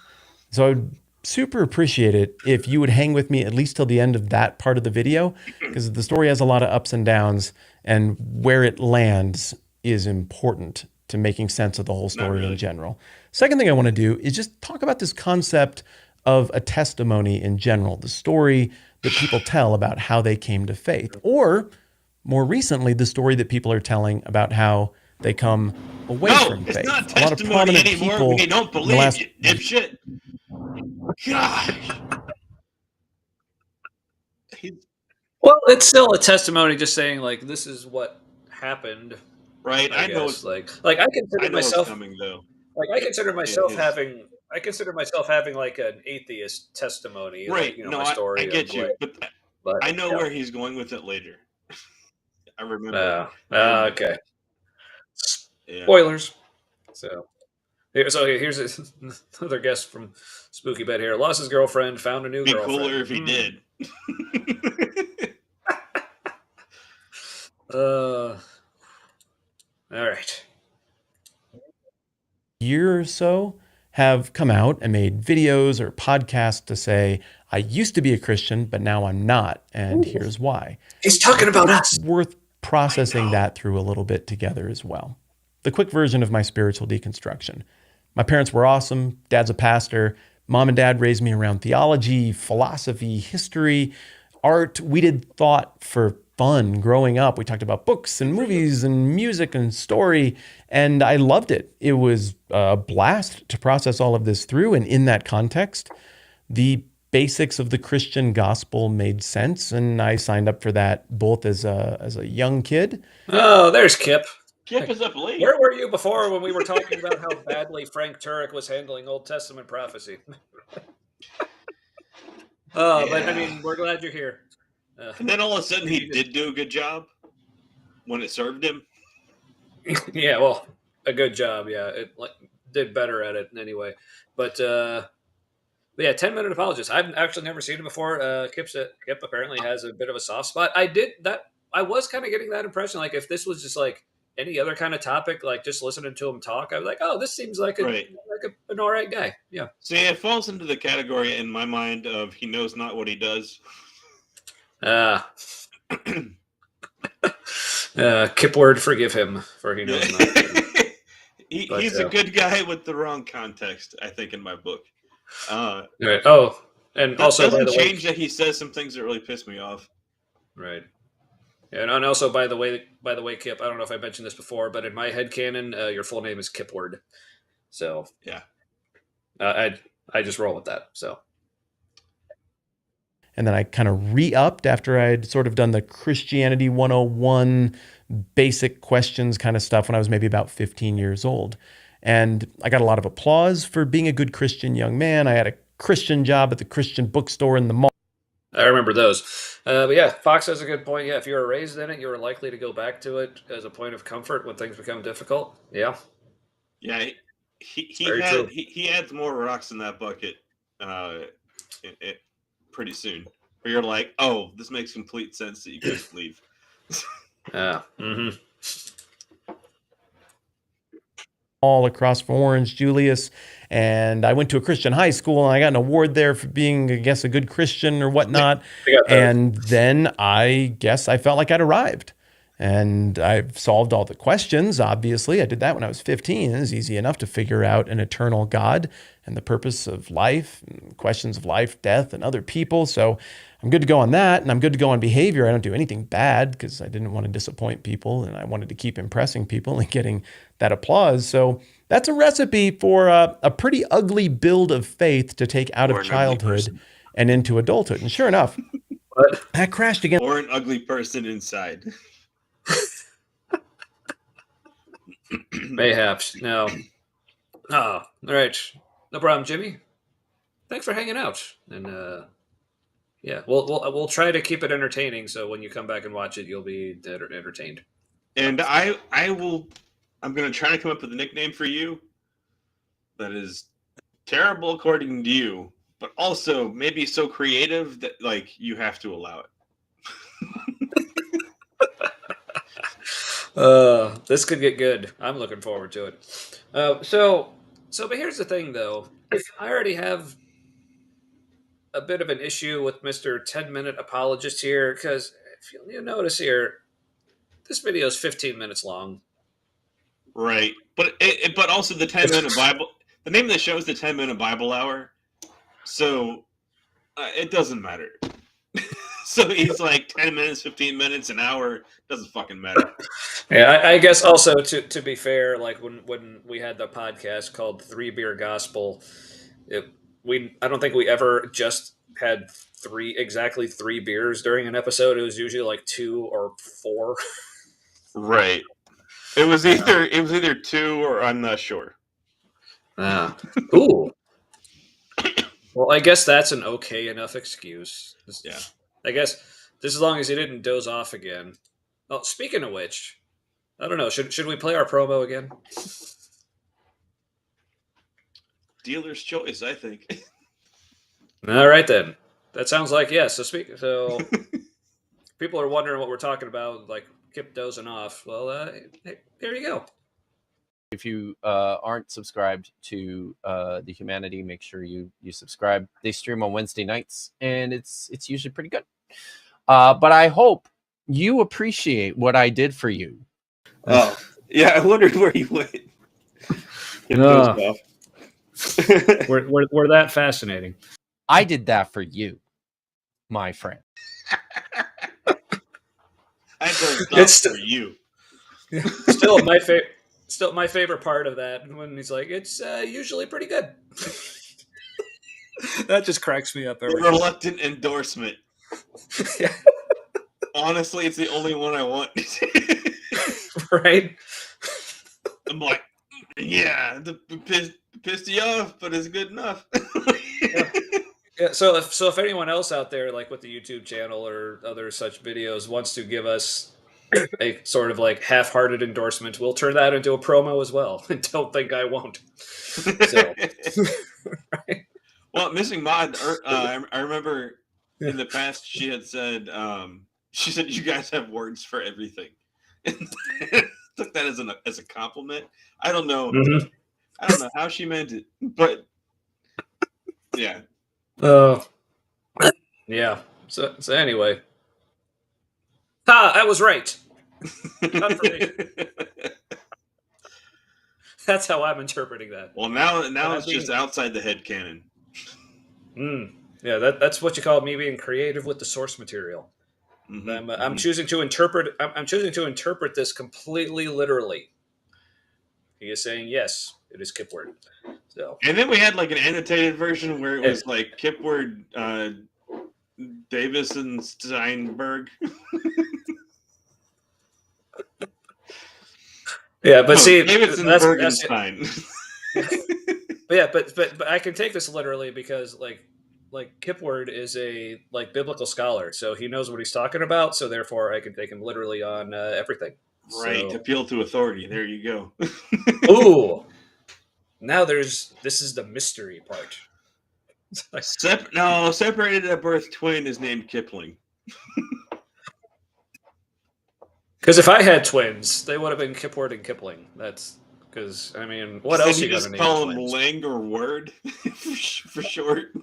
So I would super appreciate it if you would hang with me at least till the end of that part of the video, because the story has a lot of ups and downs, and where it lands is important to making sense of the whole story in general. Second thing I want to do is just talk about this concept of a testimony in general, the story that people tell about how they came to faith, or more recently, the story that people are telling about how they come away from faith. It's not a lot of prominent anymore people when you don't believe you dipshit. Gosh. Well, it's still a testimony, just saying like this is what happened. Right, I know. Guess. Like I consider myself coming though. Like I consider myself having like an atheist testimony. Right. Like, no, my story. I get you, but I know where he's going with it later. I remember. Okay. Yeah. Spoilers. So here's another guest from Spooky Bed here. Lost his girlfriend, found a new girlfriend. Be cooler if he did. All right. Year or so have come out and made videos or podcasts to say, I used to be a Christian, but now I'm not. And here's why. He's talking about us. Worth processing that through a little bit together as well. The quick version of my spiritual deconstruction. My parents were awesome. Dad's a pastor. Mom and dad raised me around theology, philosophy, history, art. We did thought for fun growing up. We talked about books and movies and music and story, and I loved it. It was a blast to process all of this through, and in that context, the basics of the Christian gospel made sense, and I signed up for that both as a young kid. Oh, there's Kip. Kip is up late. Where were you before when we were talking about how badly Frank Turek was handling Old Testament prophecy? But I mean, we're glad you're here. And then all of a sudden he did do a good job when it served him. Yeah, well, a good job. Yeah, it did better at it anyway. But yeah, 10-minute apologist. I've actually never seen it before. Kip apparently has a bit of a soft spot. I was kind of getting that impression. Like if this was just like any other kind of topic, like just listening to him talk, I was like, oh, this seems like an all right guy. Yeah. See, it falls into the category in my mind of he knows not what he does. Kipward, forgive him, for he knows not. He's a good guy with the wrong context, I think, in my book. Right. Oh, and also doesn't change that he says some things that really piss me off. Right. And also, by the way, Kip, I don't know if I mentioned this before, but in my headcanon, your full name is Kipward. So yeah, I just roll with that. So. And then I kind of re-upped after I'd sort of done the Christianity 101 basic questions kind of stuff when I was maybe about 15 years old. And I got a lot of applause for being a good Christian young man. I had a Christian job at the Christian bookstore in the mall. I remember those. But yeah, Fox has a good point. Yeah, if you were raised in it, you were likely to go back to it as a point of comfort when things become difficult. Yeah. Yeah, he adds more rocks in that bucket pretty soon. Where you're like, oh, this makes complete sense that you couldn't leave. Yeah. All across from Orange Julius, and I went to a Christian high school, and I got an award there for being, I guess, a good Christian or whatnot. And then I guess I felt like I'd arrived. And I've solved all the questions, obviously. I did that when I was 15. It was easy enough to figure out an eternal God and the purpose of life, and questions of life, death, and other people. So I'm good to go on that, and I'm good to go on behavior. I don't do anything bad because I didn't want to disappoint people, and I wanted to keep impressing people and getting that applause. So that's a recipe for a pretty ugly build of faith to take out Or of an ugly childhood person. and into adulthood. And sure enough, that crashed again. Or an ugly person inside. Mayhaps. No. Oh, all right. No problem, Jimmy. Thanks for hanging out. And yeah, we'll try to keep it entertaining. So when you come back and watch it, you'll be entertained. And I'm gonna try to come up with a nickname for you that is terrible according to you, but also maybe so creative that like you have to allow it. This could get good. I'm looking forward to it. But here's the thing, though. I already have a bit of an issue with Mr. 10-minute apologist here because if you notice here, this video is 15 minutes long. Right, but also the 10-minute Bible. The name of the show is the 10-minute Bible Hour, so it doesn't matter. So he's like 10 minutes, 15 minutes, an hour. Doesn't fucking matter. Yeah, I guess also to be fair, like when we had the podcast called Three Beer Gospel, I don't think we ever just had exactly three beers during an episode. It was usually like 2 or 4. Right. It was either 2 or I'm not sure. Ooh. Well, I guess that's an okay enough excuse. Yeah. I guess just as long as he didn't doze off again. Oh, speaking of which, I don't know. Should we play our promo again? Dealer's choice, I think. All right then. That sounds like yes. So people are wondering what we're talking about, like Kip dozing off. Well, hey, there you go. If you aren't subscribed to The Humanity, make sure you subscribe. They stream on Wednesday nights, and it's usually pretty good. But I hope you appreciate what I did for you. Oh, yeah. I wondered where you went. We're that fascinating. I did that for you, my friend. I did It's for you. Still my favorite part of that when he's like, it's usually pretty good. That just cracks me up every time. Reluctant endorsement. Yeah. Honestly, it's the only one I want. Right? I'm like, yeah, pissed you off, but it's good enough. Yeah, so if anyone else out there, like with the YouTube channel or other such videos, wants to give us a sort of like half-hearted endorsement, we'll turn that into a promo as well. And don't think I won't. So, right? Well, Missing Mod, I remember in the past she had said, she said you guys have words for everything. Took that as a compliment. I don't know. Mm-hmm. I don't know how she meant it, but yeah. Yeah. So anyway. I was right. Confirmation. That's how I'm interpreting that. Well, now it's just outside the headcanon. Yeah, that's what you call me being creative with the source material. Mm-hmm. I'm choosing to interpret. I'm choosing to interpret this completely literally. He is saying yes, it is Kipward. So, and then we had like an annotated version where it was like Kipward, Davis and Steinberg. Yeah, but see, Davidson Bergenstein. But yeah, but I can take this literally because like Kipward is a like biblical scholar, so he knows what he's talking about. So therefore, I can take him literally on everything. Right, So, appeal to authority. There you go. Ooh, now this is the mystery part. Separated at birth twin is named Kipling. Because if I had twins, they would have been Kipward and Kipling. That's because I mean, what else are you gonna name call twins? them Lang or Word for short?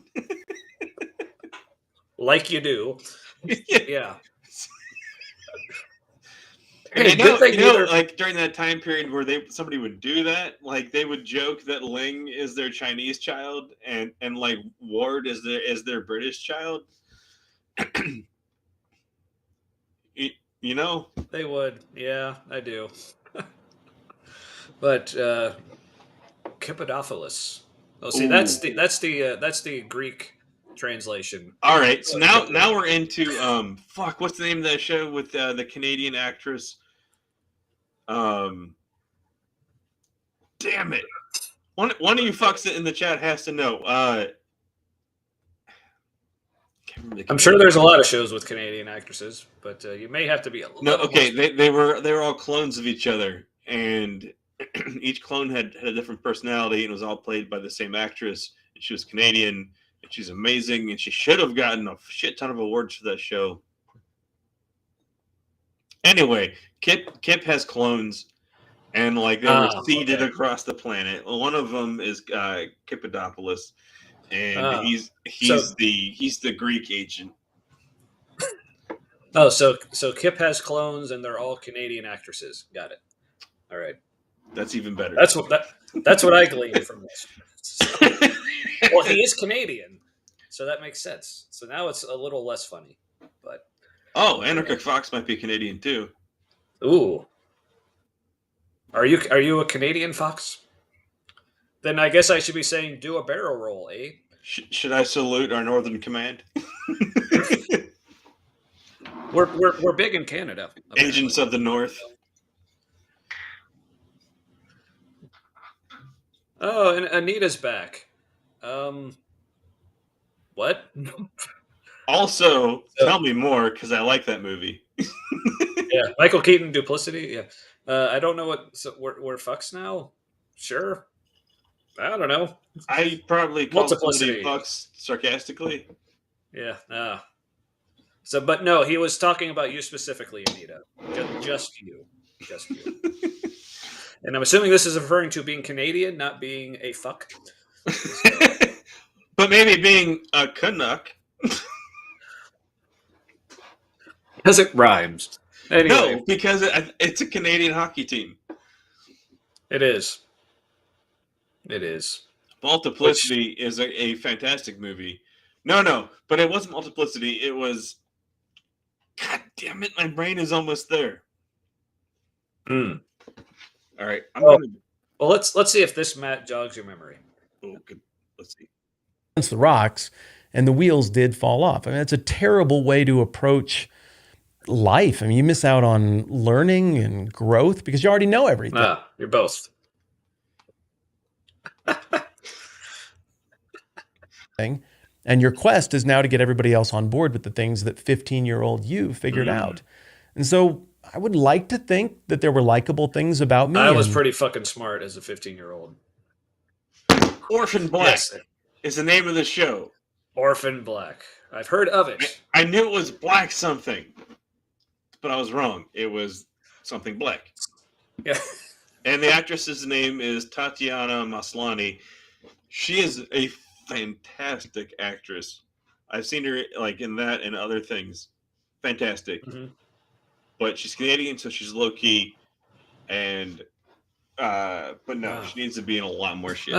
Like you do, yeah. And Hey, good thing neither. like during that time period where somebody would do that, like they would joke that Ling is their Chinese child and like Ward is their British child. You know, They would. Yeah, I do. But Kippodophilus. Oh, see, that's the Greek translation. All right, so now we're into fuck. What's the name of that show with the Canadian actress? Damn it! One of you fucks in the chat has to know. I'm sure there's a lot of shows with Canadian actresses, but you may have to be a little. No, okay, they were all clones of each other, and each clone had a different personality, and it was all played by the same actress. And she was Canadian, and she's amazing, and she should have gotten a shit ton of awards for that show. Anyway, Kip has clones, and like they were seeded across the planet. One of them is Kippodophilus, and he's the Greek agent. Oh, so Kip has clones, and they're all Canadian actresses. Got it. All right. That's even better. That's what I gleaned from this. Well, he is Canadian, so that makes sense. So now it's a little less funny, but Anarchic Fox might be Canadian too. Ooh, are you a Canadian fox? Then I guess I should be saying do a barrel roll, eh? Should I salute our Northern Command? We're big in Canada. Apparently. Agents of the North. Oh, and Anita's back. What? Also, tell me more because I like that movie. Yeah, Michael Keaton, Duplicity. Yeah, I don't know what. So we're fucks now. Sure. I don't know. I probably called Multiplicity. somebody fucks sarcastically. Yeah. So, but no, he was talking about you specifically, Anita. Just you. And I'm assuming this is referring to being Canadian, not being a fuck. But maybe being a Canuck. Because it rhymes. Anyway. No, because it's a Canadian hockey team. It is. Multiplicity is a fantastic movie. No, but it wasn't Multiplicity. It was... God damn it, my brain is almost there. All right. Well, let's see if this Matt jogs your memory. Oh, good. Let's see. Against the rocks, and the wheels did fall off. I mean, it's a terrible way to approach life. I mean, you miss out on learning and growth because you already know everything. You're both. And your quest is now to get everybody else on board with the things that 15-year-old you figured out. And so I would like to think that there were likable things about me. I was pretty fucking smart as a 15-year-old. Orphan Black is the name of the show. Orphan Black. I've heard of it. I knew it was Black something, but I was wrong. It was something black. Yeah. And the actress's name is Tatiana Maslany. She is a fantastic actress. I've seen her like in that and other things. Fantastic. But she's Canadian, so she's low key. And but no, she needs to be in a lot more shit.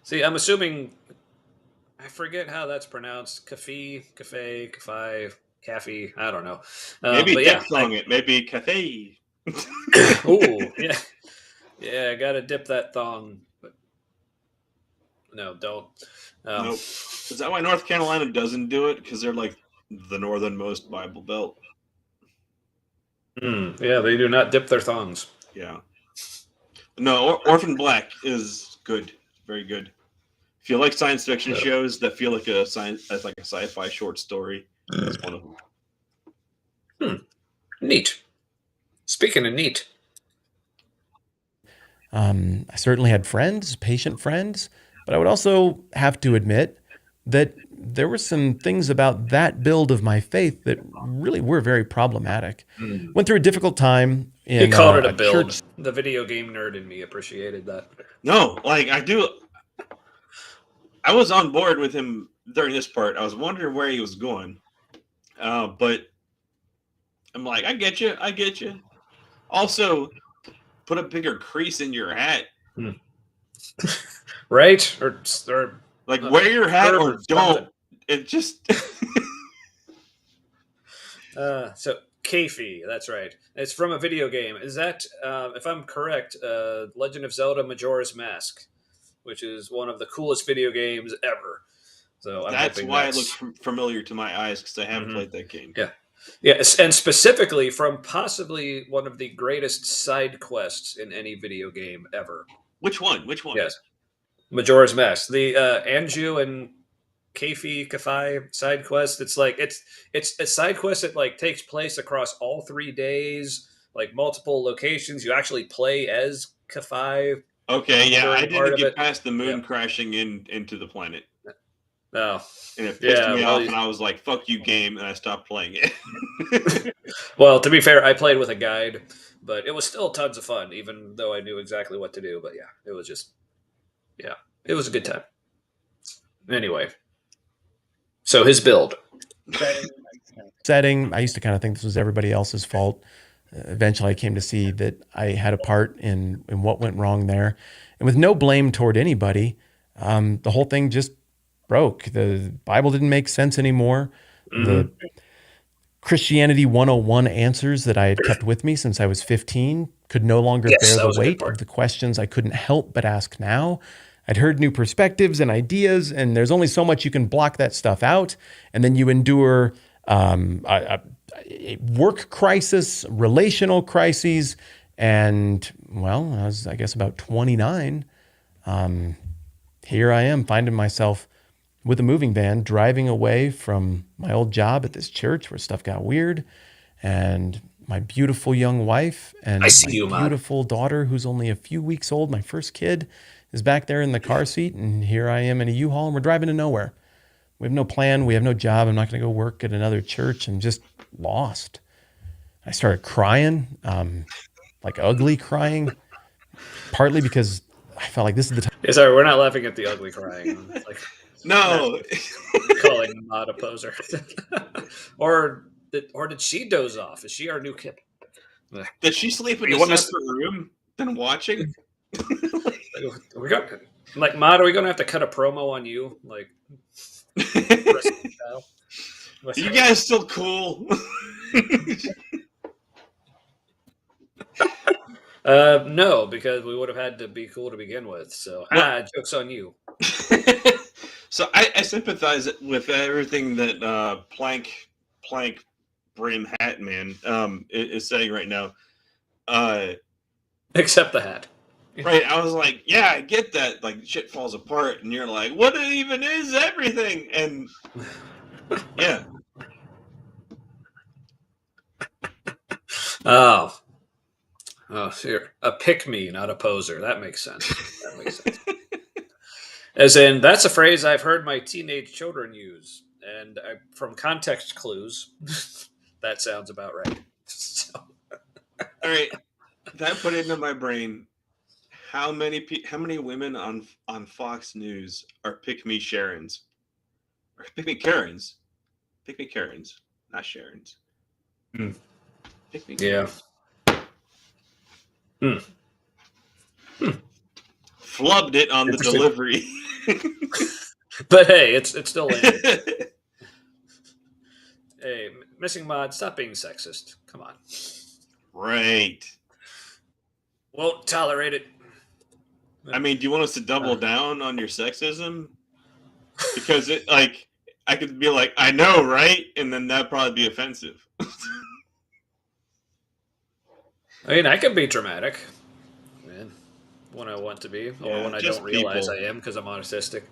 See, I'm assuming I forget how that's pronounced. Cafe, I don't know. Maybe diphthong it. Maybe cafe. Ooh, yeah. Yeah, I gotta dip that thong. But no, don't. Nope. Is that why North Carolina doesn't do it? Because they're like the northernmost Bible Belt. Yeah, they do not dip their thongs. Yeah. No, Orphan Black is good. Very good. If you like science fiction shows that feel like a sci-fi short story, that's one of them. Neat. Speaking of neat. I certainly had friends, patient friends, but I would also have to admit that there were some things about that build of my faith that really were very problematic. Went through a difficult time. He called it a build. Church. The video game nerd in me appreciated that. No, like I do. I was on board with him during this part. I was wondering where he was going, but I'm like, I get you. I get you. Also, put a bigger crease in your hat. Right? Or like wear your hat or don't. It just. So Keifi, that's right. It's from a video game. Is that, if I'm correct, Legend of Zelda Majora's Mask, which is one of the coolest video games ever. So that's why it looks familiar to my eyes because I haven't played that game. Yeah. Yes, and specifically from possibly one of the greatest side quests in any video game ever. Which one? Which one? Yes, Majora's Mask. The Anju and Kafai side quest. It's like it's a side quest that like takes place across all 3 days, like multiple locations. You actually play as Kafai. Okay, yeah, I didn't get past the moon crashing into the planet. No. And it pissed me off, and I was like, fuck you, game, and I stopped playing it. Well, to be fair, I played with a guide, but it was still tons of fun, even though I knew exactly what to do. But yeah, it was just, it was a good time. Anyway, so his build. Setting, I used to kind of think this was everybody else's fault. Eventually, I came to see that I had a part in what went wrong there. And with no blame toward anybody, the whole thing just broke. The Bible didn't make sense anymore. The Christianity 101 answers that I had kept with me since I was 15 could no longer bear the weight of the questions I couldn't help but ask now. I'd heard new perspectives and ideas, and there's only so much you can block that stuff out. And then you endure a work crisis, relational crises. And, well, I was, I guess, about 29. Here I am finding myself with a moving van, driving away from my old job at this church where stuff got weird, and my beautiful young wife and my beautiful daughter, who's only a few weeks old, my first kid, is back there in the car seat, and here I am in a U-Haul, and we're driving to nowhere. We have no plan. We have no job. I'm not going to go work at another church. I'm just lost. I started crying, like ugly crying, partly because I felt like this is the time. Yeah, sorry, we're not laughing at the ugly crying. Like, no, calling Matt a poser. or did she doze off? Is she our new kid? Did she sleep in a separate room than watching? We got like Matt. Are we gonna have to cut a promo on you? Like, you guys still cool? No, because we would have had to be cool to begin with. So, joke's on you. So I sympathize with everything that Plank Brim Hat Man is saying right now. Except the hat. Right, I was like, yeah, I get that. Like, shit falls apart, and you're like, what even is everything? And yeah. Oh, here, a pick-me, not a poser. That makes sense. As in, that's a phrase I've heard my teenage children use, and from context clues, that sounds about right. So. All right, that put into my brain. How many women on Fox News are pick-me Sharons? Or pick-me Karens? Pick-me Karens, not Sharons. Pick-me Karens. Flubbed it on the delivery. But hey, it's still landed. Hey, Missing Mod, stop being sexist. Come on. Right. Won't tolerate it. I mean, do you want us to double down on your sexism? Because it, like, I could be like, I know, right? And then that'd probably be offensive. I mean, I can be dramatic, man, when I want to be, or when I don't realize I am because I'm autistic.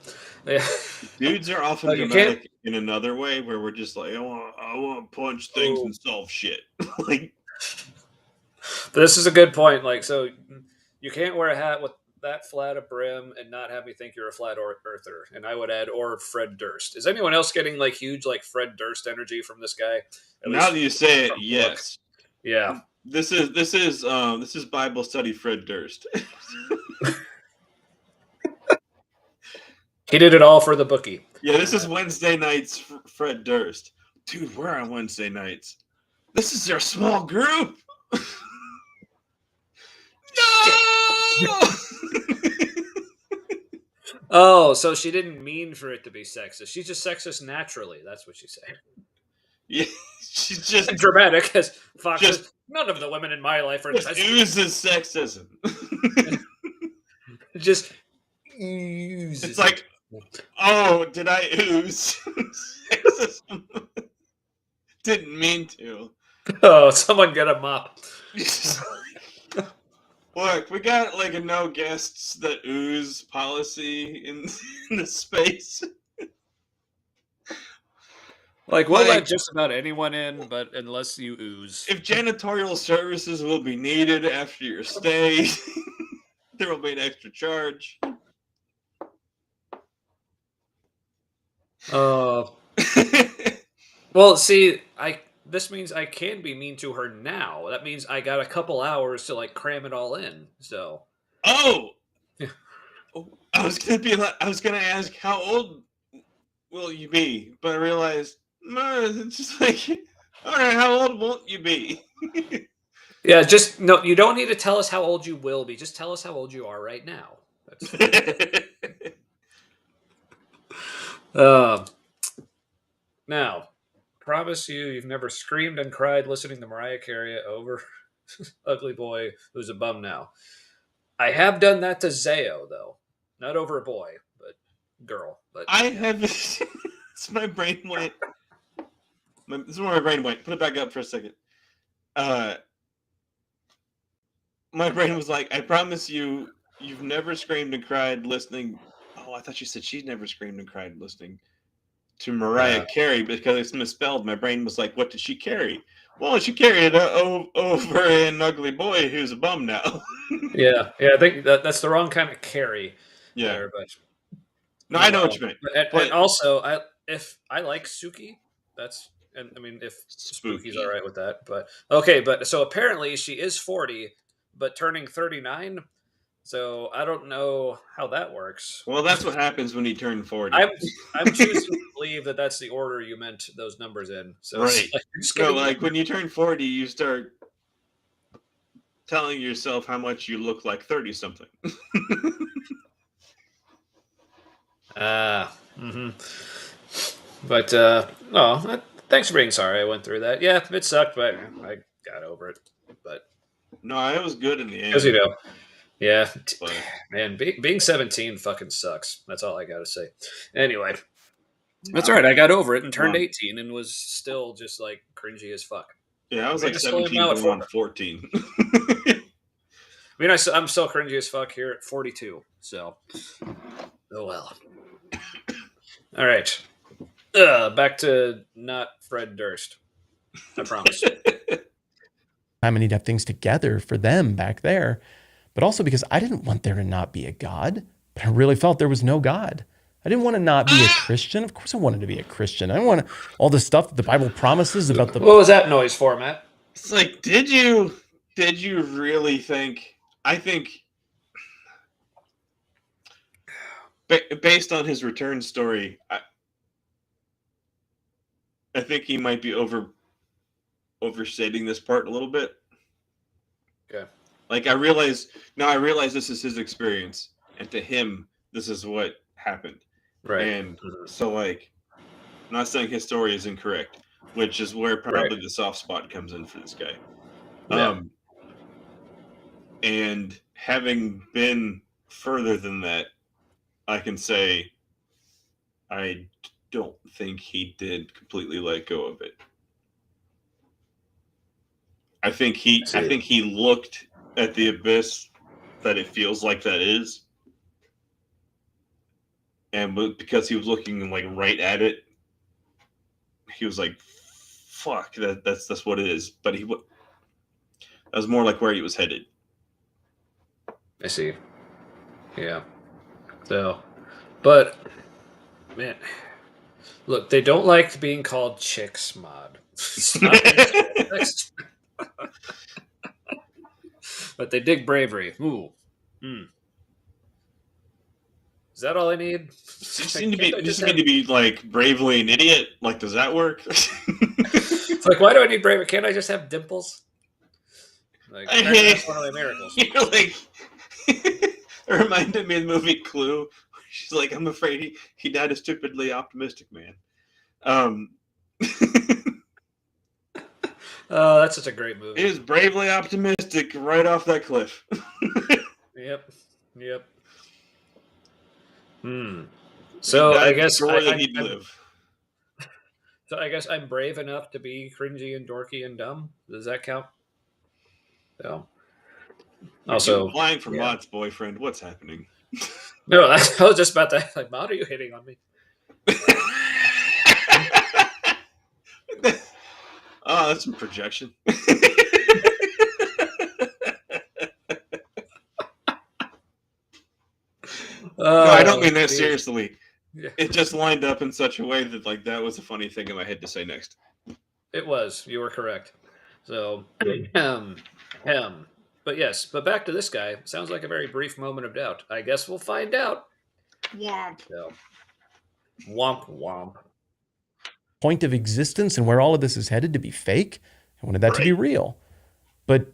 Yeah. Dudes are often dramatic in another way, where we're just like, I want to punch things and solve shit. Like, this is a good point. Like, so you can't wear a hat with that flat a brim and not have me think you're a flat earther. And I would add, or Fred Durst. Is anyone else getting like huge like Fred Durst energy from this guy? Now that you say it, yes. Yeah. This is Bible study Fred Durst. He did it all for the bookie. Yeah, this is Wednesday nights Fred Durst. Dude, we're on Wednesday nights. This is our small group. No! Oh, so she didn't mean for it to be sexist. She's just sexist naturally. That's what she's saying. Yeah, she's just Dramatic as Fox just- says, none of the women in my life are just oozes sexism. just oozes. It's like, oh, did I ooze sexism? Didn't mean to. Oh, someone get a mop. Look, we got like a no guests that ooze policy in the space. Like, we'll Like- let just about anyone in, but unless you ooze. If janitorial services will be needed after your stay, there will be an extra charge. Well, see, this means I can be mean to her now. That means I got a couple hours to like cram it all in. So, Oh, I was gonna ask how old will you be, but I realized it's just like, all right, how old won't you be? yeah, just no. You don't need to tell us how old you will be. Just tell us how old you are right now. Now, promise you've never screamed and cried listening to Mariah Carey over Ugly Boy Who's a Bum Now. I have done that to Zayo, though. Not over a boy, but girl. But I have. It's my brain went. This is where my brain went. Put it back up for a second. My brain was like, I promise you, you've never screamed and cried listening. Oh, I thought you said she's never screamed and cried listening to Mariah Carey because it's misspelled. My brain was like, what did she carry? Well, she carried it over an Ugly Boy Who's a Bum Now. yeah, I think that's the wrong kind of carry. Yeah. There, but no, I know what you meant. And also, if I like Suki, and I mean, if Spooky. Spooky's all right with that, but okay, but so apparently she is 40, but turning 39. So I don't know how that works. Well, that's what happens when you turn 40. I'm choosing to believe that that's the order you meant those numbers in. So Right. Like, Like when you turn 40, you start telling yourself how much you look like 30-something. But thanks for being sorry. I went through that. Yeah, it sucked, but I got over it. But No, it was good in the end. because yeah, But man, being 17 fucking sucks. That's all I got to say. Anyway, that's all right. I got over it and turned 18 and was still just like cringy as fuck. yeah, I was Maybe like I still am 17 now at going on 14. I mean, I'm still cringy as fuck here at 42. So, oh well. All right. Back to not Fred Durst. I promise. time I need to have things together for them back there, but also because I didn't want there to not be a God, but I really felt there was no God. I didn't want to not be a Christian. Of course I wanted to be a Christian. I didn't want all the stuff that the Bible promises about the... What was that noise for, Matt? It's like, did you really think? I think based on his return story, I think he might be overstating this part a little bit. Okay. Like I realize this is his experience, and to him, this is what happened. Right. And so, like, I'm not saying his story is incorrect, which is where probably the soft spot comes in for this guy. Yeah. And having been further than that, I can say I don't think he did completely let go of it. I think he looked at the abyss that it feels like that is. And because he was looking like right at it, he was like, "Fuck, that's what it is." But that was more like where he was headed. I see. Yeah. So, but man, look, they don't like being called chicks, mod. But they dig bravery. Ooh. Is that all I need? You seem to be like bravely an idiot. Like, does that work? Like, why do I need bravery? Can't I just have dimples? Like, I apparently hate- that's one of my miracles. You're like, it reminded me of the movie Clue. She's like, I'm afraid he died a stupidly optimistic man. Oh, that's such a great movie. He was bravely optimistic right off that cliff. Yep. So I guess he'd live. So I guess I'm brave enough to be cringy and dorky and dumb. Does that count? No. Also, applying for Maud's boyfriend. What's happening? No, I was just about to. Like, Maud, are you hitting on me? Oh, that's some projection. No, I don't mean that seriously. Yeah. It just lined up in such a way that like that was a funny thing in my head to say next. It was. You were correct. So, but yes, but back to this guy. Sounds like a very brief moment of doubt. I guess we'll find out. Womp. So, womp womp. Point of existence and where all of this is headed to be fake. I wanted that to be real. But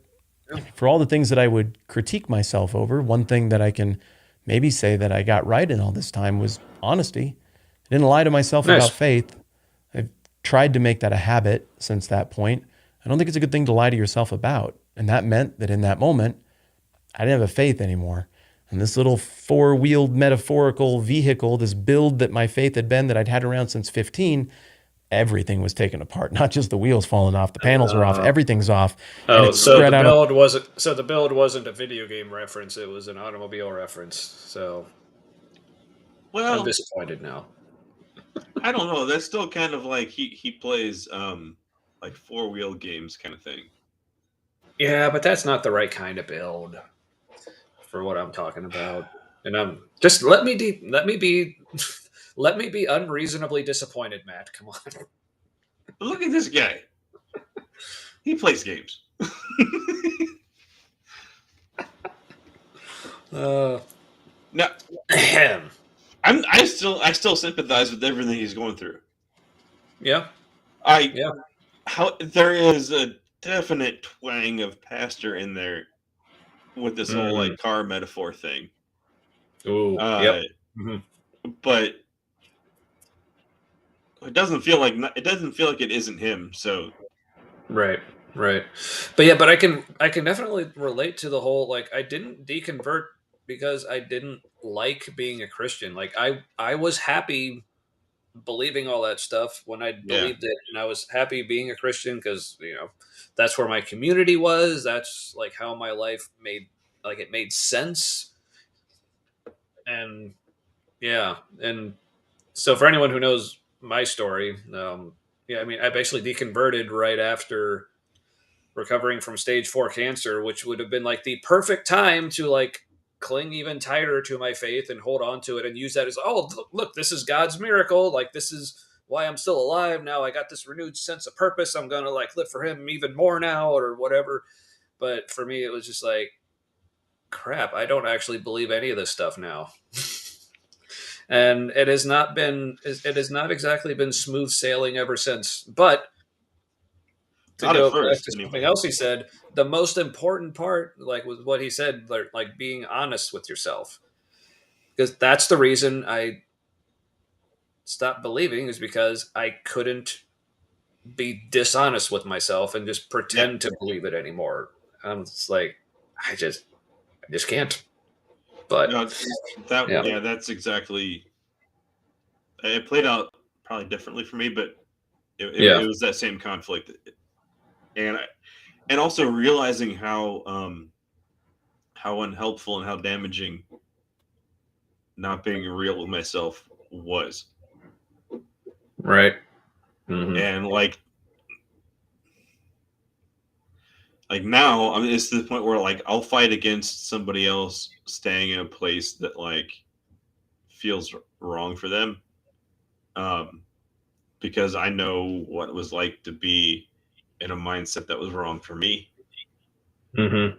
for all the things that I would critique myself over, one thing that I can maybe say that I got right in all this time was honesty. I didn't lie to myself about faith. I've tried to make that a habit since that point. I don't think it's a good thing to lie to yourself about. And that meant that in that moment, I didn't have a faith anymore. And this little four-wheeled metaphorical vehicle, this build that my faith had been that I'd had around since 15, everything was taken apart. Not just the wheels falling off, the panels are off, everything's off. Oh, so the build wasn't a video game reference; it was an automobile reference. So, well, I'm disappointed now. I don't know. That's still kind of like he plays like four-wheel games kind of thing. Yeah, but that's not the right kind of build for what I'm talking about. And I'm just let me be unreasonably disappointed, Matt. Come on. Look at this guy. He plays games. No. I still sympathize with everything he's going through. Yeah. There is a definite twang of pastor in there with this whole like car metaphor thing. Ooh. But it doesn't feel like it isn't him. So right. But I can definitely relate to the whole like I didn't deconvert because I didn't like being a Christian. Like I was happy believing all that stuff when I believed it, and I was happy being a Christian because that's where my community was. That's like how my life made sense. And and so for anyone who knows my story, I basically deconverted right after recovering from stage 4 cancer, which would have been like the perfect time to like cling even tighter to my faith and hold on to it and use that as, oh, look, this is God's miracle. Like, this is why I'm still alive now. I got this renewed sense of purpose. I'm going to like live for him even more now or whatever. But for me, it was just like, crap, I don't actually believe any of this stuff now. And it has not exactly been smooth sailing ever since. But to go back to something else he said, the most important part, like was what he said, like being honest with yourself. Because that's the reason I stopped believing, is because I couldn't be dishonest with myself and just pretend to believe it anymore. It's like, I just can't. But that's exactly. It played out probably differently for me, but it was that same conflict, and also realizing how unhelpful and how damaging not being real with myself was. Right. And like now, I mean, it's to the point where like I'll fight against somebody else staying in a place that like feels wrong for them, because I know what it was like to be in a mindset that was wrong for me. Right.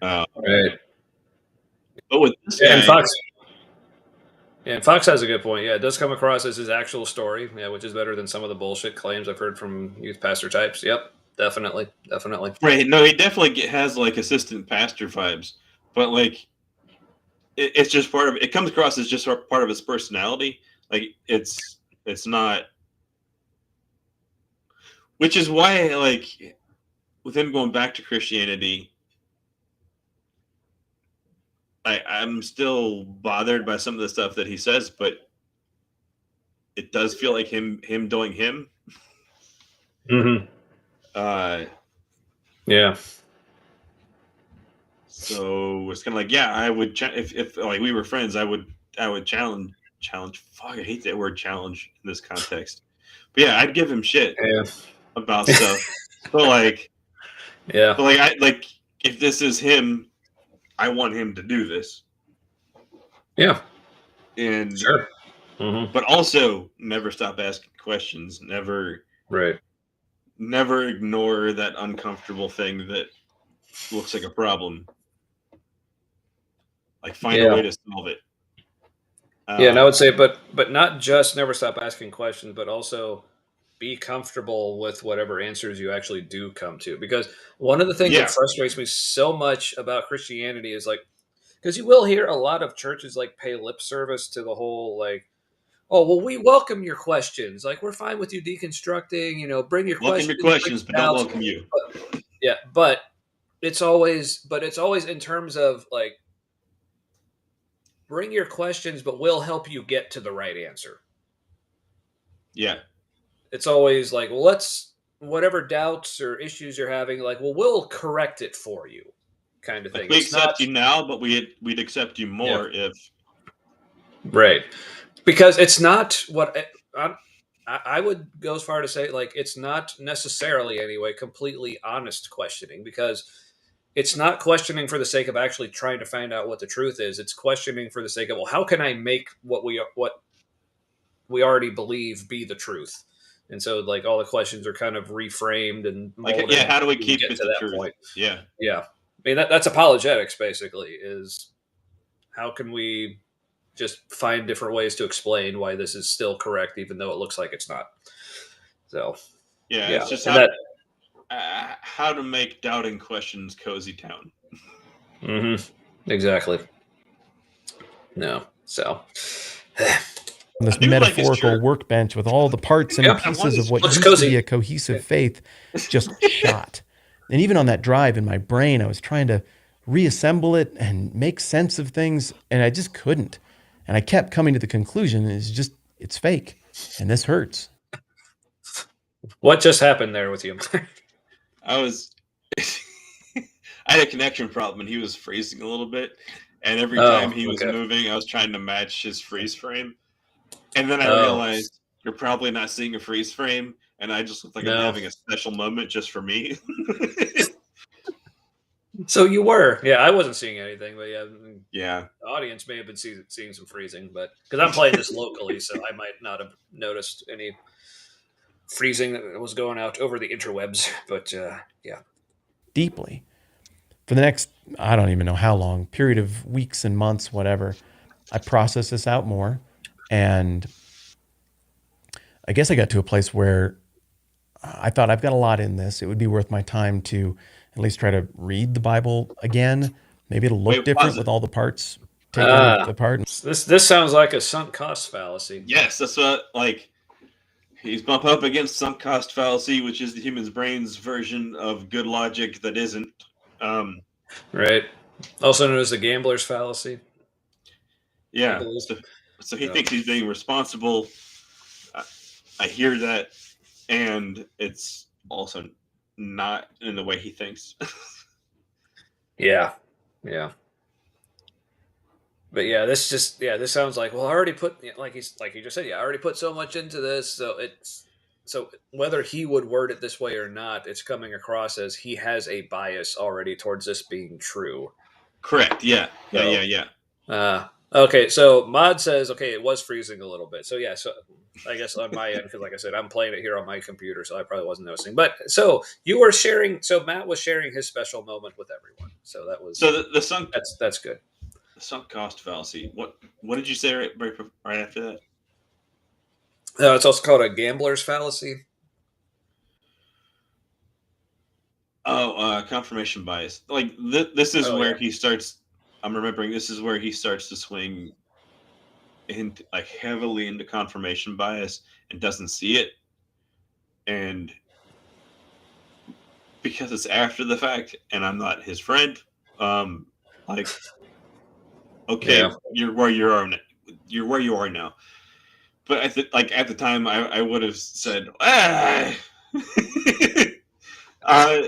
But with this guy, and Fox. Yeah, Fox has a good point. Yeah, it does come across as his actual story, yeah, which is better than some of the bullshit claims I've heard from youth pastor types. Yep, definitely. Right? No, he definitely has like assistant pastor vibes, but like it's just part of it. Comes across as just part of his personality. Like it's not, which is why like with him going back to Christianity, I'm still bothered by some of the stuff that he says, but it does feel like him doing him. Mm-hmm. Yeah. So it's kind of like, yeah, I would if like we were friends, I would challenge. Fuck, I hate that word challenge in this context. But yeah, I'd give him shit about stuff. But like, if this is him, I want him to do this. Yeah. And sure. Mm-hmm. But also never stop asking questions. Never ignore that uncomfortable thing that looks like a problem. Like find a way to solve it. And I would say, but not just never stop asking questions, but also be comfortable with whatever answers you actually do come to. Because one of the things that frustrates me so much about Christianity is like, because you will hear a lot of churches like pay lip service to the whole like, oh well, we welcome your questions. Like we're fine with you deconstructing. Bring your welcome questions. Your questions, but don't welcome you. But it's always in terms of like, bring your questions, but we'll help you get to the right answer. Yeah. It's always like, well, let's, whatever doubts or issues you're having, like, well, we'll correct it for you, kind of thing. Like we accept you now, but we'd accept you more if. Right. Because it's not what I would go as far to say, like, it's not necessarily, anyway, completely honest questioning, because it's not questioning for the sake of actually trying to find out what the truth is. It's questioning for the sake of, well, how can I make what we already believe be the truth? And so, like, all the questions are kind of reframed and molded. Like, how do we keep it to that truth? Point. Yeah. I mean, that's apologetics, basically, is how can we just find different ways to explain why this is still correct, even though it looks like it's not. So, it's just how to make doubting questions cozy town. Mm-hmm. Exactly. No. So... this metaphorical workbench with all the parts and pieces of what used to be a cohesive faith just shot. And even on that drive in my brain, I was trying to reassemble it and make sense of things, and I just couldn't. And I kept coming to the conclusion, it's fake, and this hurts. What just happened there with you? I had a connection problem, and he was freezing a little bit. And every time he was moving, I was trying to match his freeze frame. And then I realized you're probably not seeing a freeze frame, and I just look like I'm having a special moment just for me. So you were. Yeah, I wasn't seeing anything, but yeah. The audience may have been seeing some freezing, but because I'm playing this locally, so I might not have noticed any freezing that was going out over the interwebs. But yeah. Deeply. For the next, I don't even know how long, period of weeks and months, whatever, I processed this out more. And I guess I got to a place where I thought I've got a lot in this. It would be worth my time to at least try to read the Bible again. Maybe it'll look different with all the parts taken apart. This sounds like a sunk cost fallacy. Yes, that's what, like, he's bumped up against sunk cost fallacy, which is the human's brain's version of good logic that isn't. Right. Also known as the gambler's fallacy. Yeah. So he thinks he's being responsible. I hear that, and it's also not in the way he thinks. Yeah. But yeah, this sounds like, well, I already put, like you just said, I already put so much into this, so whether he would word it this way or not, it's coming across as he has a bias already towards this being true. Correct. Yeah. Okay, so Mod says, okay, it was freezing a little bit. So yeah, so I guess on my end, because like I said, I'm playing it here on my computer, so I probably wasn't noticing. But so you were sharing, so Matt was sharing his special moment with everyone. So that was the sunk. That's good. sunk cost fallacy. What did you say right after that? It's also called a gambler's fallacy. Oh, confirmation bias. Like this is Oh, where yeah. he starts. I'm remembering this is where he starts to swing into like heavily into confirmation bias and doesn't see it, and because it's after the fact, and I'm not his friend. Like, okay, Yeah. you're where you are. You're where you are now. But like at the time, I would have said,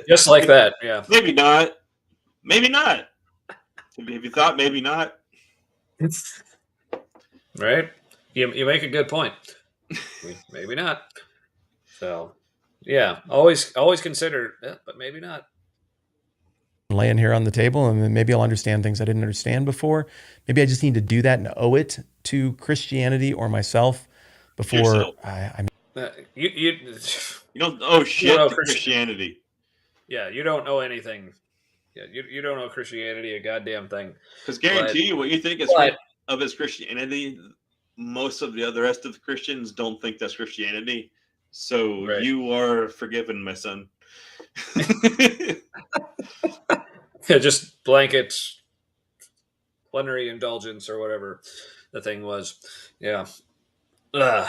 Just like that. Yeah. maybe not, maybe not. Have you thought maybe not? Right. You make a good point. Maybe not. So, yeah, always consider, but maybe not. laying here on the table, and then maybe I'll understand things I didn't understand before. Maybe I just need to do that and owe it to Christianity or myself before Yourself. You don't owe shit know to Christianity. Yeah, you don't know anything. Yeah, you don't know Christianity a goddamn thing. Because guarantee you, what you think is of as Christianity, most of the other rest of the Christians don't think that's Christianity. So Right. you are forgiven, my son. Yeah, just blanket plenary indulgence or whatever the thing was. Yeah. Ugh.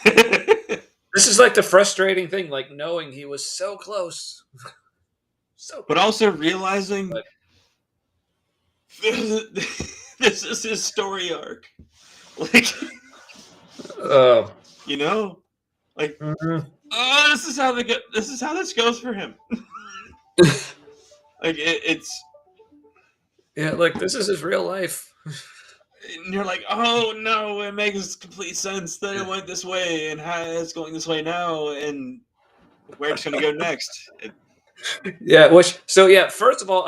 This is like the frustrating thing, like knowing he was so close. But also realizing But- this is his story arc. Like, you know, like, oh, this is how they go. This is how this goes for him. Like it's yeah, like this is his real life. And you're like, oh no, it makes complete sense that it went this way, and how it's going this way now, and where it's going to go next. Yeah, first of all,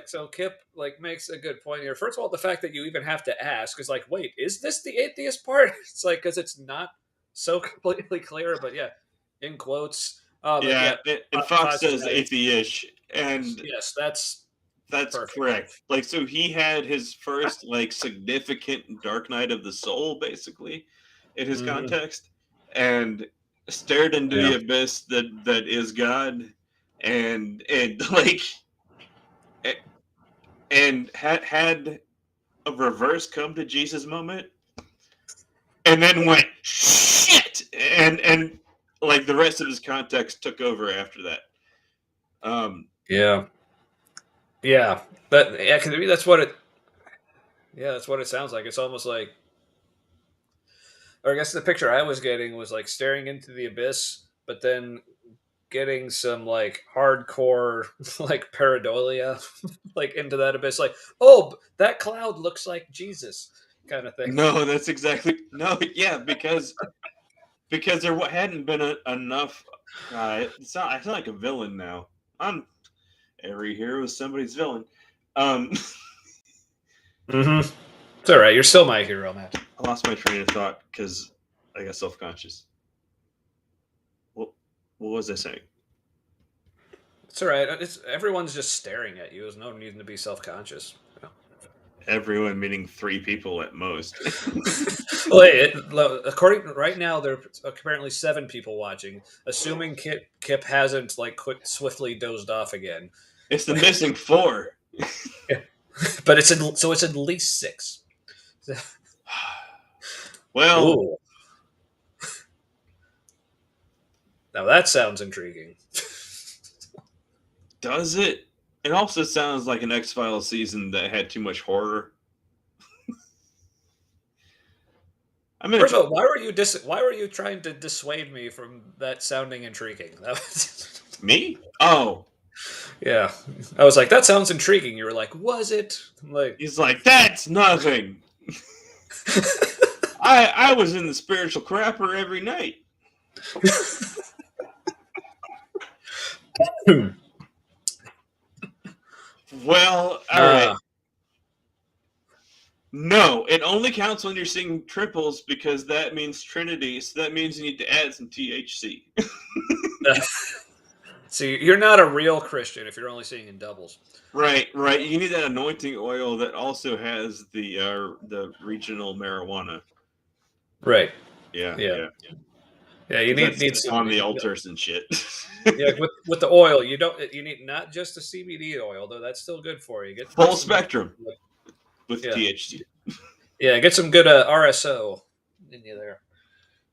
so Kip makes a good point here. First of all, the fact that you even have to ask is like, wait, is this the atheist part? It's like because it's not so completely clear, but yeah, in quotes. And Fox says atheist, and yes, that's perfect. Correct. Like, so he had his first significant dark night of the soul, basically, in his context, and stared into the abyss that is God, and had a reverse come to Jesus moment, and then went shit, and like the rest of his context took over after that. That's what it. Yeah, that's what it sounds like. It's almost like, or I guess the picture I was getting was like staring into the abyss, but then getting some hardcore pareidolia into that abyss, oh, that cloud looks like Jesus kind of thing. No, that's exactly because there hadn't been enough. It's not like a villain now. Every hero is somebody's villain. It's all right. You're still my hero, Matt. I lost my train of thought because I got self-conscious. What was I saying? It's all right. Everyone's just staring at you. There's no need to be self-conscious. Everyone meaning 3 people at most. According right now, there are apparently 7 people watching. Assuming Kip hasn't swiftly dozed off again. It's the missing 4. But it's at least 6. Well, ooh. Now that sounds intriguing. Does it? It also sounds like an X-Files season that had too much horror. First of all, why were you trying to dissuade me from that sounding intriguing? Me? Oh. Yeah. I was like, that sounds intriguing. You were like, was it? He's like, that's nothing. I was in the spiritual crapper every night. Well, all right. No, it only counts when you're seeing triples because that means Trinity. So that means you need to add some THC. See, you're not a real Christian if you're only seeing in doubles. Right. You need that anointing oil that also has the regional marijuana. Right. Yeah. Yeah. You need some on the altars and shit. Yeah, with the oil, you need not just the CBD oil, though that's still good for you. Get Full some, spectrum with yeah. THC. Yeah, get some good RSO in you there.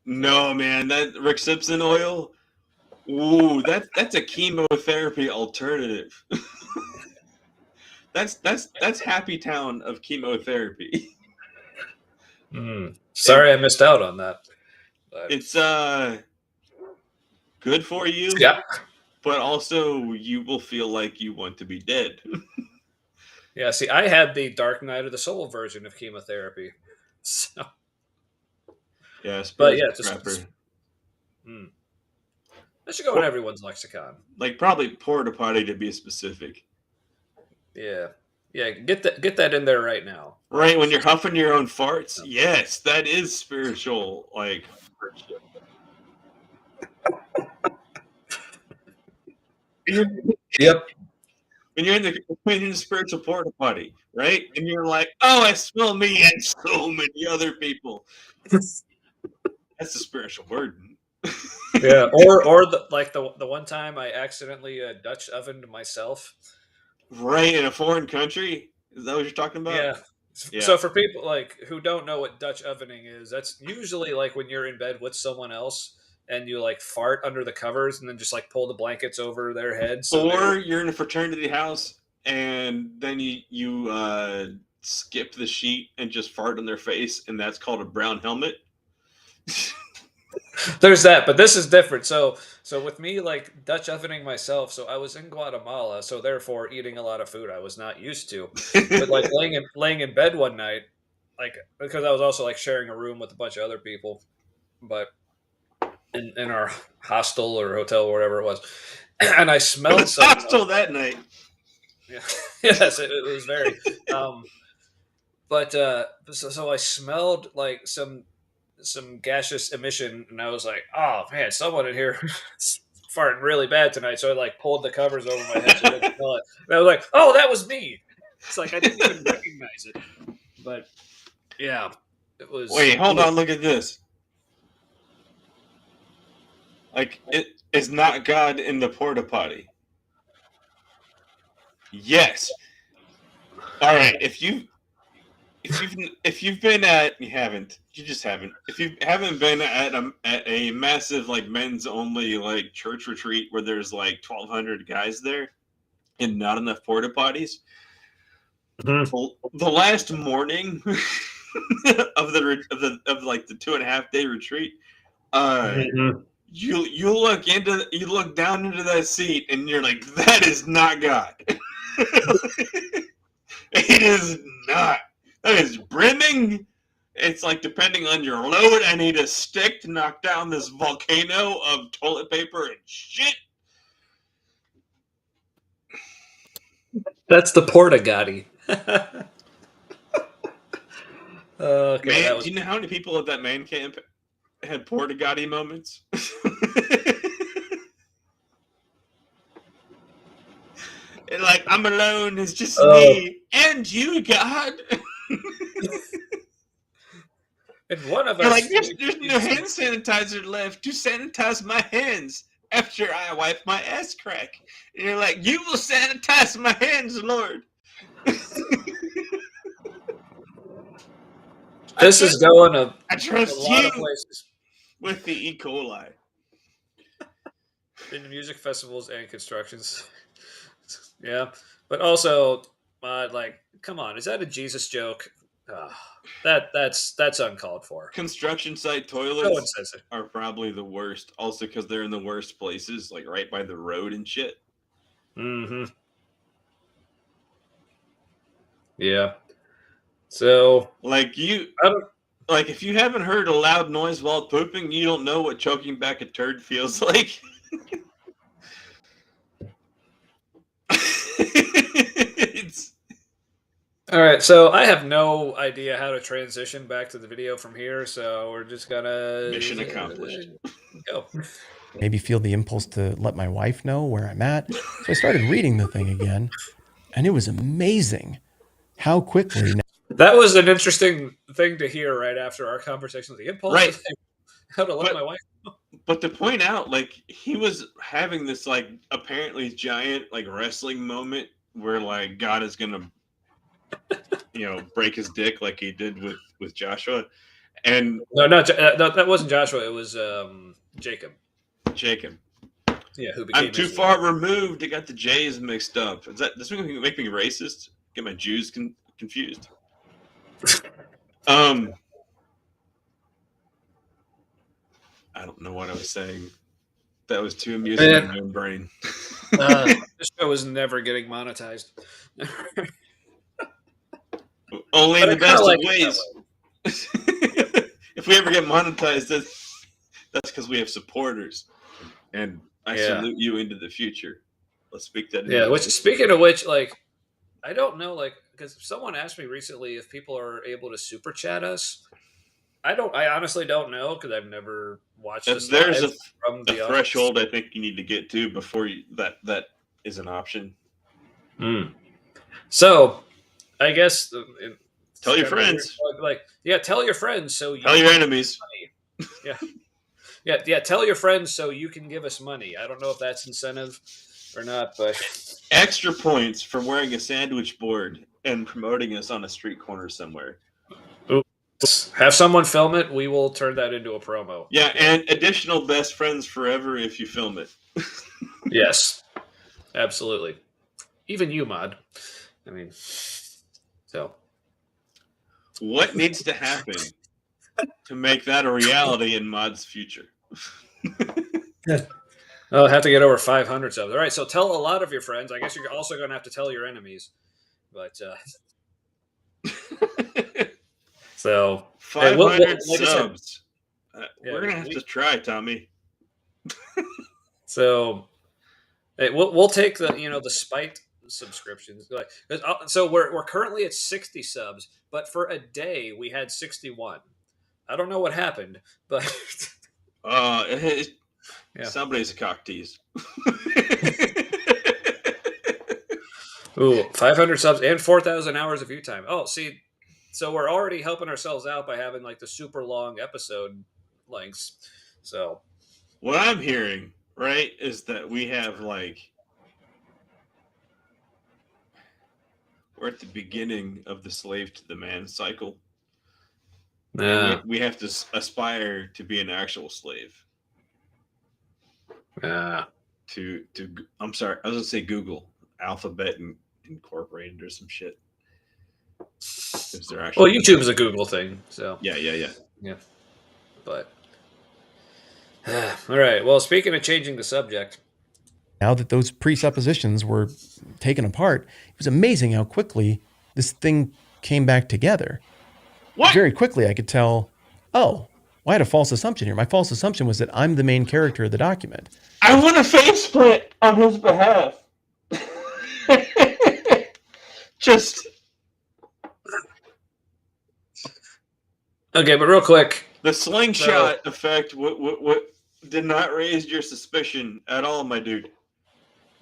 No, man, that Rick Simpson oil. Ooh, that's a chemotherapy alternative. that's Happy Town of chemotherapy. Sorry, I missed out on that. But It's good for you. Yeah. But also you will feel like you want to be dead. Yeah, see, I had the Dark Night of the Soul version of chemotherapy. So, Yeah, but yeah, scrapper. that should go in everyone's lexicon. Like probably porta potty to be specific. Yeah. Yeah, get that in there right now. Right, when you're huffing your own farts. Yes, that is spiritual. Like, Yep. When you're in the spiritual porta potty, right? And you're like, oh, I smell me and so many other people. That's the spiritual burden. Yeah, or the one time I accidentally Dutch ovened myself. Right, in a foreign country? Is that what you're talking about? Yeah. So for people like who don't know what Dutch ovening is, that's usually like when you're in bed with someone else and you like fart under the covers and then just like pull the blankets over their heads. Or you're in a fraternity house and then you skip the sheet and just fart on their face, and that's called a brown helmet. There's that, but this is different. So with me, like Dutch ovening myself, so I was in Guatemala, so therefore eating a lot of food I was not used to. But like laying in bed one night, like because I was also like sharing a room with a bunch of other people, but in our hostel or hotel or whatever it was, and I smelled something. Hostel that night. Yeah, yes, it was very. But so I smelled like some gaseous emission, and I was like, "Oh man, someone in here is farting really bad tonight." So I like pulled the covers over my head so I didn't smell it. And I was like, "Oh, that was me." It's like I didn't even recognize it. But yeah, it was. Wait, hold on. Look at this. Like it is not God in the porta potty. Yes. All right. If you've been at you just haven't. If you haven't been at a massive like men's only like church retreat where there's like 1,200 guys there and not enough porta potties, the last morning of like the 2.5 day retreat, you look down into that seat and you're like, that is not God. It is not. That is brimming. It's like, depending on your load, I need a stick to knock down this volcano of toilet paper and shit. That's the Porta Gotti. Okay, Man, do you know how many people at that man camp had Porta Gotti moments? And like, I'm alone, it's just me and you, God. And one of us. You're like, there's no hand sanitizer left to sanitize my hands after I wipe my ass crack. And you're like, you will sanitize my hands, Lord. This is going to I trust a lot you of places. With the E. coli. In music festivals and constructions. Yeah. But also, like, come on, is that a Jesus joke? That's uncalled for. Construction site No one toilets says it. are probably the worst. Also because they're in the worst places, like right by the road and shit. Mm-hmm. Yeah. So, like if you haven't heard a loud noise while pooping, you don't know what choking back a turd feels like. All right, so I have no idea how to transition back to the video from here, so we're just gonna mission accomplished. Go. maybe feel the impulse to let my wife know where I'm at. So I started reading the thing again, and it was amazing how quickly. That was an interesting thing to hear right after our conversation. The impulse, Right. How to let my wife know. But to point out, like, he was having this, like, apparently giant, like, wrestling moment where, like, God is gonna, break his dick like he did with Joshua, and No, that wasn't Joshua. It was Jacob. Yeah, who became I'm too far removed. I got the J's mixed up. Is that this make me racist? Get my Jews confused. I don't know what I was saying. That was too amusing in my own brain. This show is never getting monetized. Only in the best of ways. If we ever get monetized, that's because we have supporters, and I salute you into the future. Let's speak that. Speaking of which, like, I don't know, like, because someone asked me recently if people are able to super chat us. I honestly don't know because I've never watched this. There's a threshold I think you need to get to before that is an option. So, I guess tell your friends. Tell your friends so you tell your enemies. Yeah. Tell your friends so you can give us money. I don't know if that's incentive or not, but extra points for wearing a sandwich board and promoting us on a street corner somewhere. Have someone film it. We will turn that into a promo. Yeah, and additional best friends forever if you film it. Yes, absolutely. Even you, Mod. I mean, so. What needs to happen to make that a reality in Mod's future? I'll have to get over 500 subs. All right, so tell a lot of your friends. I guess you're also going to have to tell your enemies. But so 500 subs. We're gonna have to try, Tommy. So we'll take the spite subscriptions. So we're currently at 60 subs, but for a day we had 61. I don't know what happened, but somebody's a cock tease. Ooh, 500 subs and 4,000 hours of view time. Oh, see. So we're already helping ourselves out by having like the super long episode lengths. So what I'm hearing, right, is that we have we're at the beginning of the slave to the man cycle. We have to aspire to be an actual slave. I'm sorry, I was gonna say Google, Alphabet Incorporated or some shit. YouTube is a Google thing, so yeah. But all right. Well, speaking of changing the subject, now that those presuppositions were taken apart, it was amazing how quickly this thing came back together. What? Very quickly, I could tell. Oh, I had a false assumption here. My false assumption was that I'm the main character of the document. I want a face split on his behalf. Just. Okay, but real quick, the slingshot effect what did not raise your suspicion at all, my dude.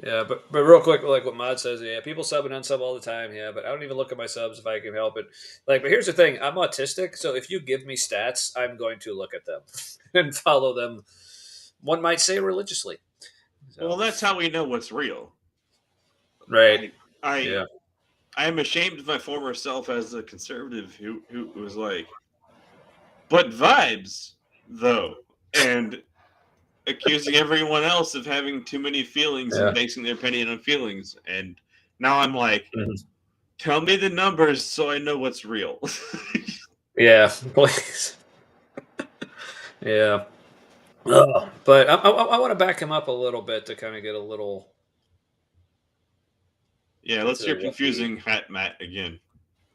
Yeah, but real quick, like what Mod says, people sub and unsub all the time, but I don't even look at my subs if I can help it. But here's the thing, I'm autistic, so if you give me stats, I'm going to look at them and follow them. One might say religiously. So. Well, that's how we know what's real, right? I am ashamed of my former self as a conservative who was like, but vibes though, and accusing everyone else of having too many feelings and basing their opinion on feelings. And now I'm like, tell me the numbers so I know what's real. Yeah, please. Yeah. But I want to back him up a little bit to kind of get a little. Yeah, let's hear confusing hat Matt again.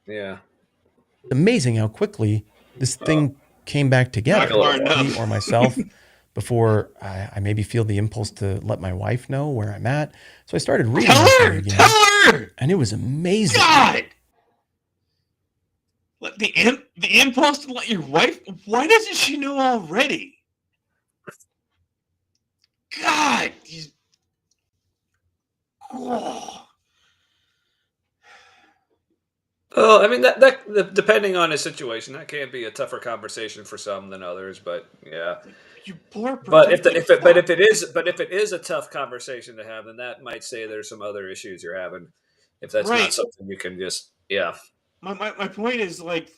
Yeah. Amazing how quickly this thing came back together. Me or myself. Before I maybe feel the impulse to let my wife know where I'm at. So I started reading again. Tell her! And it was amazing. God! The impulse to let your wife... Why doesn't she know already? God, he's. Oh. Well, I mean that depending on his situation, that can be a tougher conversation for some than others. But yeah, You poor but if protected fuck. if it is a tough conversation to have, then that might say there's some other issues you're having. If that's not Right. something you can just My point is like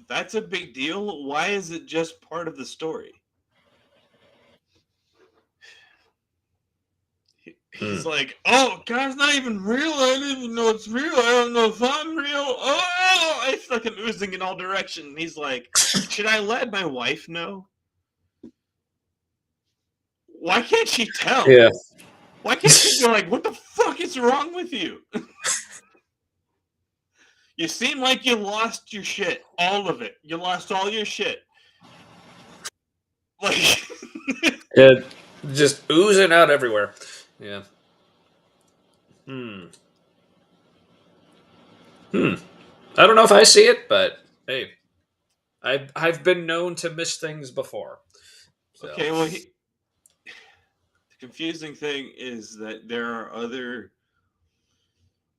that's a big deal. Why is it just part of the story? He's like, oh, God's not even real. I don't even know it's real. I don't know if I'm real. Oh, I feel like I'm oozing in all directions. He's like, should I let my wife know? Why can't she tell? yeah. Why can't she be like, what the fuck is wrong with you? You seem like you lost your shit. All of it. You lost all your shit. Like, It just oozing out everywhere. Yeah. I don't know if I see it, but hey, I've been known to miss things before. So. okay, well, the confusing thing is that there are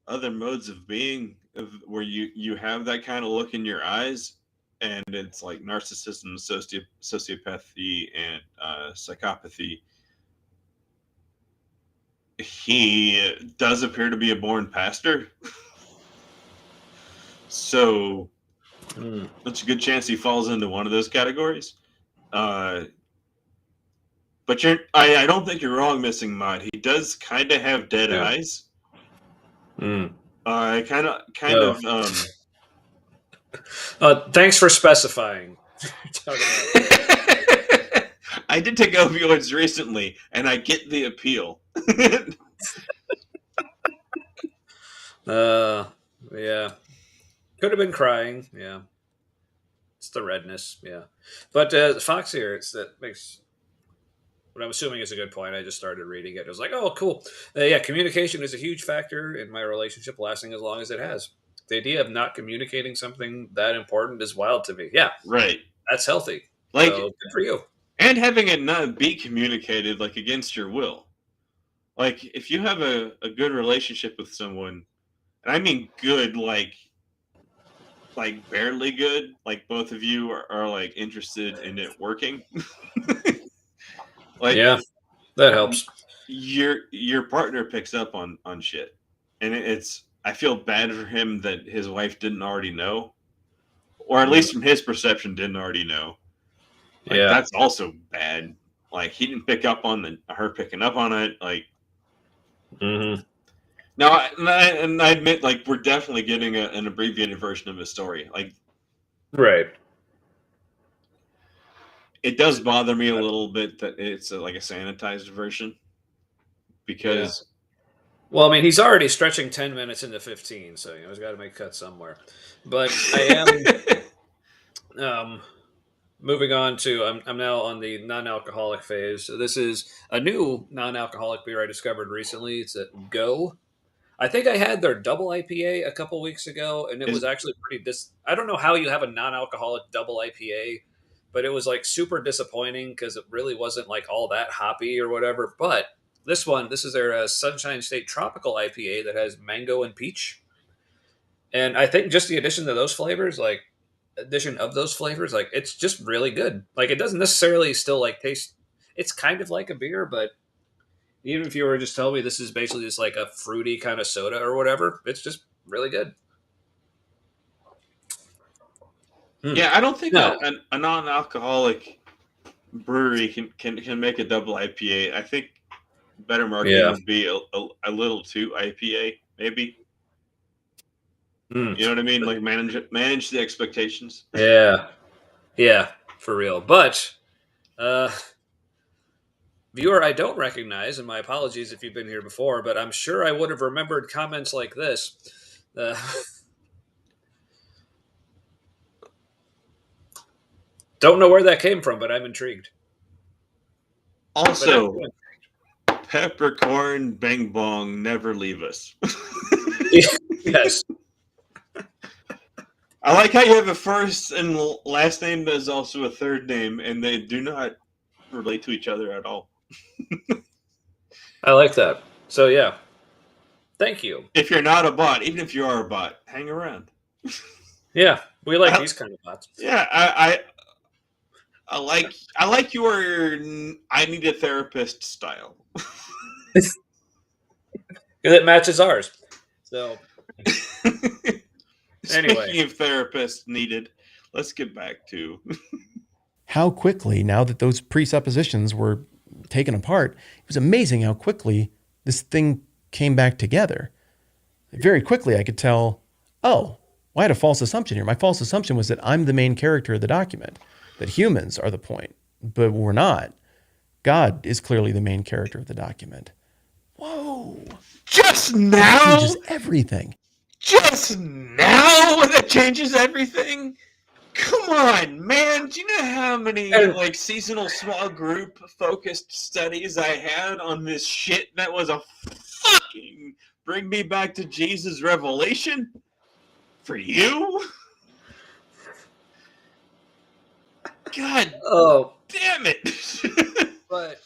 other modes of being where you have that kind of look in your eyes, and it's like narcissism, sociopathy, and psychopathy. He does appear to be a born pastor, so there's a good chance he falls into one of those categories. But I don't think you're wrong, Missing Mod. He does kind of have dead eyes. Kind of. Thanks for specifying. I did take opioids recently, and I get the appeal. Yeah. Could have been crying. Yeah. It's the redness. Yeah. But Fox here, that makes what I'm assuming is a good point. I just started reading it. It was like, oh, cool. Yeah, communication is a huge factor in my relationship lasting as long as it has. The idea of not communicating something that important is wild to me. Yeah. Right. That's healthy. Like, so, good for you. And having it not be communicated, like, against your will. Like, if you have a good relationship with someone, and I mean good, like barely good, like both of you are like interested in it working. Like, yeah, that helps. Your partner picks up on shit, and I feel bad for him that his wife didn't already know, or at least from his perception didn't already know. Like, yeah, that's also bad. Like, he didn't pick up on her picking up on it. Like, now, and I admit, like, we're definitely getting an abbreviated version of his story. Like, right. It does bother me a little bit that it's like a sanitized version, because. Well, I mean, he's already stretching 10 minutes into 15, so he's got to make cuts somewhere. But I am moving on to. I'm now on the non-alcoholic phase. So this is a new non-alcoholic beer I discovered recently. It's at Go. I think I had their double IPA a couple weeks ago, and it was actually pretty. I don't know how you have a non-alcoholic double IPA, but it was like super disappointing because it really wasn't like all that hoppy or whatever. But this is their Sunshine State Tropical IPA that has mango and peach, and I think just the addition of those flavors, like it's just really good. Like, it doesn't necessarily still like taste. It's kind of like a beer, but even if you were just telling me this is basically just like a fruity kind of soda or whatever, it's just really good. Yeah, I don't think a non-alcoholic brewery can make a double IPA. I think better marketing would be a little too IPA, maybe. You know what I mean? Like, manage the expectations. Yeah, for real. But viewer I don't recognize, and my apologies if you've been here before, but I'm sure I would have remembered comments like this. Don't know where that came from, but I'm intrigued. Also, peppercorn, bang bong, never leave us. Yes. I like how you have a first and last name, but is also a third name, and they do not relate to each other at all. I like that. So yeah, thank you. If you're not a bot, even if you are a bot, hang around. Yeah, we like these kind of bots. Yeah, I like your I need a therapist style. It matches ours. So Speaking Anyway. of therapists needed, let's get back to How quickly, now that those presuppositions were taken apart, it was amazing how quickly this thing came back together. Very quickly, I could tell, oh, well, I had a false assumption here. My false assumption was that I'm the main character of the document, that humans are the point, but we're not. God is clearly the main character of the document. Whoa. just That now. changes everything. Just now that changes everything. Come on, man. Do you know how many like seasonal small group focused studies I had on this shit that was a fucking bring me back to Jesus revelation for you? God Oh, damn it. but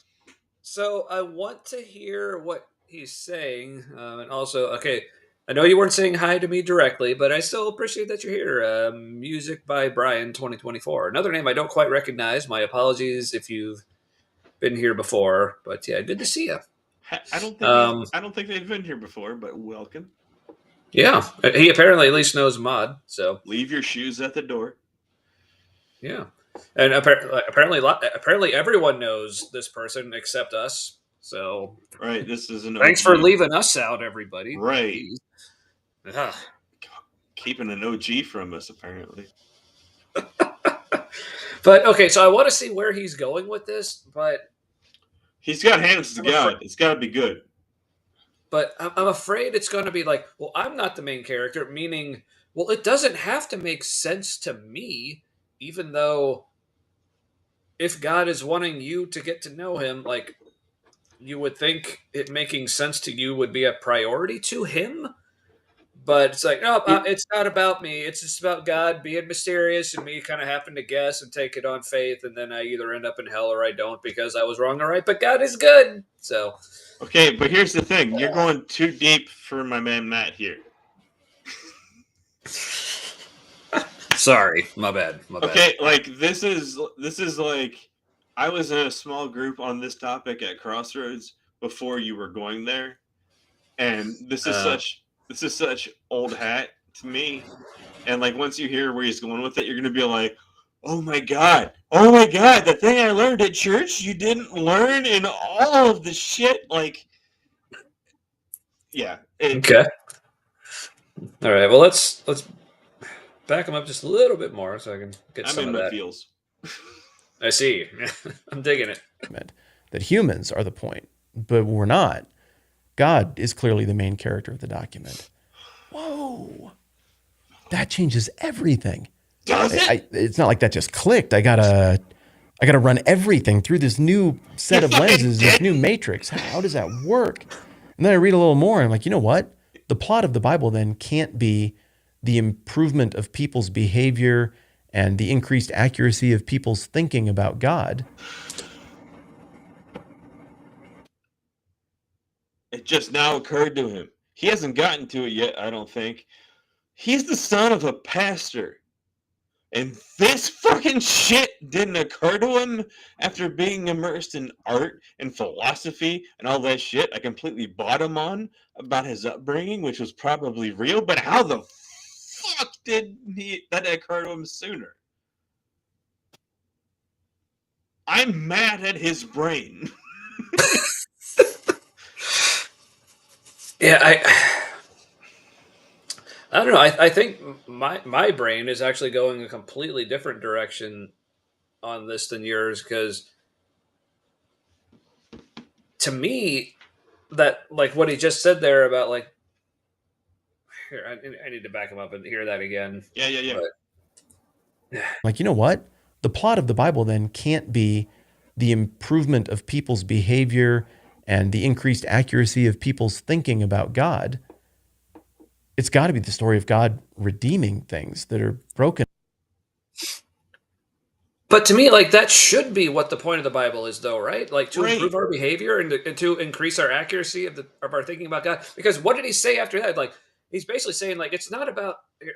so I want to hear what he's saying, and also, okay, I know you weren't saying hi to me directly, but I still appreciate that you're here. Music by Brian 2024. Another name I don't quite recognize. My apologies if you've been here before, but yeah, good to see you. I don't think they've been here before, but welcome. Yeah, he apparently at least knows mod, so Leave your shoes at the door. yeah. And apparently everyone knows this person except us. So Right, this is an thanks OG. for leaving us out, everybody. Right. Ah. Keeping an OG from us, apparently. But okay, so I want to see where he's going with this, but he's got hands to God. It's got to be good. But I'm afraid it's going to be like, well, I'm not the main character, meaning, well, it doesn't have to make sense to me, even though if God is wanting you to get to know him, like, you would think it making sense to you would be a priority to him. But it's like, no, it's not about me. It's just about God being mysterious and me kind of having to guess and take it on faith. And then I either end up in hell or I don't because I was wrong or right. But God is good. So. Okay, but here's the thing. You're going too deep for my man Matt here. Sorry. My bad. Okay, like this is like I was in a small group on this topic at Crossroads before you were going there. And this is such old hat to me. And like once you hear where he's going with it, you're gonna be like, oh my god, the thing I learned at church you didn't learn in all of the shit. Like, yeah. Okay. All right. Well, let's back him up just a little bit more so I can get some of that. Feels. I see. I'm digging it. That humans are the point, but we're not. God is clearly the main character of the document. Whoa. That changes everything. Does it? It's not like that just clicked. I gotta run everything through this new set of lenses, this new matrix. How does that work? And then I read a little more and I'm like, you know what? The plot of the Bible then can't be the improvement of people's behavior and the increased accuracy of people's thinking about God. It just now occurred to him. He hasn't gotten to it yet, I don't think. He's the son of a pastor. And this fucking shit didn't occur to him after being immersed in art and philosophy and all that shit I completely bought him on about his upbringing, which was probably real. But how the fuck did that occur to him sooner? I'm mad at his brain. Yeah, I don't know. I think my brain is actually going a completely different direction on this than yours because to me, that like what he just said there about like here, I need to back him up and hear that again. Yeah. But, like, you know what? The plot of the Bible then can't be the improvement of people's behavior and the increased accuracy of people's thinking about God. It's got to be the story of God redeeming things that are broken. But to me, like, that should be what the point of the Bible is, though, right? Like, to Right. improve our behavior and to increase our accuracy of our thinking about God. Because what did he say after that? Like, he's basically saying, like, it's not about. Here,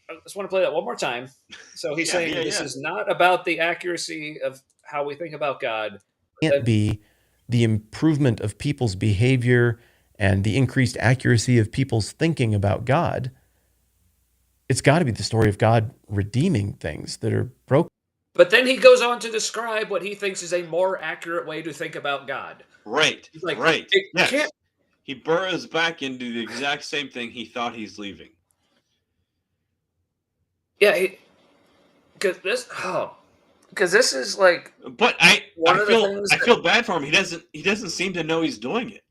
I just want to play that one more time. So he's saying this is not about the accuracy of how we think about God. Can't be the improvement of people's behavior and the increased accuracy of people's thinking about God. It's got to be the story of God redeeming things that are broken. But then he goes on to describe what he thinks is a more accurate way to think about God. Right. He's like, right. it Yes. can't- He burrows back into the exact same thing he thought he's leaving. Yeah, because this is like. But I things feel bad for him. He doesn't seem to know he's doing it.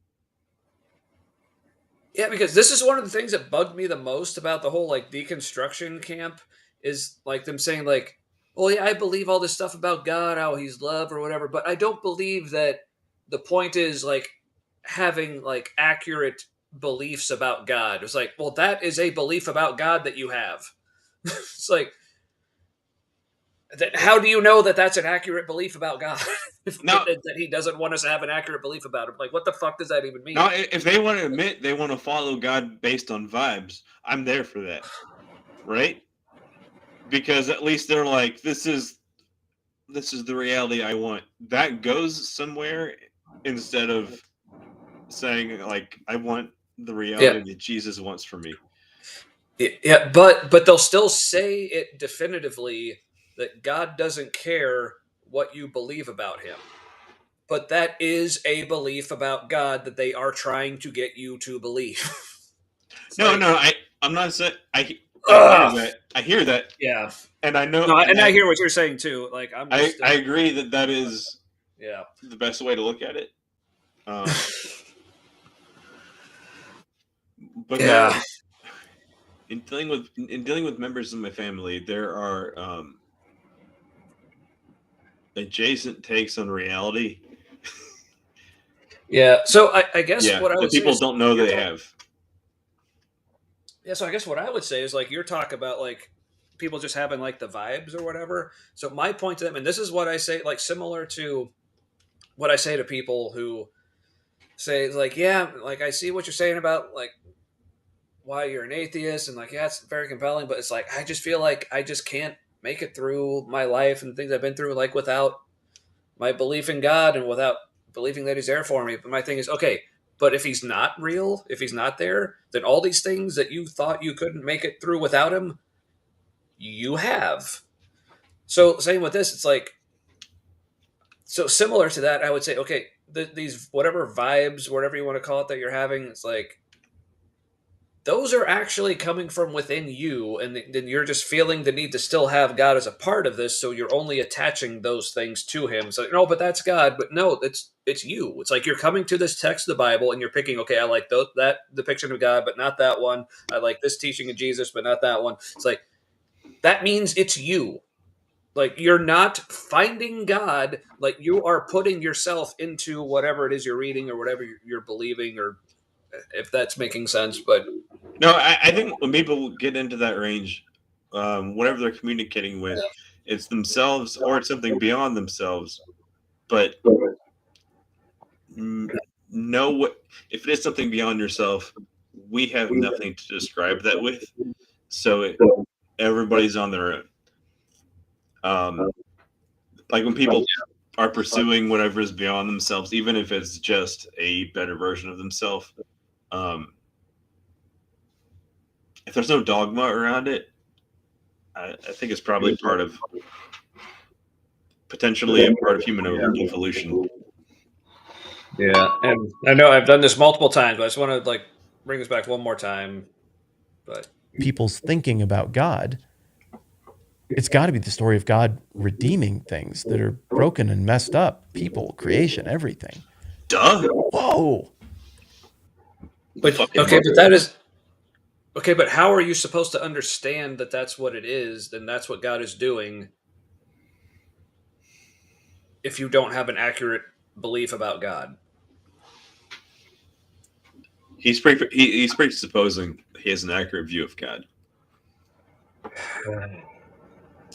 Yeah, because this is one of the things that bugged me the most about the whole like deconstruction camp is like them saying like, "Oh yeah, I believe all this stuff about God, how He's love or whatever," but I don't believe that the point is like having like accurate beliefs about God. It's like, well, that is a belief about God that you have. It's like, how do you know that that's an accurate belief about God? That he doesn't want us to have an accurate belief about him. Like, what the fuck does that even mean? Now, if they want to admit they want to follow God based on vibes, I'm there for that, right? Because at least they're like, this is the reality I want. That goes somewhere instead of saying like, I want the reality that Jesus wants for me. Yeah, but they'll still say it definitively that God doesn't care what you believe about Him. But that is a belief about God that they are trying to get you to believe. I'm not saying I hear that. I hear that. Yeah, and I know, I hear what you're saying too. Like I agree that is the best way to look at it. But yeah. In dealing with members of my family, there are adjacent takes on reality. Yeah. So I guess what I would people say is don't know they have. Yeah. So I guess what I would say is like you're talking about like people just having like the vibes or whatever. So my point to them, and this is what I say, like similar to what I say to people who say like, yeah, like I see what you're saying about like why you're an atheist and like, yeah, it's very compelling, but it's like, I just feel like I just can't make it through my life and things I've been through, like without my belief in God and without believing that He's there for me. But my thing is, okay, but if He's not real, if He's not there, then all these things that you thought you couldn't make it through without Him, you have. So same with this, it's like, so similar to that, I would say, okay, these whatever vibes, whatever you want to call it that you're having, it's like, those are actually coming from within you, and then you're just feeling the need to still have God as a part of this, so you're only attaching those things to Him. So, no, but that's God. But no, it's you. It's like you're coming to this text of the Bible, and you're picking, okay, I like that depiction of God, but not that one. I like this teaching of Jesus, but not that one. It's like, that means it's you. Like, you're not finding God. Like, you are putting yourself into whatever it is you're reading or whatever you're believing, or if that's making sense, but... No, I think when people get into that range, whatever they're communicating with, it's themselves or it's something beyond themselves. But know what if it is something beyond yourself, we have nothing to describe that with. So everybody's on their own. Like when people are pursuing whatever is beyond themselves, even if it's just a better version of themselves. If there's no dogma around it, I think it's probably potentially a part of human evolution. Yeah, and I know I've done this multiple times, but I just want to like bring this back one more time. But people's thinking about God, it's got to be the story of God redeeming things that are broken and messed up, people, creation, everything. Duh. Whoa. But okay, but that is okay. But how are you supposed to understand that that's what it is? Then that's what God is doing. If you don't have an accurate belief about God, he's presupposing he has an accurate view of God,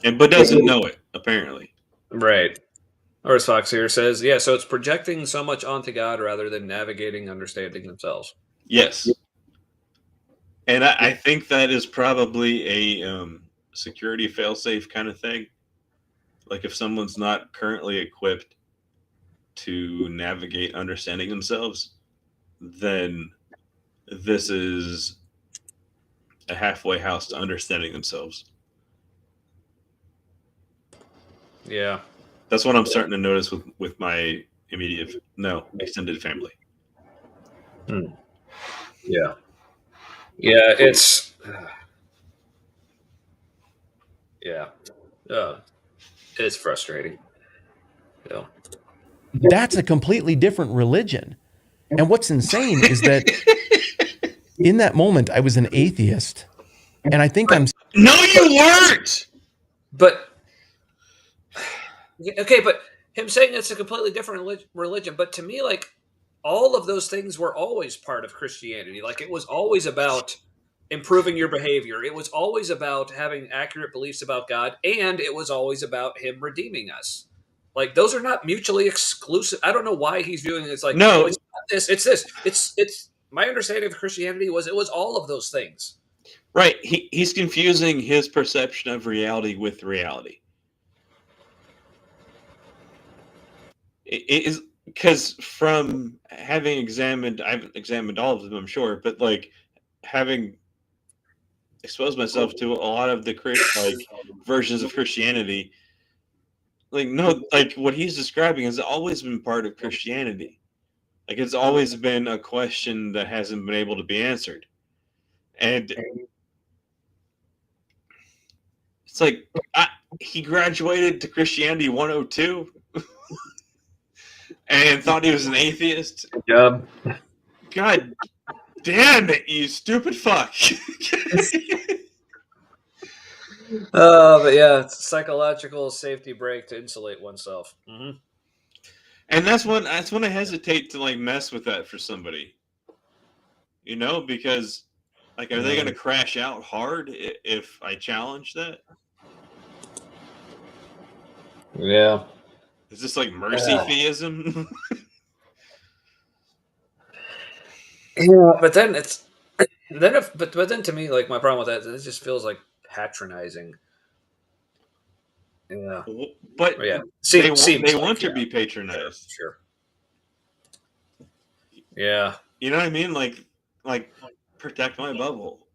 but doesn't know it apparently. Right. Or as Fox here says, yeah, so it's projecting so much onto God rather than navigating, understanding themselves. Yes. And I think that is probably a security failsafe kind of thing. Like if someone's not currently equipped to navigate understanding themselves, then this is a halfway house to understanding themselves. Yeah. That's what I'm starting to notice with my extended family. Yeah. Yeah, it's yeah. It's frustrating. Yeah. That's a completely different religion. And what's insane is that in that moment, I was an atheist. And I think I'm. No, you weren't! But okay, but him saying it's a completely different religion, but to me, like, all of those things were always part of Christianity. Like, it was always about improving your behavior. It was always about having accurate beliefs about God, and it was always about him redeeming us. Like, those are not mutually exclusive. I don't know why he's viewing it. It's like, No. it's not this, it's this. It's my understanding of Christianity was it was all of those things. Right. He's confusing his perception of reality with reality. It is because from having examined, I haven't examined all of them, I'm sure, but like having exposed myself to a lot of the versions of Christianity, like no, like what he's describing has always been part of Christianity. Like it's always been a question that hasn't been able to be answered, and it's like he graduated to Christianity 102 and thought he was an atheist. Good job. God damn it, you stupid fuck. But yeah, it's a psychological safety break to insulate oneself. Mm-hmm. And that's when I hesitate to like mess with that for somebody. You know, because like are they going to crash out hard if I challenge that? Yeah. Is this like mercy theism? Yeah, but then but then to me, like my problem with that, it just feels like patronizing. Yeah, but yeah. they want to be patronized. Sure. Yeah. You know what I mean? Like protect my bubble.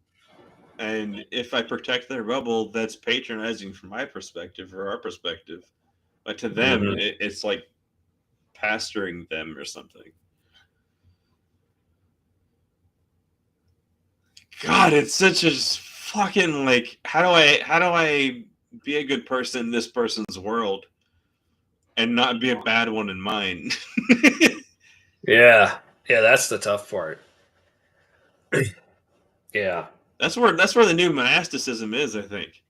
And if I protect their bubble, that's patronizing from my perspective or our perspective. But to them, it's like pastoring them or something. God, it's such a fucking like how do I be a good person in this person's world and not be a bad one in mine? Yeah. Yeah, that's the tough part. Yeah. That's where the new monasticism is, I think.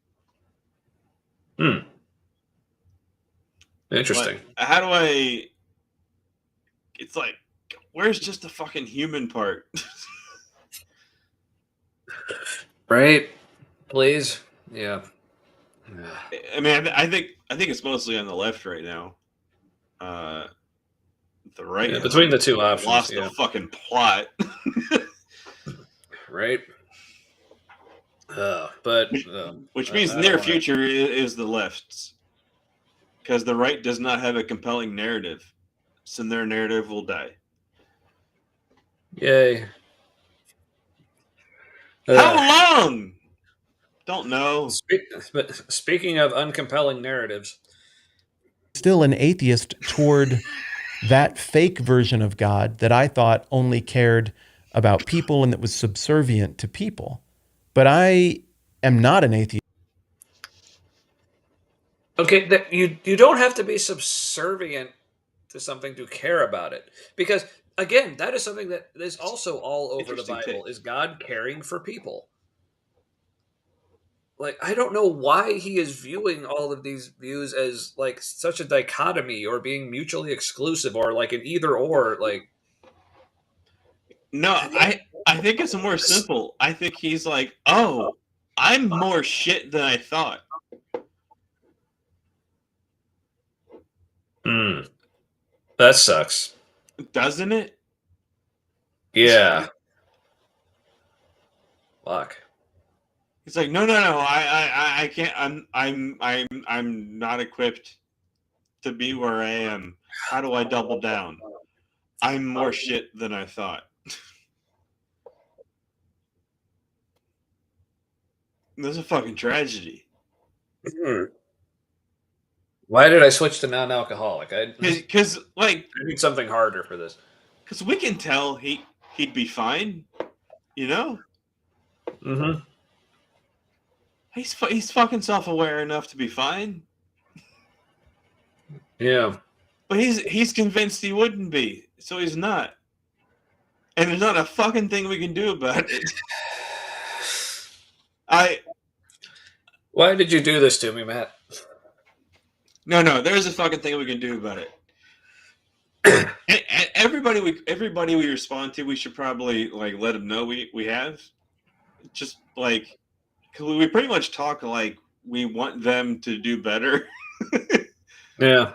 Interesting. But how do I it's like where's just the fucking human part? Right? Please. Yeah. I mean, I think it's mostly on the left right now. The right between the two options, lost the fucking plot. Right. Which means near future is the left's, because the right does not have a compelling narrative, so their narrative will die. Yay. How long? Don't know. Speaking of uncompelling narratives, Still an atheist toward that fake version of God that I thought only cared about people and that was subservient to people. But I am not an atheist. okay, that you don't have to be subservient to something to care about it, because again, that is something that is also all over the Bible. Is God caring for people? Like, I don't know why he is viewing all of these views as like such a dichotomy or being mutually exclusive or like an either or. Like, no, I think it's more simple. I think he's like, oh, I'm more shit than I thought. That sucks. Doesn't it? Yeah. Fuck. He's like, no, I can't. I'm not equipped to be where I am. How do I double down? I'm more shit than I thought. This is a fucking tragedy. Why did I switch to non-alcoholic? Because like I need something harder for this. Because we can tell he'd be fine, you know. Mm-hmm. He's fucking self-aware enough to be fine. Yeah. But he's convinced he wouldn't be, so he's not. And there's not a fucking thing we can do about it. Why did you do this to me, Matt? No, there's a fucking thing we can do about it. And everybody we respond to, we should probably like let them know we have. Just like, cause we pretty much talk like we want them to do better. Yeah.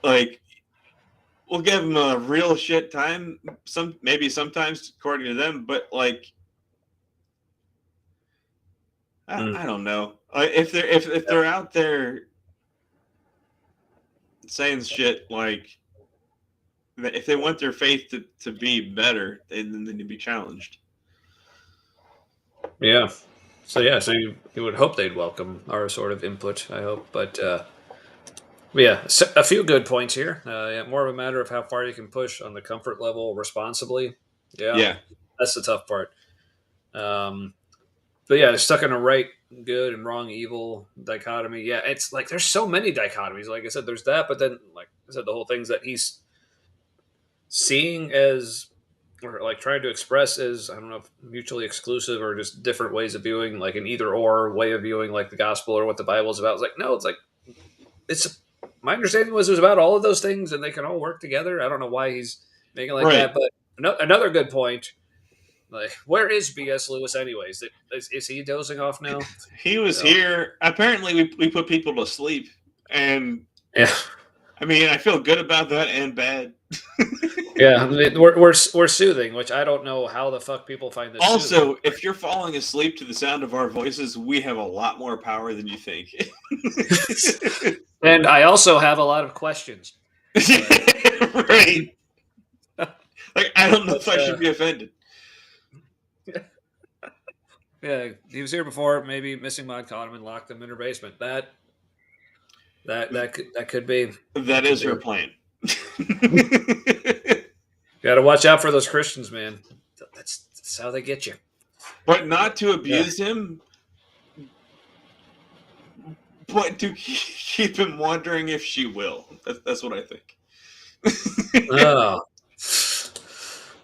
Like, we'll give them a real shit time. Maybe sometimes according to them, but like, I don't know. If they're out there saying shit like, if they want their faith to be better, then they need to be challenged. Yeah. So you would hope they'd welcome our sort of input, I hope. But yeah, so a few good points here. Yeah, more of a matter of how far you can push on the comfort level responsibly. Yeah. That's the tough part. But yeah, stuck in a right, good, and wrong, evil dichotomy. Yeah, it's like there's so many dichotomies. Like I said, there's that, but then, like I said, the whole thing's that he's seeing as, or like trying to express as, I don't know, if mutually exclusive or just different ways of viewing, like an either or way of viewing, like the gospel or what the Bible is about. It's like, no, it's like, my understanding was it was about all of those things and they can all work together. I don't know why he's making like that, but another good point. Like, where is B.S. Lewis anyways? Is he dozing off now? He was here. Apparently, we put people to sleep, and yeah, I mean, I feel good about that and bad. Yeah, I mean, we're soothing, which I don't know how the fuck people find this. Also, soothing. if you're falling asleep to the sound of our voices, we have a lot more power than you think. And I also have a lot of questions. Right. Like, I don't know if I should be offended. Yeah, he was here before. Maybe missing mod caught him and locked him in her basement. That could be. That is her plan. Got to watch out for those Christians, man. That's how they get you. But not to abuse him, but to keep him wondering if she will. That's what I think.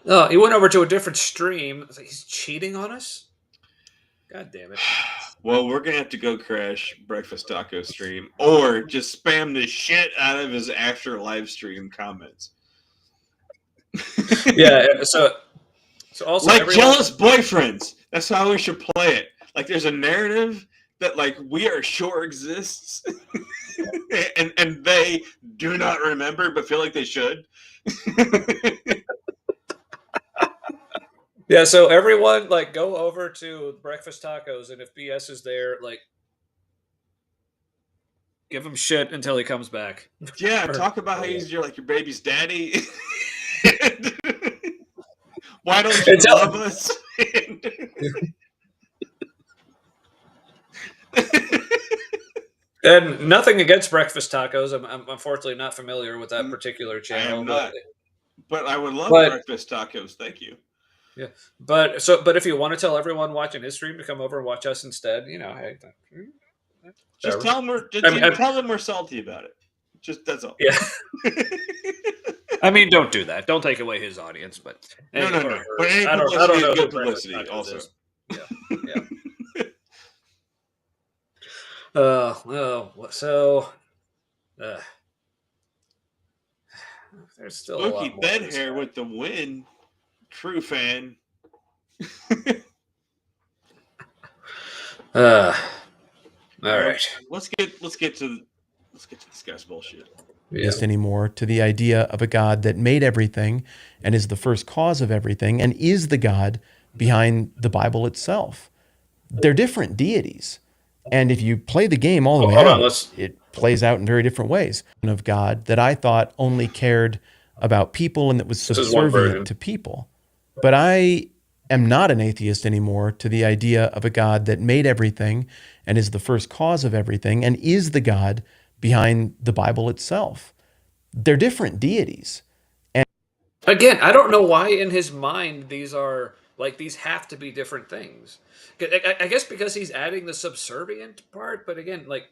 Oh, he went over to a different stream. He's cheating on us? God damn it. Well, we're going to have to go crash Breakfast Taco stream or just spam the shit out of his after live stream comments. Yeah, so also like jealous boyfriends. That's how we should play it. Like, there's a narrative that like we are sure exists, and they do not remember but feel like they should. Yeah, so everyone like go over to Breakfast Tacos, and if BS is there, like give him shit until he comes back. Yeah, talk about how he's your baby's daddy. Why don't you love us? And nothing against Breakfast Tacos. I'm unfortunately not familiar with that particular channel. I am not. But I would love Breakfast Tacos. Thank you. Yeah, but if you want to tell everyone watching his stream to come over and watch us instead, hey, just tell them tell them we're salty about it. Just that's all. Yeah. I mean, don't do that. Don't take away his audience, but no. But any publicity is good publicity. Also, yeah. There's still Spooky a lot more bed hair with the win. True fan. All right. Let's get to this guy's bullshit. atheist anymore to the idea of a God that made everything and is the first cause of everything and is the God behind the Bible itself. They're different deities. And if you play the game all the way out, it plays out in very different ways. Of God that I thought only cared about people and that was subservient to people. But I am not an atheist anymore to the idea of a God that made everything and is the first cause of everything and is the God behind the Bible itself. They're different deities. And again, I don't know why in his mind these are like these have to be different things. I guess because he's adding the subservient part, but again, like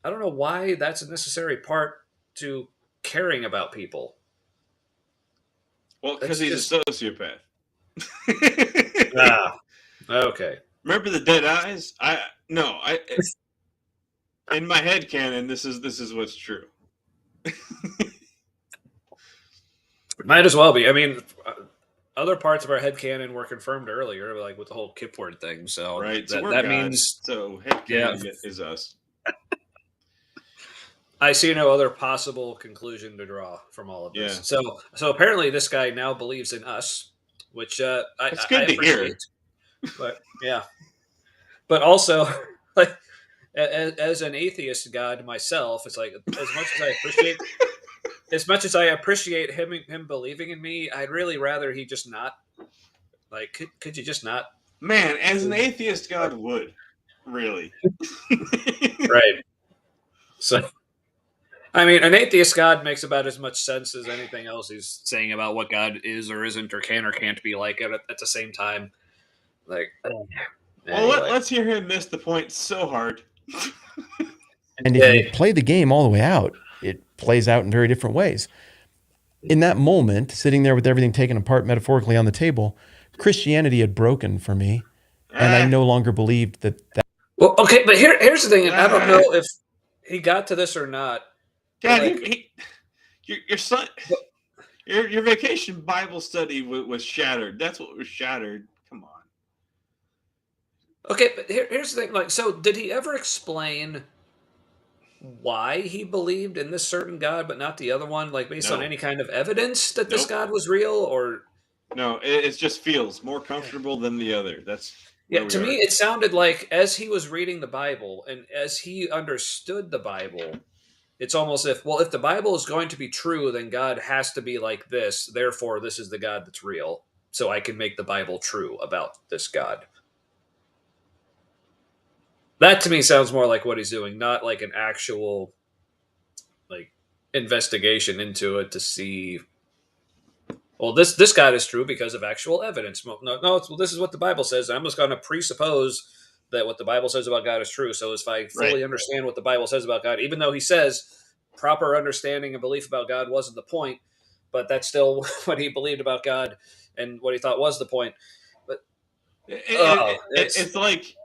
I don't know why that's a necessary part to caring about people. Well, because he's a sociopath. Okay. Remember the dead eyes? In my head canon, this is what's true. Might as well be. I mean, other parts of our headcanon were confirmed earlier, like with the whole Kipword thing. So right, that means so headcanon is us. I see no other possible conclusion to draw from all of this. Yeah. So apparently this guy now believes in us, which it's good to hear. But yeah, but also like as an atheist god myself, it's like as much as I appreciate him believing in me, I'd really rather he just not. Like, could you just not? Man, as an atheist god would, really. Right. So, I mean, an atheist god makes about as much sense as anything else he's saying about what God is or isn't or can or can't be like at the same time. Like, well, let's hear him miss the point so hard. And if you play the game all the way out, it plays out in very different ways. In that moment, sitting there with everything taken apart metaphorically on the table, Christianity had broken for me, and I no longer believed that. Well, okay, but here's the thing. I don't know if he got to this or not. Dad, like, your son, your vacation Bible study was shattered. That's what was shattered. Come on. Okay, but here's the thing. Like, so did he ever explain why he believed in this certain God but not the other one? Like, based on any kind of evidence that this God was real, or no? It just feels more comfortable than the other. That's to me, it sounded like as he was reading the Bible and as he understood the Bible. It's almost if the Bible is going to be true, then God has to be like this. Therefore, this is the God that's real. So I can make the Bible true about this God. That to me sounds more like what he's doing, not like an actual like investigation into it to see. Well, this God is true because of actual evidence. No, this is what the Bible says. I'm just going to presuppose that what the Bible says about God is true. So if I fully understand what the Bible says about God, even though he says proper understanding and belief about God wasn't the point, but that's still what he believed about God and what he thought was the point. But it's like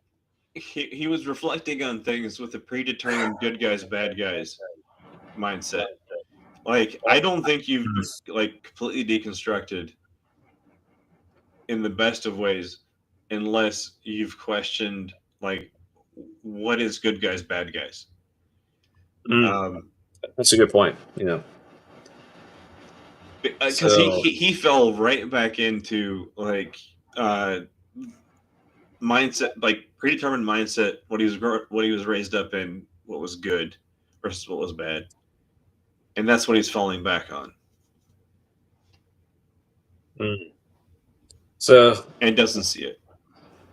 he was reflecting on things with a predetermined good guys, bad guys mindset. Like, I don't think you've like completely deconstructed in the best of ways unless you've questioned like what is good guys, bad guys. That's a good point. Because he fell right back into like mindset, like predetermined mindset. What he was raised up in, what was good versus what was bad, and that's what he's falling back on. So and doesn't see it.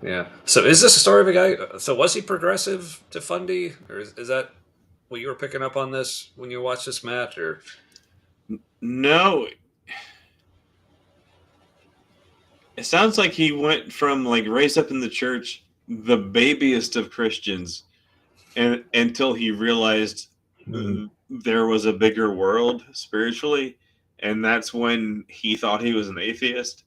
Yeah. So is this a story of a guy? So was he progressive to Fundy, or is that what you were picking up on this when you watched this, Matt? Or no, it sounds like he went from like raised up in the church, the babiest of Christians, and until he realized there was a bigger world spiritually, and that's when he thought he was an atheist.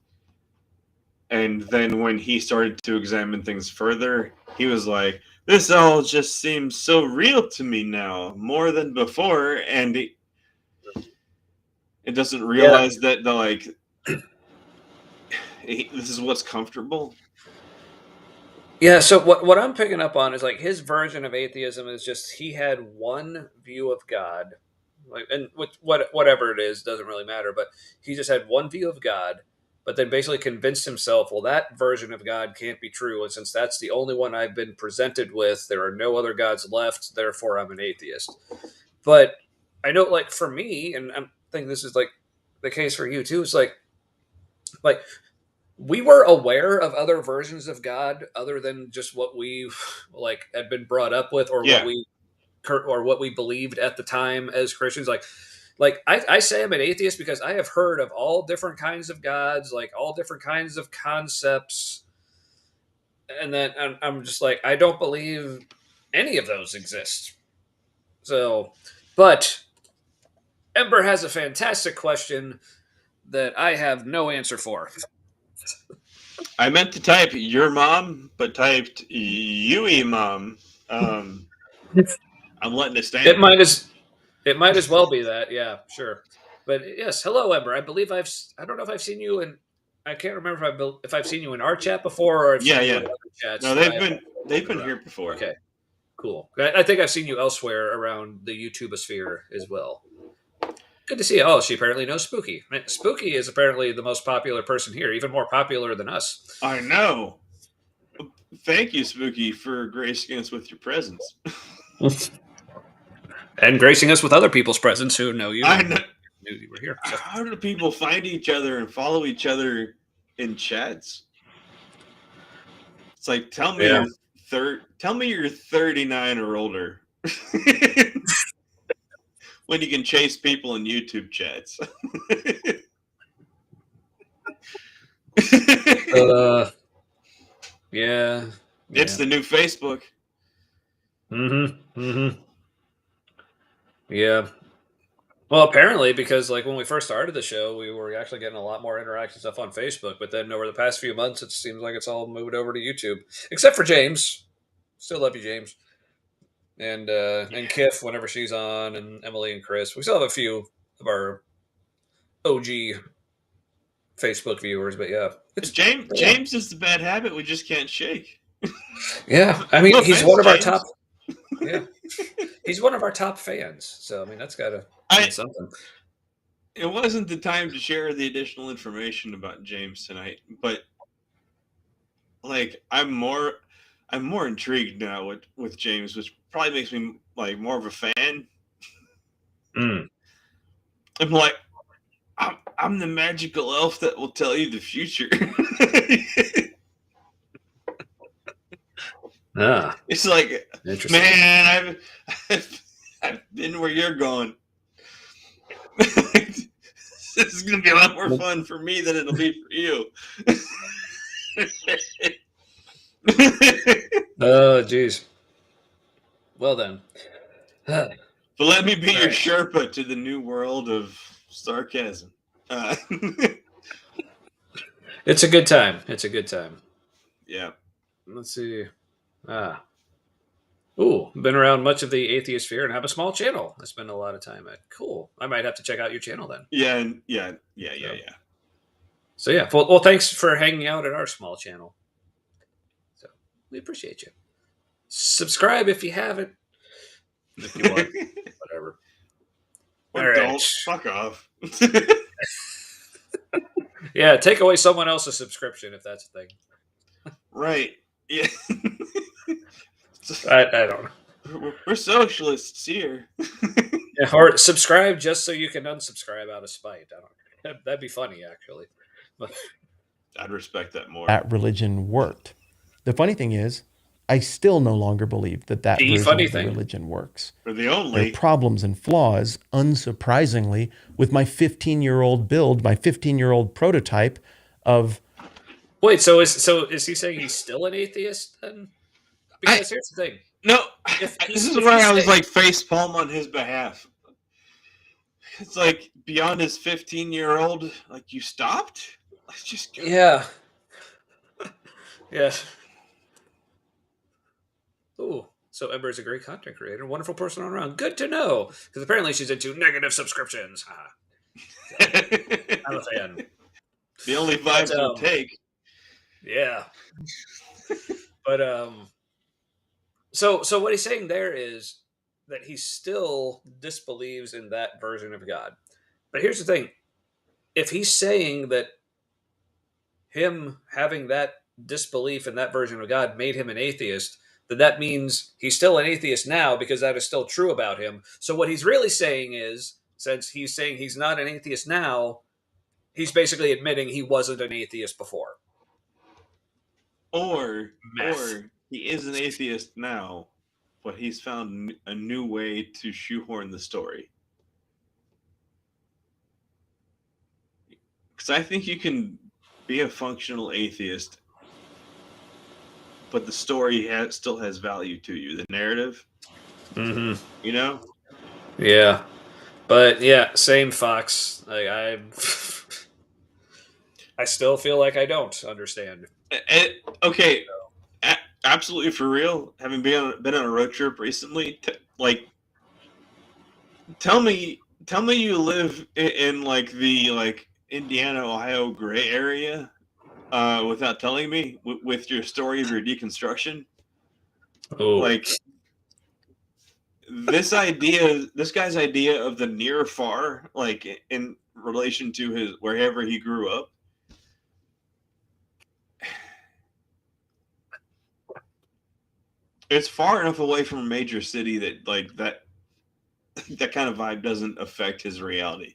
And then when he started to examine things further, he was like, this all just seems so real to me now, more than before. And it doesn't realize that this is what's comfortable. Yeah, so what I'm picking up on is like his version of atheism is just he had one view of God like, and whatever it is doesn't really matter. But he just had one view of God, but then basically convinced himself, well, that version of God can't be true, and since that's the only one I've been presented with, there are no other gods left. Therefore, I'm an atheist. But I know, like for me, and I think this is like the case for you too. It's like we were aware of other versions of God other than just what we like had been brought up with, or Yeah. what we believed at the time as Christians. Like I say I'm an atheist because I have heard of all different kinds of gods, like all different kinds of concepts, and then I'm just like I don't believe any of those exist. So, but Ember has a fantastic question that I have no answer for. I meant to type your mom, but typed Yui mom. I'm letting it stand. It might as well be that. Yeah, sure. But yes, hello, Ember. I believe I don't know if I've seen you in. I can't remember if I've seen you in our chat before or I've Yeah, seen you yeah. in other chats. No, they've been here before. Okay, cool. I think I've seen you elsewhere around the YouTubeosphere as well. Good to see you. Oh, she apparently knows Spooky. Spooky is apparently the most popular person here, even more popular than us. I know. Thank you, Spooky, for gracing us with your presence. And gracing us with other people's presence who know you. I know. Knew you were here. So. How do people find each other and follow each other in chats? It's like tell me you're 39 or older. When you can chase people in YouTube chats. Yeah. It's the new Facebook. Yeah. Well, apparently, because like when we first started the show, we were actually getting a lot more interaction stuff on Facebook, but then over the past few months, it seems like it's all moved over to YouTube, except for James. Still love you, James, and Kiff whenever she's on, and Emily and Chris. We still have a few of our OG Facebook viewers, but yeah, James is the bad habit we just can't shake. Yeah, I mean, No he's offense, one of our James. top. Yeah, he's one of our top fans. So I mean, that's got to mean something. It wasn't the time to share the additional information about James tonight, but like I'm more intrigued now with James, which probably makes me like more of a fan. I'm like, I'm the magical elf that will tell you the future. It's like, man, I've been where you're going. This is gonna be a lot more fun for me than it'll be for you. Oh, geez. Well then. But let me be your Sherpa to the new world of sarcasm. It's a good time. It's a good time. Yeah. Let's see. Ooh, been around much of the atheist sphere and have a small channel. I spend a lot of time at. Cool. I might have to check out your channel then. Yeah. So yeah. Well, thanks for hanging out at our small channel. So we appreciate you. Subscribe if you haven't. If you want, whatever. Or don't. Fuck off. Yeah, take away someone else's subscription if that's a thing. Right. Yeah. I don't know. We're socialists here. Yeah, or subscribe just so you can unsubscribe out of spite. That'd be funny, actually. I'd respect that more. That religion worked. The funny thing is, I still no longer believe that version of the religion works. There are problems and flaws, unsurprisingly, with my 15-year-old build, my 15-year-old prototype of... Wait, so is he saying he's still an atheist then? Because here's the thing. No, this is where I was like facepalm on his behalf. It's like beyond his 15-year-old, like you stopped? Let's just go. Yeah. Yes. Ooh, so Ember is a great content creator, wonderful person all around. Good to know, because apparently she's into negative subscriptions. So, I'm a fan. The only vibes we'll take. Yeah. But so what he's saying there is that he still disbelieves in that version of God. But here's the thing. If he's saying that him having that disbelief in that version of God made him an atheist, then that means he's still an atheist now because that is still true about him. So what he's really saying is, since he's saying he's not an atheist now, he's basically admitting he wasn't an atheist before. Or Meth. he is an atheist now, but he's found a new way to shoehorn the story. Because I think you can be a functional atheist, but the story still has value to you. The narrative, Mm-hmm. you know? Yeah. But yeah, same Fox. Like I still feel like I don't understand. Okay, absolutely for real. Having been on a road trip recently, tell me you live in like the Indiana, Ohio gray area, without telling me with your story of your deconstruction. Oh. Like this guy's idea of the near far, like in relation to his wherever he grew up. It's far enough away from a major city that that kind of vibe doesn't affect his reality.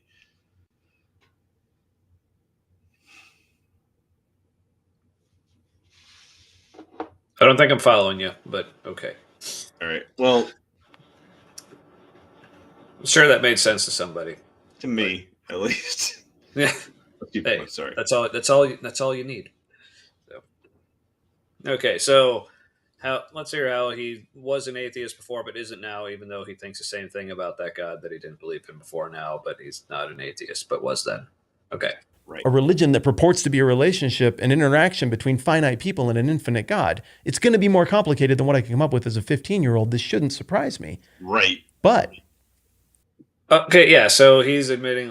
I don't think I'm following you, but okay. All right. Well, I'm sure that made sense to somebody. to me, at least. Yeah. Hey, sorry. That's all you need. So. Okay, so let's hear how he was an atheist before but isn't now, even though he thinks the same thing about that God that he didn't believe in before now, but he's not an atheist, but was then. Okay. Right. A religion that purports to be a relationship and interaction between finite people and an infinite God. It's going to be more complicated than what I can come up with as a 15-year-old. This shouldn't surprise me. Right. But okay, yeah, so he's admitting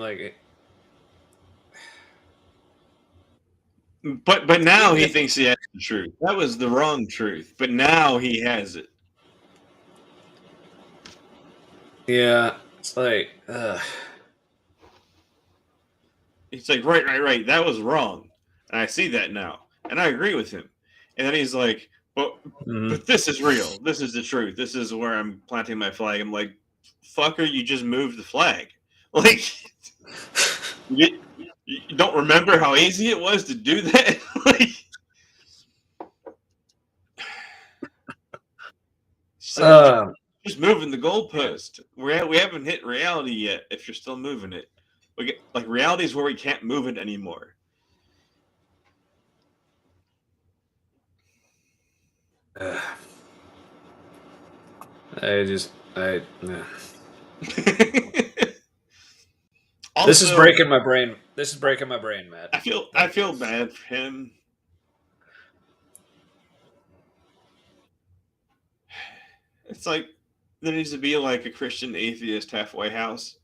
But now he thinks he has the truth. That was the wrong truth, but now he has it. yeah, it's like He's like, right. That was wrong, and I see that now, and I agree with him. And then he's like, but this is real. This is the truth. This is where I'm planting my flag. I'm like, fucker, you just moved the flag. Like, you don't remember how easy it was to do that? Like, so just moving the goalpost. We haven't hit reality yet. If you're still moving it, reality is where we can't move it anymore. Also, this is breaking my brain. This is breaking my brain, Matt. I feel bad for him. It's like there needs to be like a Christian atheist halfway house,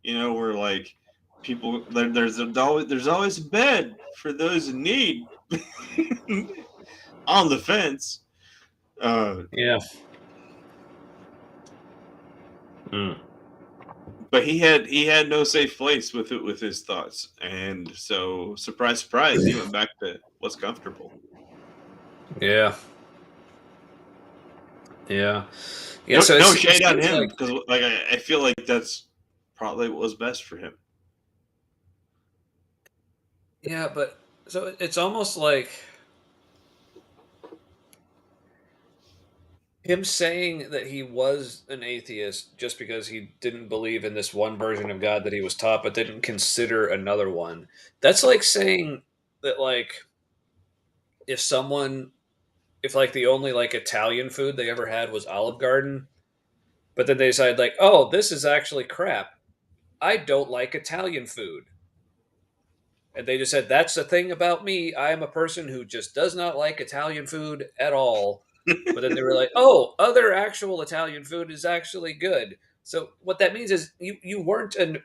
where like people there's always a bed for those in need on the fence. Yeah. But he had no safe place with his thoughts, and so surprise, he went back to what's comfortable. Yeah. So no shade on him, because I feel like that's probably what was best for him. Yeah, but so it's almost like him saying that he was an atheist just because he didn't believe in this one version of God that he was taught, but didn't consider another one. That's like saying that, if the only Italian food they ever had was Olive Garden, but then they decide oh, this is actually crap. I don't like Italian food. And they just said, that's the thing about me. I am a person who just does not like Italian food at all. But then they were like, oh, other actual Italian food is actually good. So what that means is you weren't an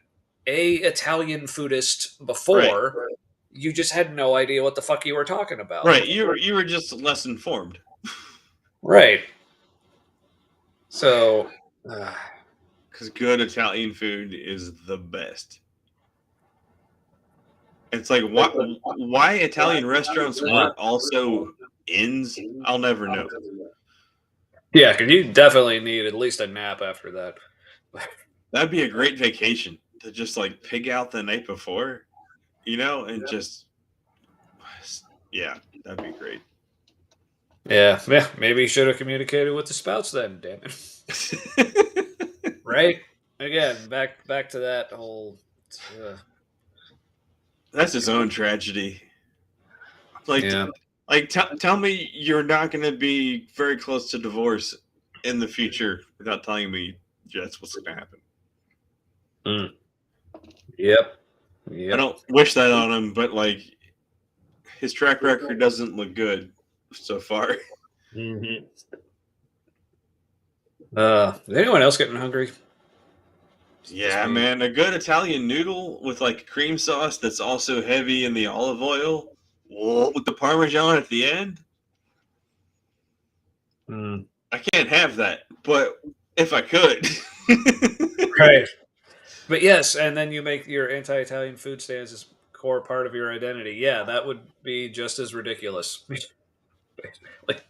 Italian foodist before. Right. You just had no idea what the fuck you were talking about. Right. You were just less informed. Right. So because good Italian food is the best. It's like why Italian restaurants weren't also inns, I'll never know. Yeah, because you definitely need at least a nap after that. That'd be a great vacation to just like pig out the night before, and just that'd be great. Yeah, maybe you should have communicated with the spouts then, damn it. Right? Again, back to that whole That's his own tragedy. Tell me you're not going to be very close to divorce in the future without telling me that's what's going to happen. Yep. I don't wish that on him, but like his track record doesn't look good so far. Mm-hmm. Is anyone else getting hungry? Yeah, man, a good Italian noodle with like cream sauce that's also heavy in the olive oil with the Parmesan at the end. I can't have that, but if I could. Right. But yes, and then you make your anti-Italian food stands as core part of your identity. Yeah, that would be just as ridiculous. Like,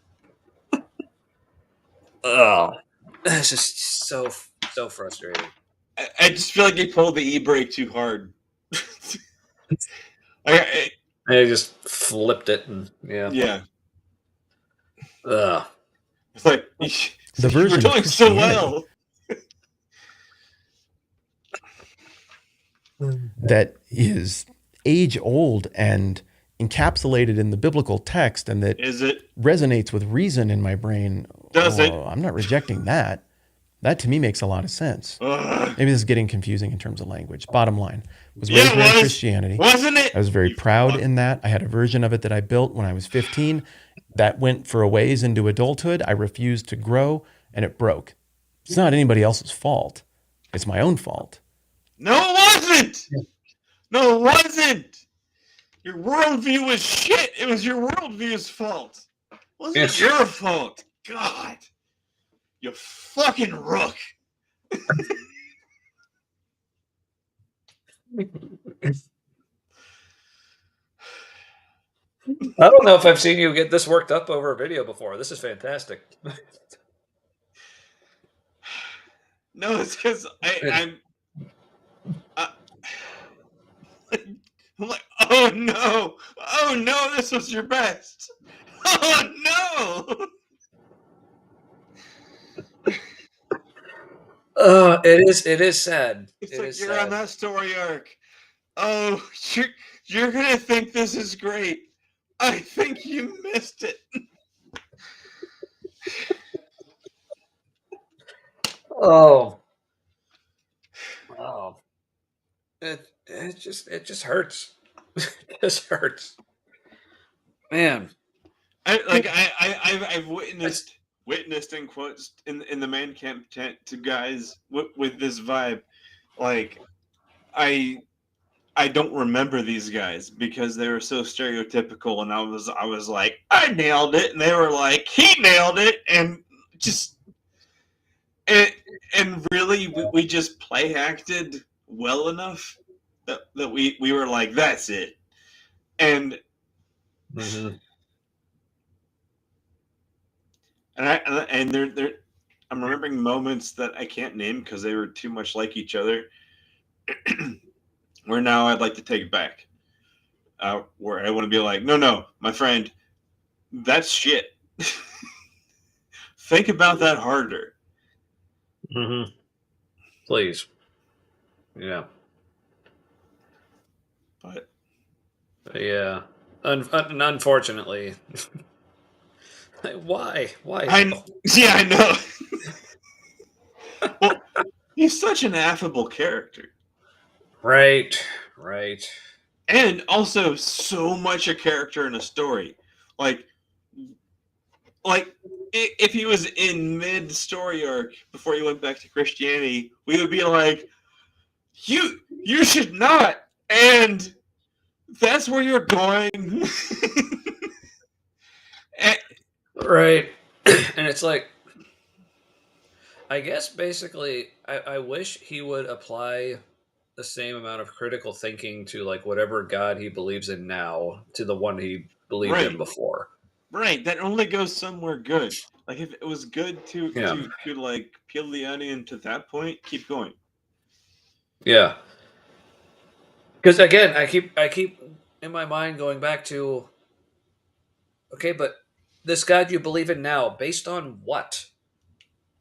it's just so frustrating. I just feel like they pulled the e-brake too hard. I just flipped it, and yeah. It's like The version you're doing so well. That is age old and encapsulated in the biblical text, and that resonates with reason in my brain. Does it? I'm not rejecting that. That to me makes a lot of sense. Maybe this is getting confusing in terms of language. Bottom line, was raised in Christianity. Wasn't it? I was very proud in that. I had a version of it that I built when I was 15. That went for a ways into adulthood. I refused to grow, and it broke. It's not anybody else's fault. It's my own fault. No, it wasn't. No, it wasn't. Your worldview was shit. It was your worldview's fault. It wasn't your fault. God. You fucking rook. I don't know if I've seen you get this worked up over a video before. This is fantastic. No, it's because I'm like, oh no, this was your best. Oh no. It is sad. It's like you're on that story arc. Oh, you're gonna think this is great. I think you missed it. Oh. It just hurts. It just hurts. Man. I've witnessed in quotes in the man camp tent to guys with this vibe. Like I don't remember these guys because they were so stereotypical, and I was like, I nailed it, and they were like, he nailed it, and just and really we just play acted well enough that we were like, that's it. And and they're I'm remembering moments that I can't name because they were too much like each other. Where now I'd like to take it back. Where I want to be like, no, my friend, that's shit. Think about that harder. Please. Yeah. But yeah, unfortunately. Why? I know. Well, he's such an affable character. Right. And also so much a character in a story. Like if he was in mid-story arc before he went back to Christianity, we would be like, you should not. And that's where you're going. Right. And it's like, I guess basically I wish he would apply the same amount of critical thinking to like whatever God he believes in now to the one he believed in Right. before. Right. That only goes somewhere good. Like if it was good to Yeah. to like peel the onion to that point, keep going. Yeah. Because again, I keep in my mind going back to, okay, but this God you believe in now, based on what?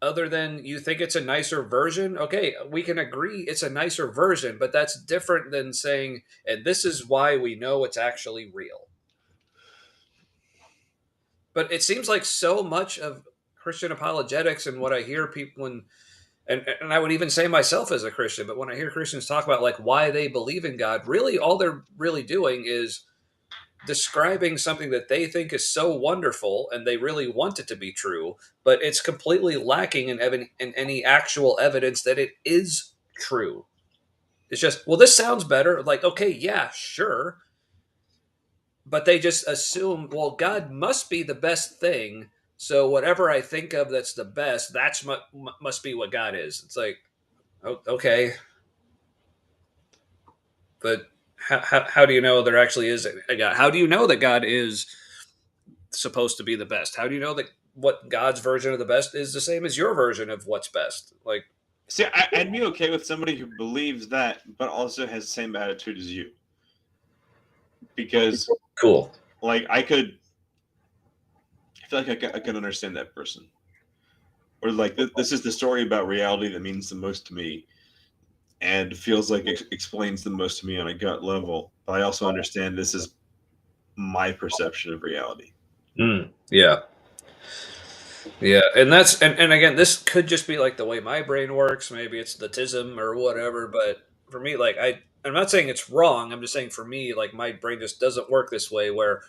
Other than you think it's a nicer version, okay, we can agree it's a nicer version, but that's different than saying, and this is why we know it's actually real. But it seems like so much of Christian apologetics and what I hear people and I would even say myself as a Christian, but when I hear Christians talk about like why they believe in God, really all they're really doing is describing something that they think is so wonderful and they really want it to be true, but it's completely lacking in any actual evidence that it is true. It's just, well, this sounds better. Like, okay, yeah, sure. But they just assume, well, God must be the best thing. So whatever I think of that's the best, that's must be what God is. It's like, okay, but how do you know there actually is a God? How do you know that God is supposed to be the best? How do you know that what God's version of the best is the same as your version of what's best? Like, See, I'd be okay with somebody who believes that, but also has the same attitude as you. Because, cool. like, I feel like I could understand that person. Or, like, this is the story about reality that means the most to me and feels like it explains the most to me on a gut level. But I also understand this is my perception of reality. Yeah. Yeah. And and again, this could just be like the way my brain works. Maybe it's the tism or whatever. But for me, like, I'm not saying it's wrong. I'm just saying for me, like, my brain just doesn't work this way where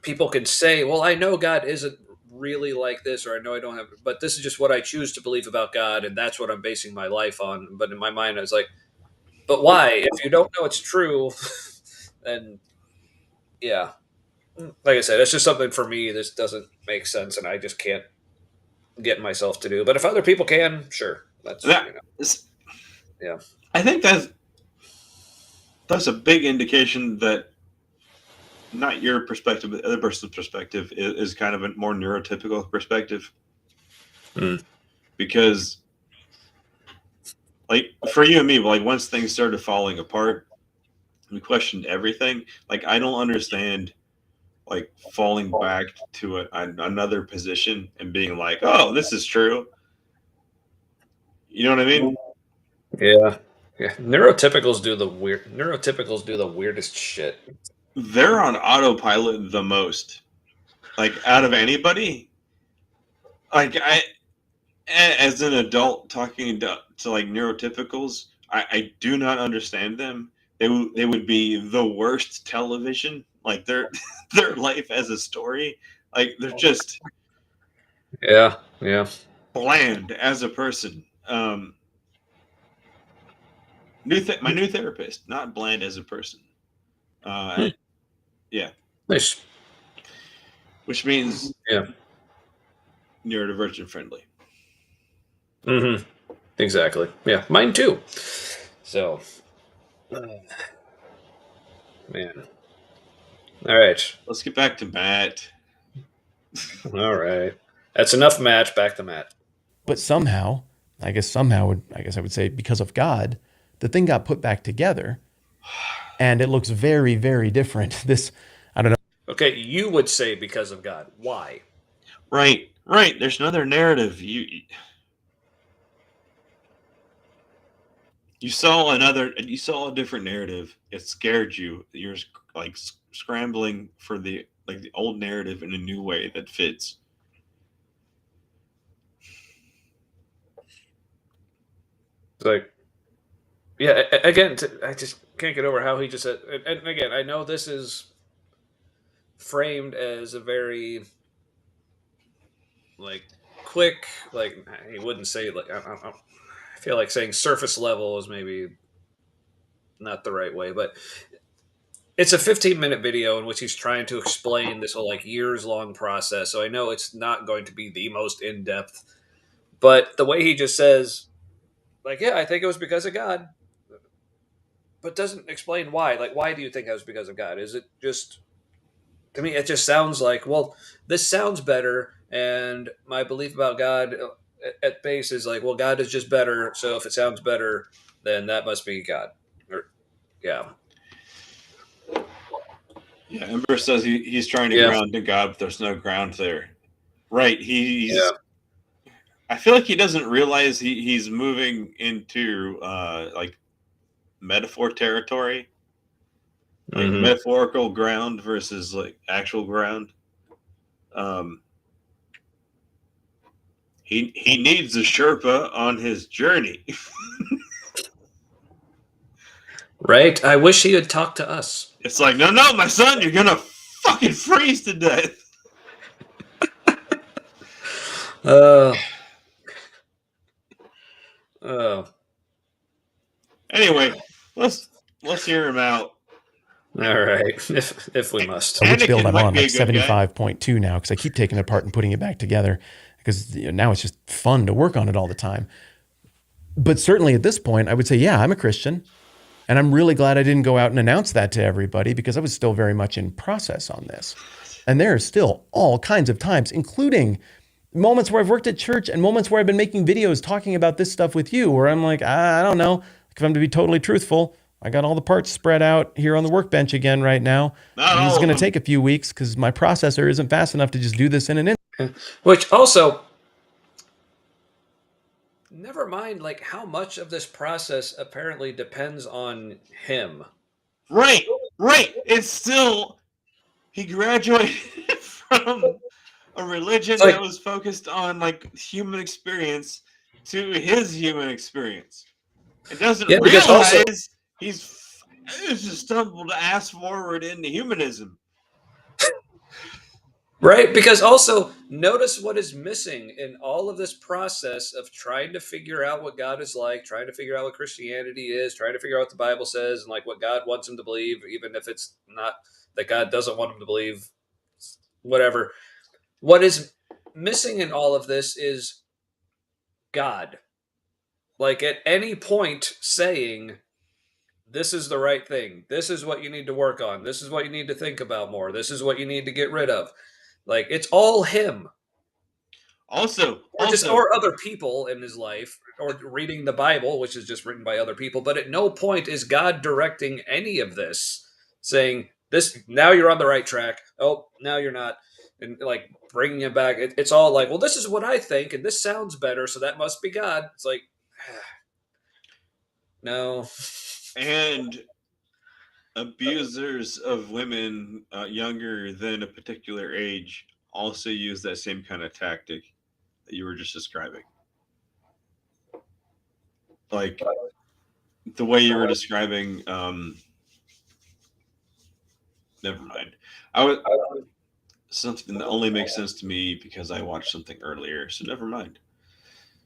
people can say, well, I know God isn't really like this, or I know I don't have, but this is just what I choose to believe about God, and that's what I'm basing my life on. But in my mind, I was like, but why? If you don't know it's true, then yeah. Like I said, it's just something for me. This doesn't make sense, and I just can't get myself to do. But if other people can, sure, that's yeah. I think that's a big indication that not your perspective, but the other person's perspective is kind of a more neurotypical perspective. Because, like, for you and me, like, once things started falling apart, we questioned everything. Like, I don't understand, like, falling back to another position and being like, oh, this is true. You know what I mean? Yeah. Yeah. Neurotypicals do the weirdest shit. They're on autopilot the most. Like, out of anybody, like, as an adult talking to like neurotypicals, I do not understand them. They would be the worst television. Like their their life as a story, like they're just Yeah. Yeah. bland as a person. My new therapist, not bland as a person. Yeah, Nice. which means Yeah. neurodivergent friendly. Mm-hmm. Exactly. Yeah. Mine too. So, man. All right. Let's get back to Matt. All right. That's enough match. Back to Matt. But somehow, I guess I would say because of God, the thing got put back together and it looks very, very different. I don't know. Okay, you would say because of God. Why? Right. There's another narrative. You saw a different narrative. It scared you. You're like scrambling for the old narrative in a new way that fits. It's like, yeah, again, I just can't get over how he just said, and again, I know this is framed as a very, like, quick, like, he wouldn't say, like, I feel like saying surface level is maybe not the right way, but it's a 15-minute video in which he's trying to explain this whole, like, years long process. So I know it's not going to be the most in depth, But the way he just says, like, yeah, I think it was because of God, but doesn't explain why. Like, why do you think it was because of God? Is it just, to me, it just sounds like, well, this sounds better, and my belief about God at base is like, well, God is just better, so if it sounds better, then that must be God. Or, yeah. Yeah, Ember says he's trying to Yeah. ground to God, but there's no ground there. Right. He's. Yeah. I feel like he doesn't realize he's moving into like metaphor territory, like Mhm. metaphorical ground versus like actual ground. He needs a Sherpa on his journey. Right? I wish he would talk to us. It's like, no, my son, you're gonna fucking freeze to death. Anyway, let's hear him out. All right, if we must. Which build Anakin I'm might on, be a like good guy. 75.2 now, because I keep taking it apart and putting it back together, because now it's just fun to work on it all the time. But certainly at this point, I would say, yeah, I'm a Christian. And I'm really glad I didn't go out and announce that to everybody, because I was still very much in process on this. And there are still all kinds of times, including moments where I've worked at church and moments where I've been making videos talking about this stuff with you, where I'm like, I don't know. If I'm to be totally truthful, I got all the parts spread out here on the workbench again right now. And it's going to take a few weeks because my processor isn't fast enough to just do this in an instant. Which also, never mind, like how much of this process apparently depends on him. Right. It's still, he graduated from a religion that was focused on like human experience to his human experience. It doesn't realize he's just stumbled ass forward into humanism. Right? Because also, notice what is missing in all of this process of trying to figure out what God is like, trying to figure out what Christianity is, trying to figure out what the Bible says, and like what God wants him to believe, even if it's not that God doesn't want him to believe, whatever. What is missing in all of this is God. Like at any point saying, this is the right thing. This is what you need to work on. This is what you need to think about more. This is what you need to get rid of. Like it's all him. Or other people in his life, or reading the Bible, which is just written by other people. But at no point is God directing any of this, saying this. Now you're on the right track. Oh, now you're not, and like bringing it back. It's all like, well, this is what I think, and this sounds better, so that must be God. It's like, no. And abusers of women younger than a particular age also use that same kind of tactic that you were just describing. Like the way you were describing, never mind. Something that only makes sense to me because I watched something earlier, so never mind.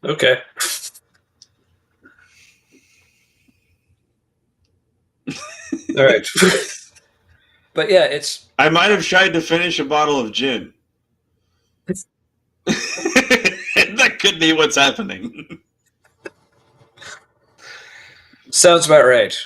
Okay. All right. But yeah, I might have tried to finish a bottle of gin. That could be what's happening. Sounds about right.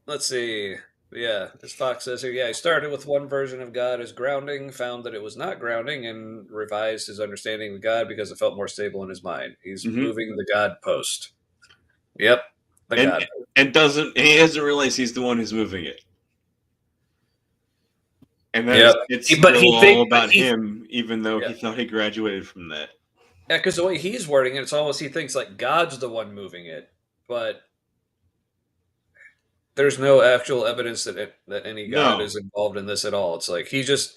Let's see. Yeah, as Fox says here, yeah, he started with one version of God as grounding, found that it was not grounding, and revised his understanding of God because it felt more stable in his mind. He's moving the God post. Yep, God. And he doesn't realize he's the one who's moving it. And it's all about him, even though he thought he graduated from that. Yeah, because the way he's wording it, it's almost he thinks like God's the one moving it, but there's no actual evidence that any God is involved in this at all. It's like he just,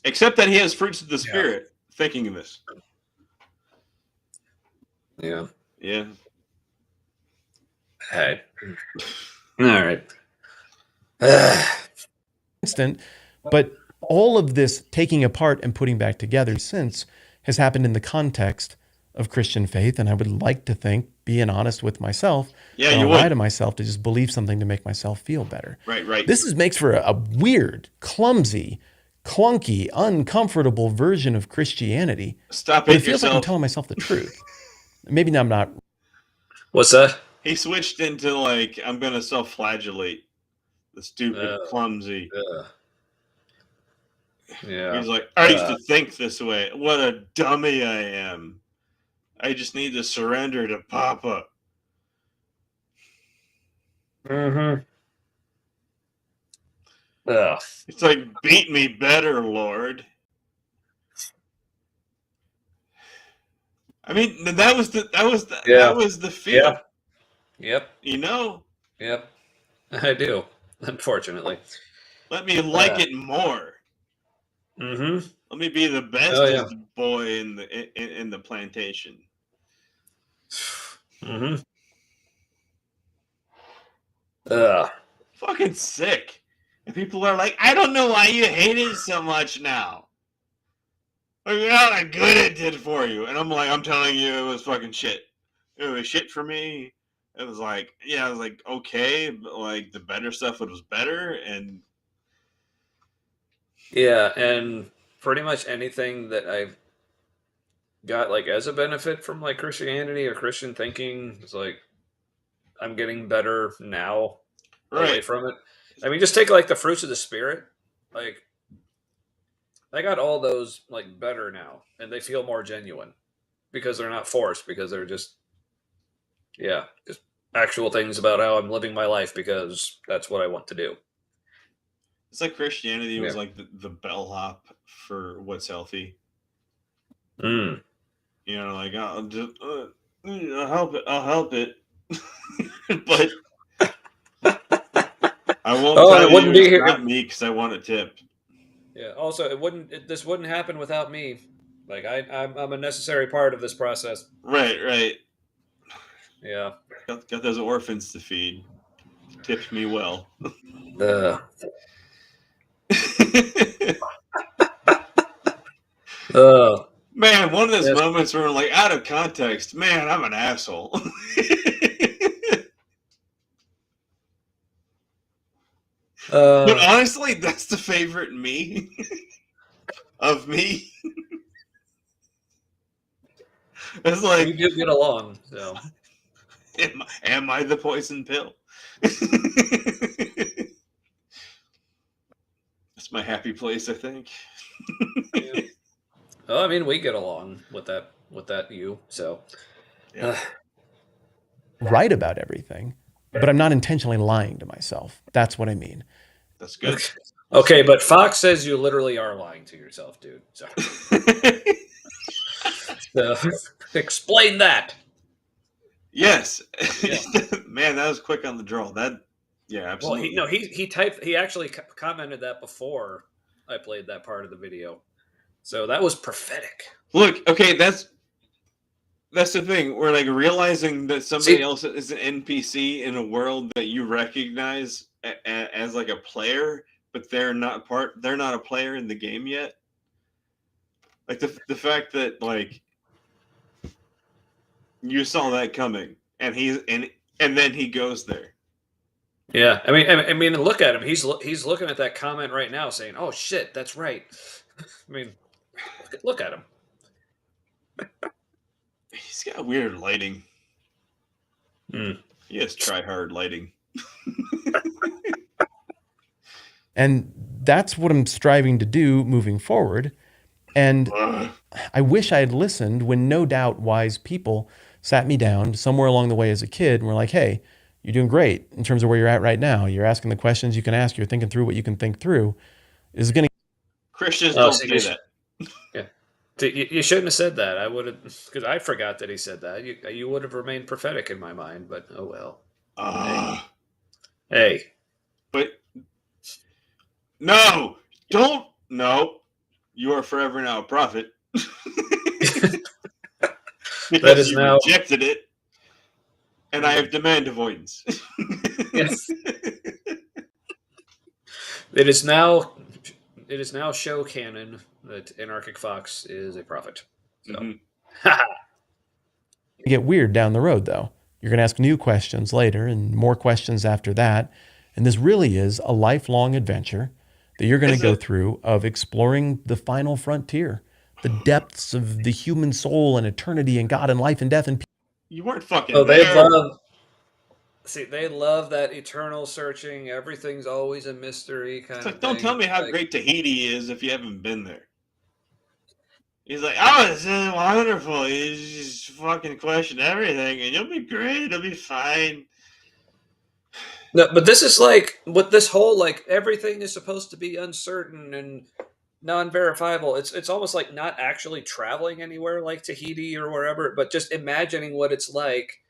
except that he has fruits of the Spirit thinking of this. Yeah. Hey. All right. Instant, but all of this taking apart and putting back together since has happened in the context of Christian faith, and I would like to think, being honest with myself, I'll lie to myself to just believe something to make myself feel better. Right. This makes for a weird, clumsy, clunky, uncomfortable version of Christianity. Stop but it feels yourself. like I'm telling myself the truth. maybe I'm not. What's that? He switched into like, I'm gonna self-flagellate the stupid, clumsy. Yeah. He's like, I used to think this way. What a dummy I am. I just need to surrender to Papa. Mm-hmm. Ugh. It's like, beat me better, Lord. I mean, that was the feel. Yeah. Yep. You know? Yep. I do, unfortunately. Let me like it more. Mm-hmm. Let me be the bestest boy in the plantation. Mm-hmm. Ugh. Fucking sick. And people are like, I don't know why you hate it so much now. Like, how good it did for you. And I'm like, I'm telling you, it was fucking shit. It was shit for me. It was like, yeah, I was like, okay, but like the better stuff was better. And yeah, and pretty much anything that I've got like as a benefit from like Christianity or Christian thinking is like I'm getting better now away from it. I mean, just take like the fruits of the spirit. Like I got all those like better now, and they feel more genuine because they're not forced, because they're just just actual things about how I'm living my life because that's what I want to do. It's like Christianity was like the bellhop for what's healthy. Mm. You know, like, I'll help it. I'll help it. But I won't tell you be it's here. not me because I want a tip. Yeah. Also, this wouldn't happen without me. Like I'm a necessary part of this process. Right. Yeah. Got those orphans to feed. Tipped me well. Man, one of those moments where like, out of context, man, I'm an asshole. But honestly, that's the favorite me of me. It's like, we do get along. So, am I the poison pill? That's my happy place, I think. yeah. Oh, I mean, we get along with that you. So, Right about everything, but I'm not intentionally lying to myself. That's what I mean. That's good. Okay, but Fox says you literally are lying to yourself, dude. So, explain that. Yes. Man, that was quick on the draw. Absolutely. Well, he actually commented that before I played that part of the video. So that was prophetic. Look, okay, that's the thing. We're like realizing that somebody else is an NPC in a world that you recognize as like a player, but they're not a player in the game yet. Like the fact that like you saw that coming, and then he goes there. Yeah, I mean, look at him. He's looking at that comment right now, saying, "Oh shit, that's right." I mean, look at him. He's got weird lighting. He has try-hard lighting. And that's what I'm striving to do moving forward. And I wish I had listened when no doubt wise people sat me down somewhere along the way as a kid and were like, hey, you're doing great in terms of where you're at right now. You're asking the questions you can ask. You're thinking through what you can think through. Is going to Christians don't say that. Yeah. You shouldn't have said that. I would have, because I forgot that he said that. You would have remained prophetic in my mind, but oh well. Hey. But no, don't. No, you are forever now a prophet. That is you now rejected it, and I have demand avoidance. Yes. It is now show canon that Anarchic Fox is a prophet. So. get weird down the road, though. You're going to ask new questions later and more questions after that. And this really is a lifelong adventure that you're going to go through of exploring the final frontier, the depths of the human soul and eternity and God and life and death and You weren't fucking Oh, they there. love. See, they love that eternal searching. Everything's always a mystery kind It's of like, don't thing. tell me how Like, great Tahiti is if you haven't been there. He's like, oh, it's wonderful. You just fucking question everything, and you'll be great. It'll be fine. no, but this is like what this whole like everything is supposed to be uncertain and non-verifiable. It's almost like not actually traveling anywhere like Tahiti or wherever, but just imagining what it's like.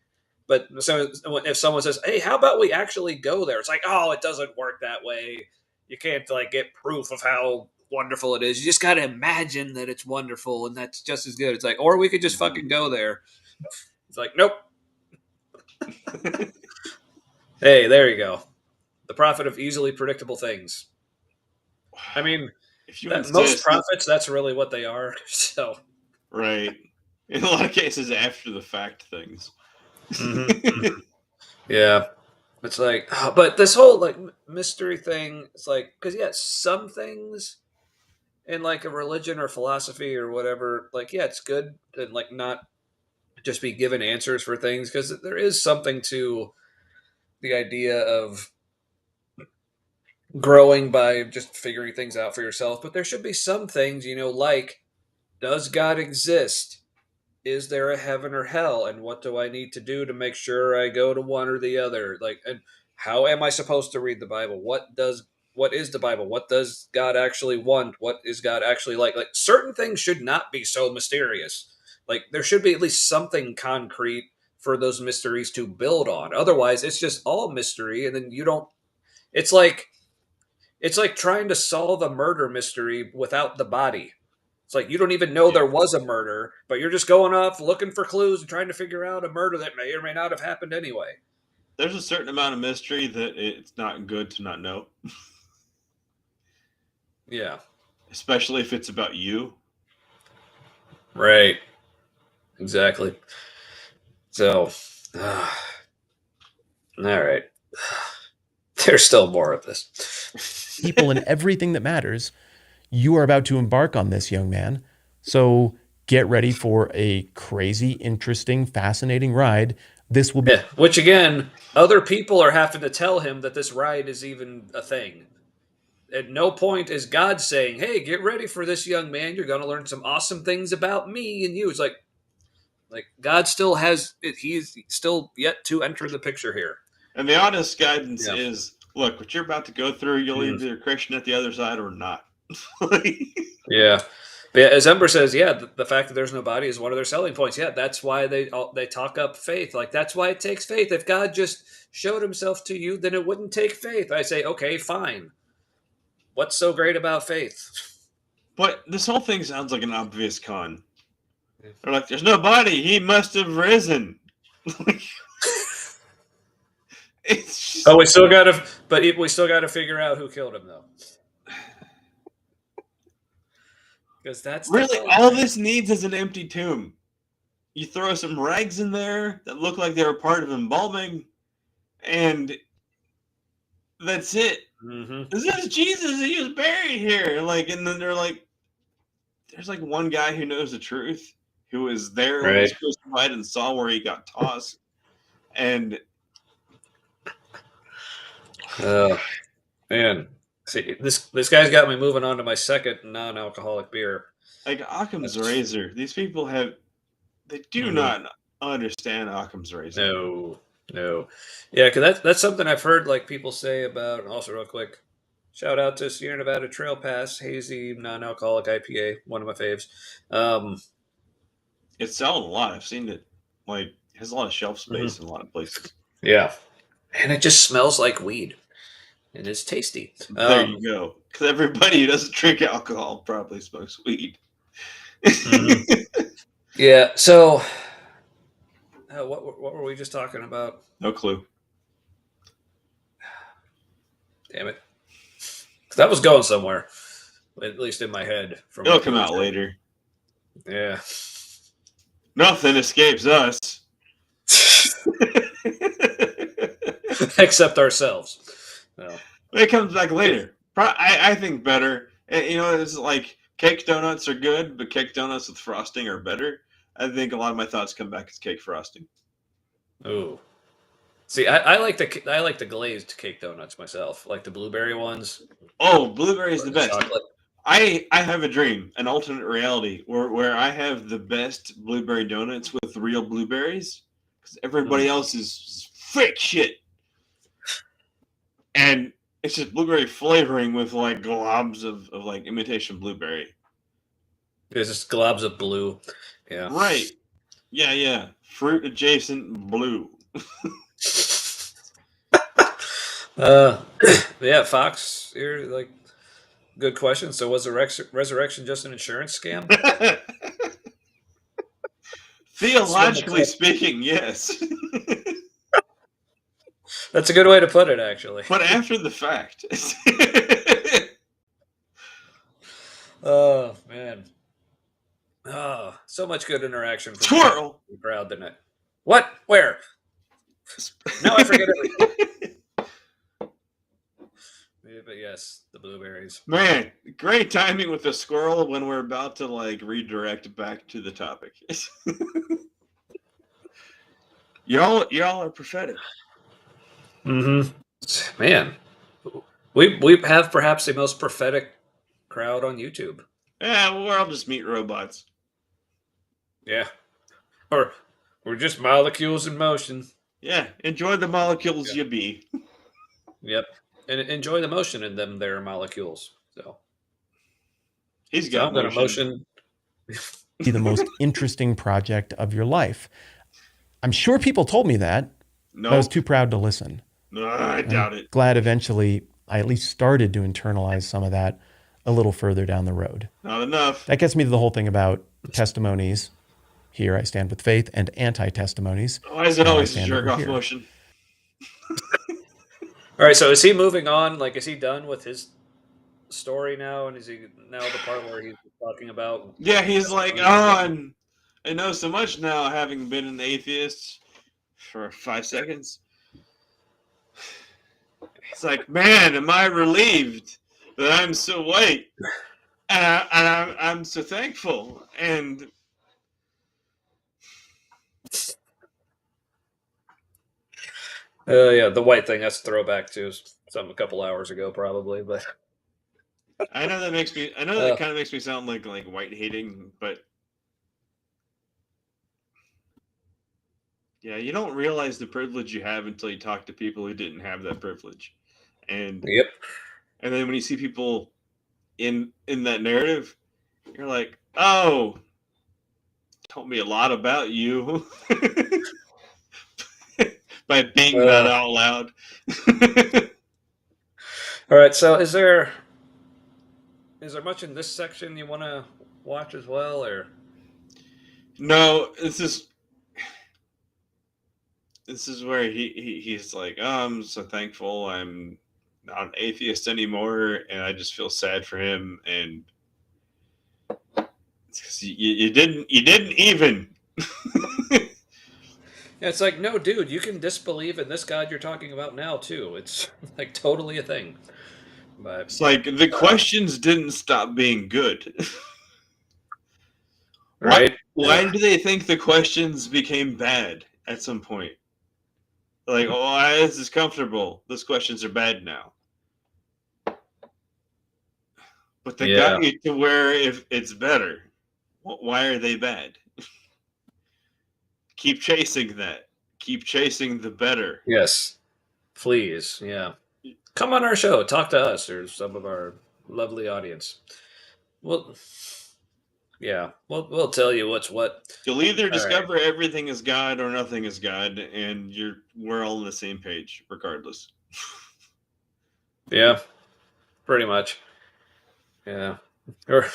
But so if someone says, "Hey, how about we actually go there?" It's like, "Oh, it doesn't work that way. You can't like get proof of how wonderful it is. You just got to imagine that it's wonderful, and that's just as good." It's like, or we could just fucking go there. It's like, nope. Hey, there you go. The profit of easily predictable things. I mean, If you that most insist, profits, that's really what they are. So, right? In a lot of cases, after the fact things. yeah, it's like, but this whole like mystery thing, it's like, because yeah, some things in like a religion or philosophy or whatever, like yeah, it's good to like not just be given answers for things because there is something to the idea of growing by just figuring things out for yourself. But there should be some things, like does God exist? Is there a heaven or hell? And what do I need to do to make sure I go to one or the other? Like, and how am I supposed to read the Bible? What is the Bible? What does God actually want? What is God actually like? Like certain things should not be so mysterious. Like there should be at least something concrete for those mysteries to build on. Otherwise, it's just all mystery, and then you don't. It's like trying to solve a murder mystery without the body. It's like you don't even know Yeah. there was a murder, but you're just going off looking for clues and trying to figure out a murder that may or may not have happened anyway. There's a certain amount of mystery that it's not good to not know, Yeah. especially if it's about you. Right. Exactly. So, all right. There's still more of this. People and everything that matters. You are about to embark on this, young man. So get ready for a crazy, interesting, fascinating ride. This will be. Yeah. Which again, other people are having to tell him that this ride is even a thing. At no point is God saying, "Hey, get ready for this, young man. You're going to learn some awesome things about me and you." It's like God still has it. He's still yet to enter the picture here. And the honest guidance Yeah. is, look, what you're about to go through, you'll either Christian at the other side or not. Yeah. But yeah, as Ember says, yeah, the fact that there's no body is one of their selling points. Yeah, that's why they talk up faith. Like that's why it takes faith. If God just showed Himself to you, then it wouldn't take faith. I say, okay, fine. What's so great about faith? But this whole thing sounds like an obvious con. They're like, there's no body. He must have risen. It's just, Oh, we still got to, we still got to figure out who killed him, though. Because that's the really fun, all right? this needs is an empty tomb. You throw some rags in there that look like they were part of embalming, and that's it. Mm-hmm. This is Jesus. He was buried here. Like, and then they're like, there's like one guy who knows the truth, who was there when he was Right. crucified and saw where he got tossed. And Man, see, this guy's got me moving on to my second non-alcoholic beer. like Occam's razor, these people they do not understand Occam's razor. No, yeah, because that's something I've heard like people say about. Also, real quick, shout out to Sierra Nevada Trail Pass hazy non-alcoholic IPA, one of my faves. It's selling a lot. I've seen it. Like, it has a lot of shelf space in a lot of places. Yeah, and it just smells like weed, and it's tasty. There you go. Because everybody who doesn't drink alcohol probably smokes weed. Yeah. So, what were we just talking about? No clue. Damn it, 'cause that was going somewhere, at least in my head. From It'll what you come were out saying. later. Yeah. Nothing escapes us. Except ourselves. No. It comes back later. I think better. You know, it's like cake donuts are good, but cake donuts with frosting are better. I think a lot of my thoughts come back as cake frosting. Ooh. See, I like the glazed cake donuts myself, like the blueberry ones. Oh, blueberry is Or the the best. chocolate. I have a dream, an alternate reality, where I have the best blueberry donuts with real blueberries, because everybody else is fake shit, and it's just blueberry flavoring with like globs of like imitation blueberry. There's just globs of blue. Yeah. Right. Yeah. Fruit adjacent blue. Yeah, Fox, you're like, good question. So was the resurrection just an insurance scam? Theologically speaking, yes. That's a good way to put it, actually. But after the fact. Oh man. Oh, so much good interaction from Twirl. the crowd tonight. What? Where? Now I forget everything. Yeah, but yes, the blueberries. Man, great timing with the squirrel when we're about to like redirect back to the topic. y'all are prophetic. Mm-hmm. Man, we have perhaps the most prophetic crowd on YouTube. Yeah, we're all just meat robots. Yeah, or we're just molecules in motion. Yeah, enjoy the molecules you be. Yep, and enjoy the motion in them there molecules. So He's got I'm going to motion. motion. Be the most interesting project of your life. I'm sure people told me that. No, But I was too proud to listen. no, I doubt it. Glad eventually I at least started to internalize some of that a little further down the road. Not enough. That gets me to the whole thing about testimonies. Here I stand with faith, and anti-testimonies. Why is it Now I always a stand jerk over off here. motion? All right, so is he moving on? Like, is he done with his story now? And is he now the part where he's talking about? Yeah, he's like, oh, I know so much now, having been an atheist for 5 seconds. It's like, man, am I relieved that I'm so white, and I'm so thankful. And Yeah, the white thing. That's a throwback to some a couple hours ago, probably. But I know that makes me. I know that kind of makes me sound like white hating, but yeah, you don't realize the privilege you have until you talk to people who didn't have that privilege, and yep. and then when you see people in that narrative, you're like, oh, told me a lot about you by being that out loud. All right, so is there much in this section you want to watch as well, or No, this is where he's like, oh, I'm so thankful I'm not an atheist anymore, and I just feel sad for him, and it's 'cause you didn't even. Yeah, it's like, no, dude, you can disbelieve in this God you're talking about now too. It's like totally a thing. But It's like the questions didn't stop being good. right? Why do they think the questions became bad at some point? Like, oh, this is comfortable. Those questions are bad now. But they got you to where if it's better, why are they bad? Keep chasing that. Keep chasing the better. Yes, please, yeah. Come on our show, talk to us or some of our lovely audience. Well, yeah, we'll tell you what's what. You'll either All discover everything is God or nothing is God, and we're all on the same page, regardless. Yeah, pretty much. Yeah. Or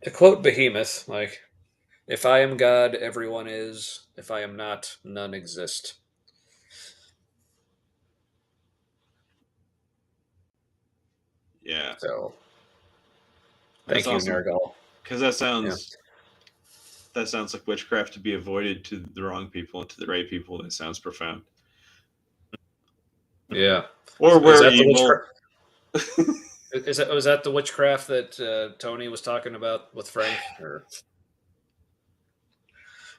to quote Behemoth, like, if I am God, everyone is. If I am not, none exist. Yeah. So, That's thank you, awesome. Nergal. Because that sounds like witchcraft to be avoided to the wrong people, and to the right people, that sounds profound. Yeah. Or we're evil. Was that the witchcraft that Tony was talking about with Frank? Or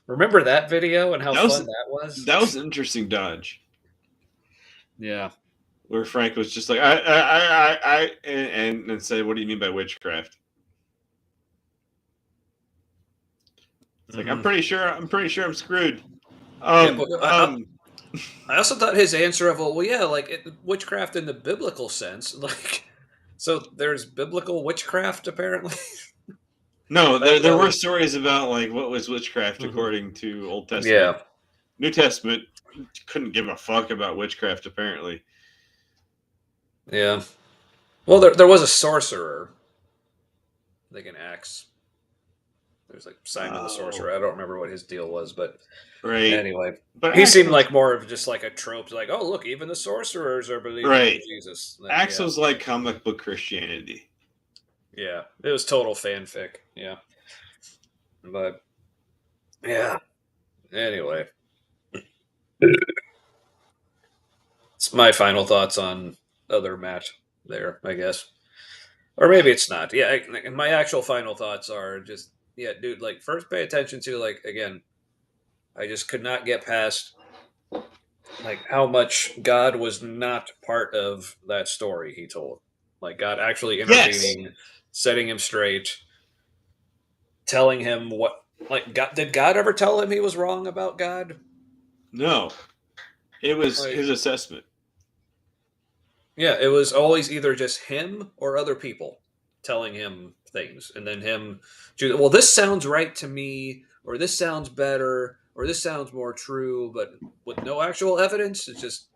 Remember that video and how That was- fun that was? That was an interesting dodge. Yeah. Where Frank was just like, and said, "What do you mean by witchcraft?" It's like, I'm pretty sure I'm screwed. I also thought his answer of, well, yeah, like witchcraft in the biblical sense, like, so there's biblical witchcraft apparently. No, there were stories about like what was witchcraft according to Old Testament. Yeah. New Testament couldn't give a fuck about witchcraft apparently. Yeah. Well, there was a sorcerer, like in Acts. There's like Simon the sorcerer. I don't remember what his deal was, but anyway, but he seemed like more of just like a trope. Like, oh, look, even the sorcerers are believing in Jesus. Like, Acts was like comic book Christianity. Yeah, it was total fanfic. Yeah, but yeah. Anyway, it's my final thoughts on other Matt there, I guess, or maybe it's not. Yeah, my actual final thoughts are just, yeah, dude. Like, first, pay attention to, like, again, I just could not get past like how much God was not part of that story he told. Like, God actually intervening, setting him straight, telling him what. Like, God, did God ever tell him he was wrong about God? No, it was Like, his assessment. Yeah, it was always either just him or other people telling him things, and then him, well, this sounds right to me, or this sounds better, or this sounds more true, but with no actual evidence. It's just,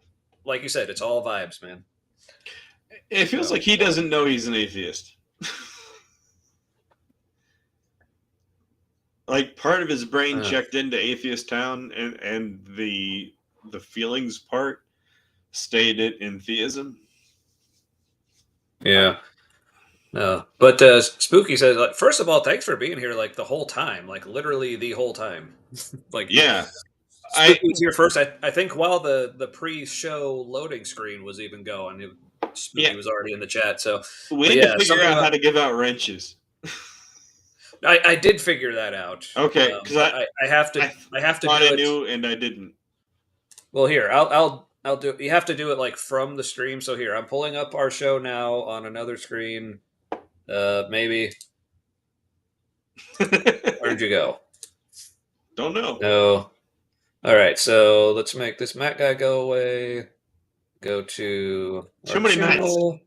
like you said, it's all vibes, man. It feels like he doesn't know he's an atheist. Like, part of his brain checked into atheist town, and the feelings part stayed in theism. Yeah. But Spooky says, like, first of all, thanks for being here, like, the whole time, like, literally the whole time. Like, yeah, Spooky's here first. I think while the pre-show loading screen was even going, Spooky was already in the chat. So we need to figure out how to give out wrenches. I did figure that out. Okay, because I have to do it. I knew and I didn't. Well, here I'll do. You have to do it like from the stream. So here I'm pulling up our show now on another screen. Maybe. Where'd you go? Don't know. No. All right, so let's make this Matt guy go away. Go to too many channel.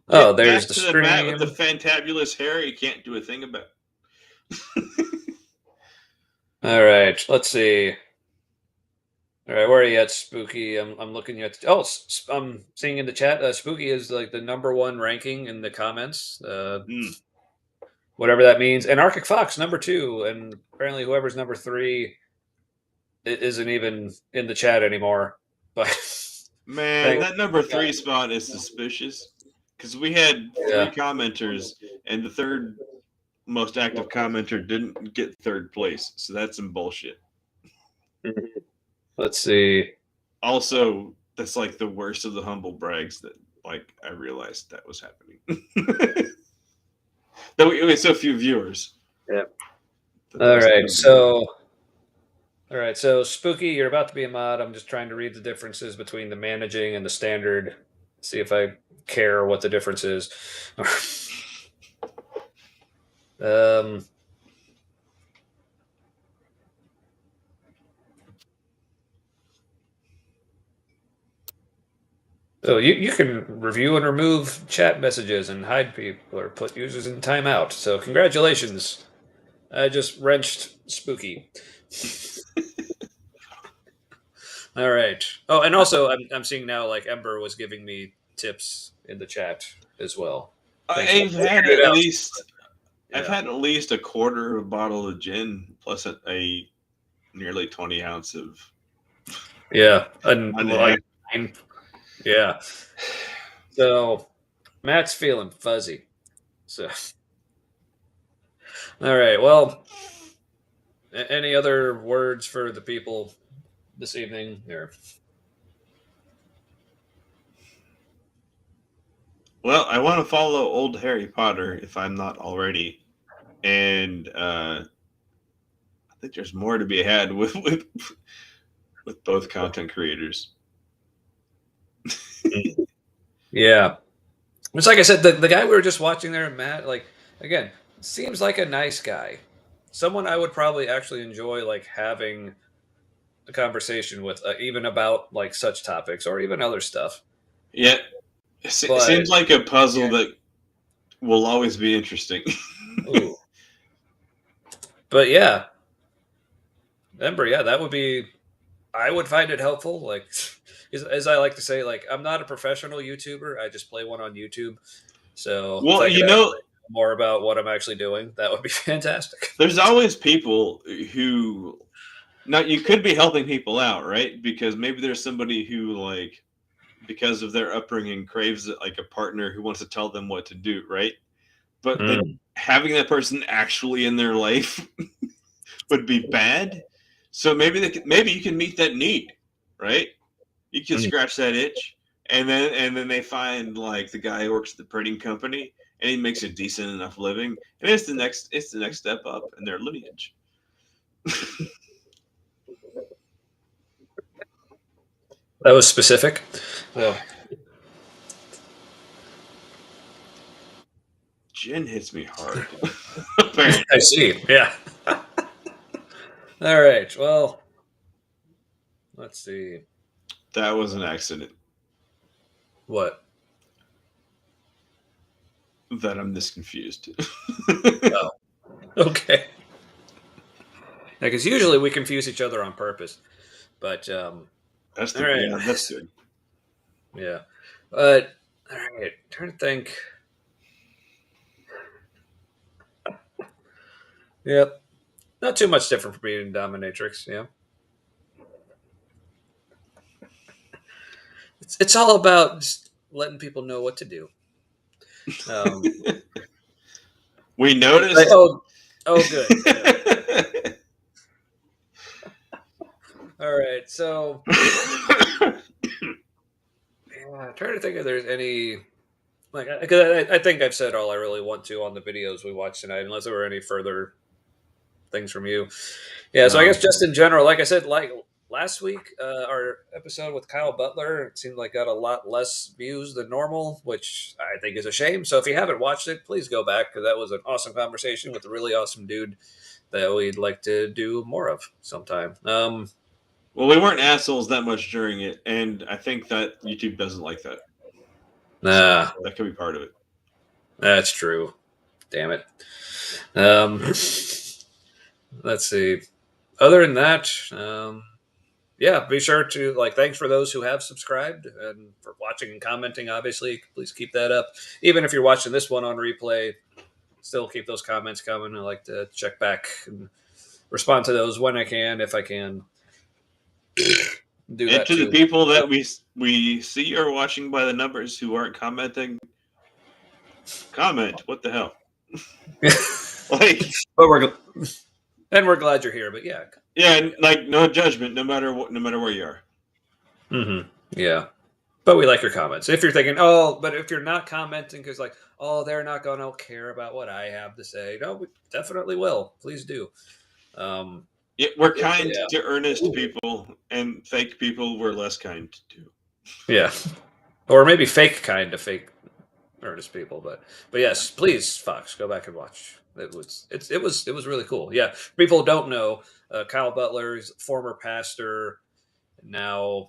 Oh, there's the stream. Matt with the fantabulous hair. You can't do a thing about. All right, let's see. All right, where are you at, Spooky? I'm looking at. Oh, I'm seeing in the chat. Spooky is like the #1 ranking in the comments. Whatever that means. And Arctic Fox #2, and apparently whoever's #3 isn't even in the chat anymore. But man, that #3 spot is suspicious because we had 3 commenters, and the third most active commenter didn't get 3rd place, so that's some bullshit. Let's see. Also, that's like the worst of the humble brags that, like, I realized that was happening. That we had so few viewers. Yeah. All right, so Spooky, you're about to be a mod. I'm just trying to read the differences between the managing and the standard. See if I care what the difference is. So you can review and remove chat messages and hide people or put users in timeout. So congratulations. I just wrenched Spooky. All right. Oh, and also I'm seeing now, like, Ember was giving me tips in the chat as well. I've had at least a quarter of a bottle of gin plus a nearly 20 ounce of yeah. Yeah. So Matt's feeling fuzzy. So all right. Well, any other words for the people this evening? Well, I want to follow old Harry Potter if I'm not already, and think there's more to be had with both content creators. Yeah. It's like I said, the guy we were just watching there, Matt, like, again, seems like a nice guy. Someone I would probably actually enjoy, like, having a conversation with, even about, like, such topics or even other stuff. Yeah. It seems like a puzzle that will always be interesting. Ooh. But yeah. Ember, yeah, that would be, I would find it helpful. Like, as I like to say, like, I'm not a professional YouTuber. I just play one on YouTube. So well, if I could know more about what I'm actually doing, that would be fantastic. There's always people who, now you could be helping people out, right? Because maybe there's somebody who, like, because of their upbringing, craves like a partner who wants to tell them what to do, right? But having that person actually in their life would be bad. So maybe you can meet that need, right? You can scratch that itch, and then they find, like, the guy who works at the printing company, and he makes a decent enough living, and it's the next step up in their lineage. That was specific. So. Gin hits me hard. I see. Yeah. All right. Well, let's see. That was an accident. What? That I'm this confused. Oh. Okay. Yeah, because usually we confuse each other on purpose, but that's all right. Yeah, that's good. Yeah, but all right. Trying to think. Yep. Not too much different from being dominatrix. Yeah. It's all about just letting people know what to do. We noticed. Oh, good. Yeah. All right. So, yeah, I'm trying to think if there's any, like, because I think I've said all I really want to on the videos we watched tonight, unless there were any further things from you. Yeah. So I guess just in general, like I said, like last week, our episode with Kyle Butler, it seemed like got a lot less views than normal, which I think is a shame. So if you haven't watched it, please go back, because that was an awesome conversation with a really awesome dude that we'd like to do more of sometime. Well, we weren't assholes that much during it, and I think that YouTube doesn't like that. Nah, so that could be part of it. That's true. Damn it. Let's see. Other than that, yeah, be sure to, like, thanks for those who have subscribed and for watching and commenting. Obviously, please keep that up. Even if you're watching this one on replay, still keep those comments coming. I like to check back and respond to those when I can, if I can. Do and that to too. the people that we see are watching by the numbers who aren't commenting, comment. What the hell? Like, but we're glad you're here. But yeah, like, no judgment, no matter where you are. Mm-hmm. Yeah. But we like your comments. If you're thinking, oh, but if you're not commenting because, like, oh, they're not going to care about what I have to say. No, we definitely will. Please do. Yeah, we're kind to earnest people, and fake people we're less kind to. Yeah. Or maybe fake kind to fake earnest people. But yes, please, Fox, go back and watch. It was really cool. Yeah. People who don't know, Kyle Butler's former pastor. Now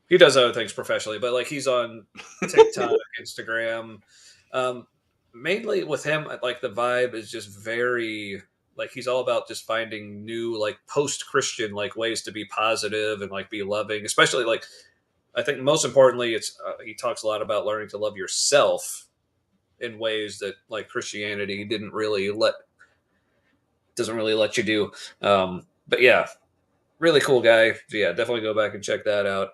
he does other things professionally, but, like, he's on TikTok, Instagram. Mainly with him, like, the vibe is just very, like, he's all about just finding new, like, post-Christian, like, ways to be positive and, like, be loving. Especially, like, I think most importantly, it's he talks a lot about learning to love yourself in ways that, like, Christianity doesn't really let you do. But yeah, really cool guy. Yeah, definitely go back and check that out.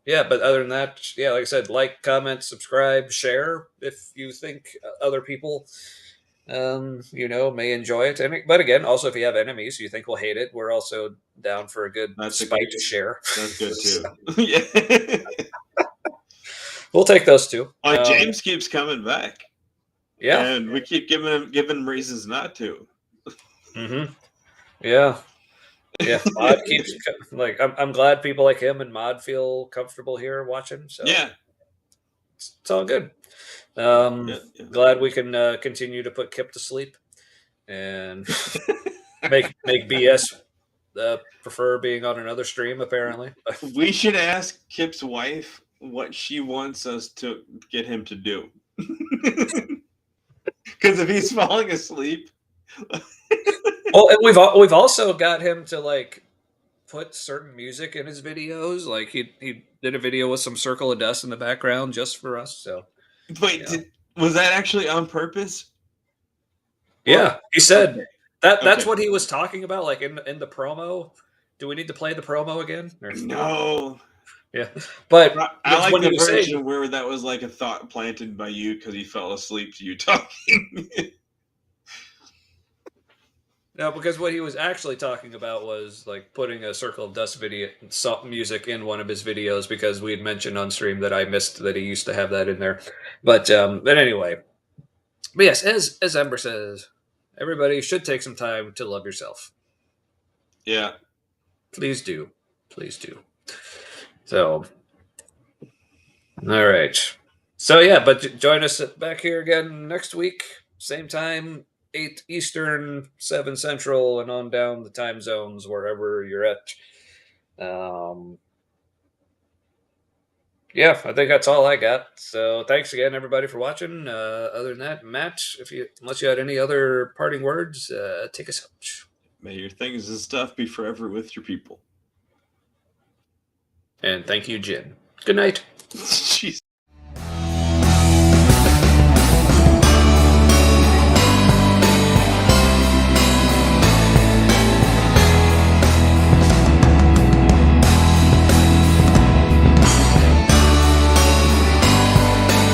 Yeah, but other than that, yeah, like I said, like, comment, subscribe, share if you think other people, may enjoy it. But again, also, if you have enemies you think will hate it, we're also down for a good spite to share. That's good too. Yeah. We'll take those two. James keeps coming back. Yeah, and we keep giving him reasons not to. Mm-hmm. Yeah. Yeah, Mod keeps like I'm glad people like him and Mod feel comfortable here watching. So Yeah. it's all good. Yeah. Glad we can continue to put Kip to sleep and make BS prefer being on another stream. Apparently, We should ask Kip's wife what she wants us to get him to do. Because if he's falling asleep, well, and we've also got him to like put certain music in his videos. Like he did a video with some Circle of Dust in the background just for us. So wait, was that actually on purpose? yeah, he said Okay. that's Okay. what he was talking about. Like in the promo. Do we need to play the promo again? No. Yeah, but I like when the he was version saying, where that was like a thought planted by you because he fell asleep to you talking. no, because what he was actually talking about was like putting a Circle of Dust video music in one of his videos because we had mentioned on stream that I missed that he used to have that in there. But anyway, but yes, as Ember says, everybody should take some time to love yourself. Yeah. Please do. So, all right. So yeah, but join us back here again next week, same time, 8 Eastern, 7 Central, and on down the time zones wherever you're at. Yeah, I think that's all I got. So thanks again, everybody, for watching. Other than that, Matt, unless you had any other parting words, take us out. May your things and stuff be forever with your people. And thank you, Jen. Good night. Jeez.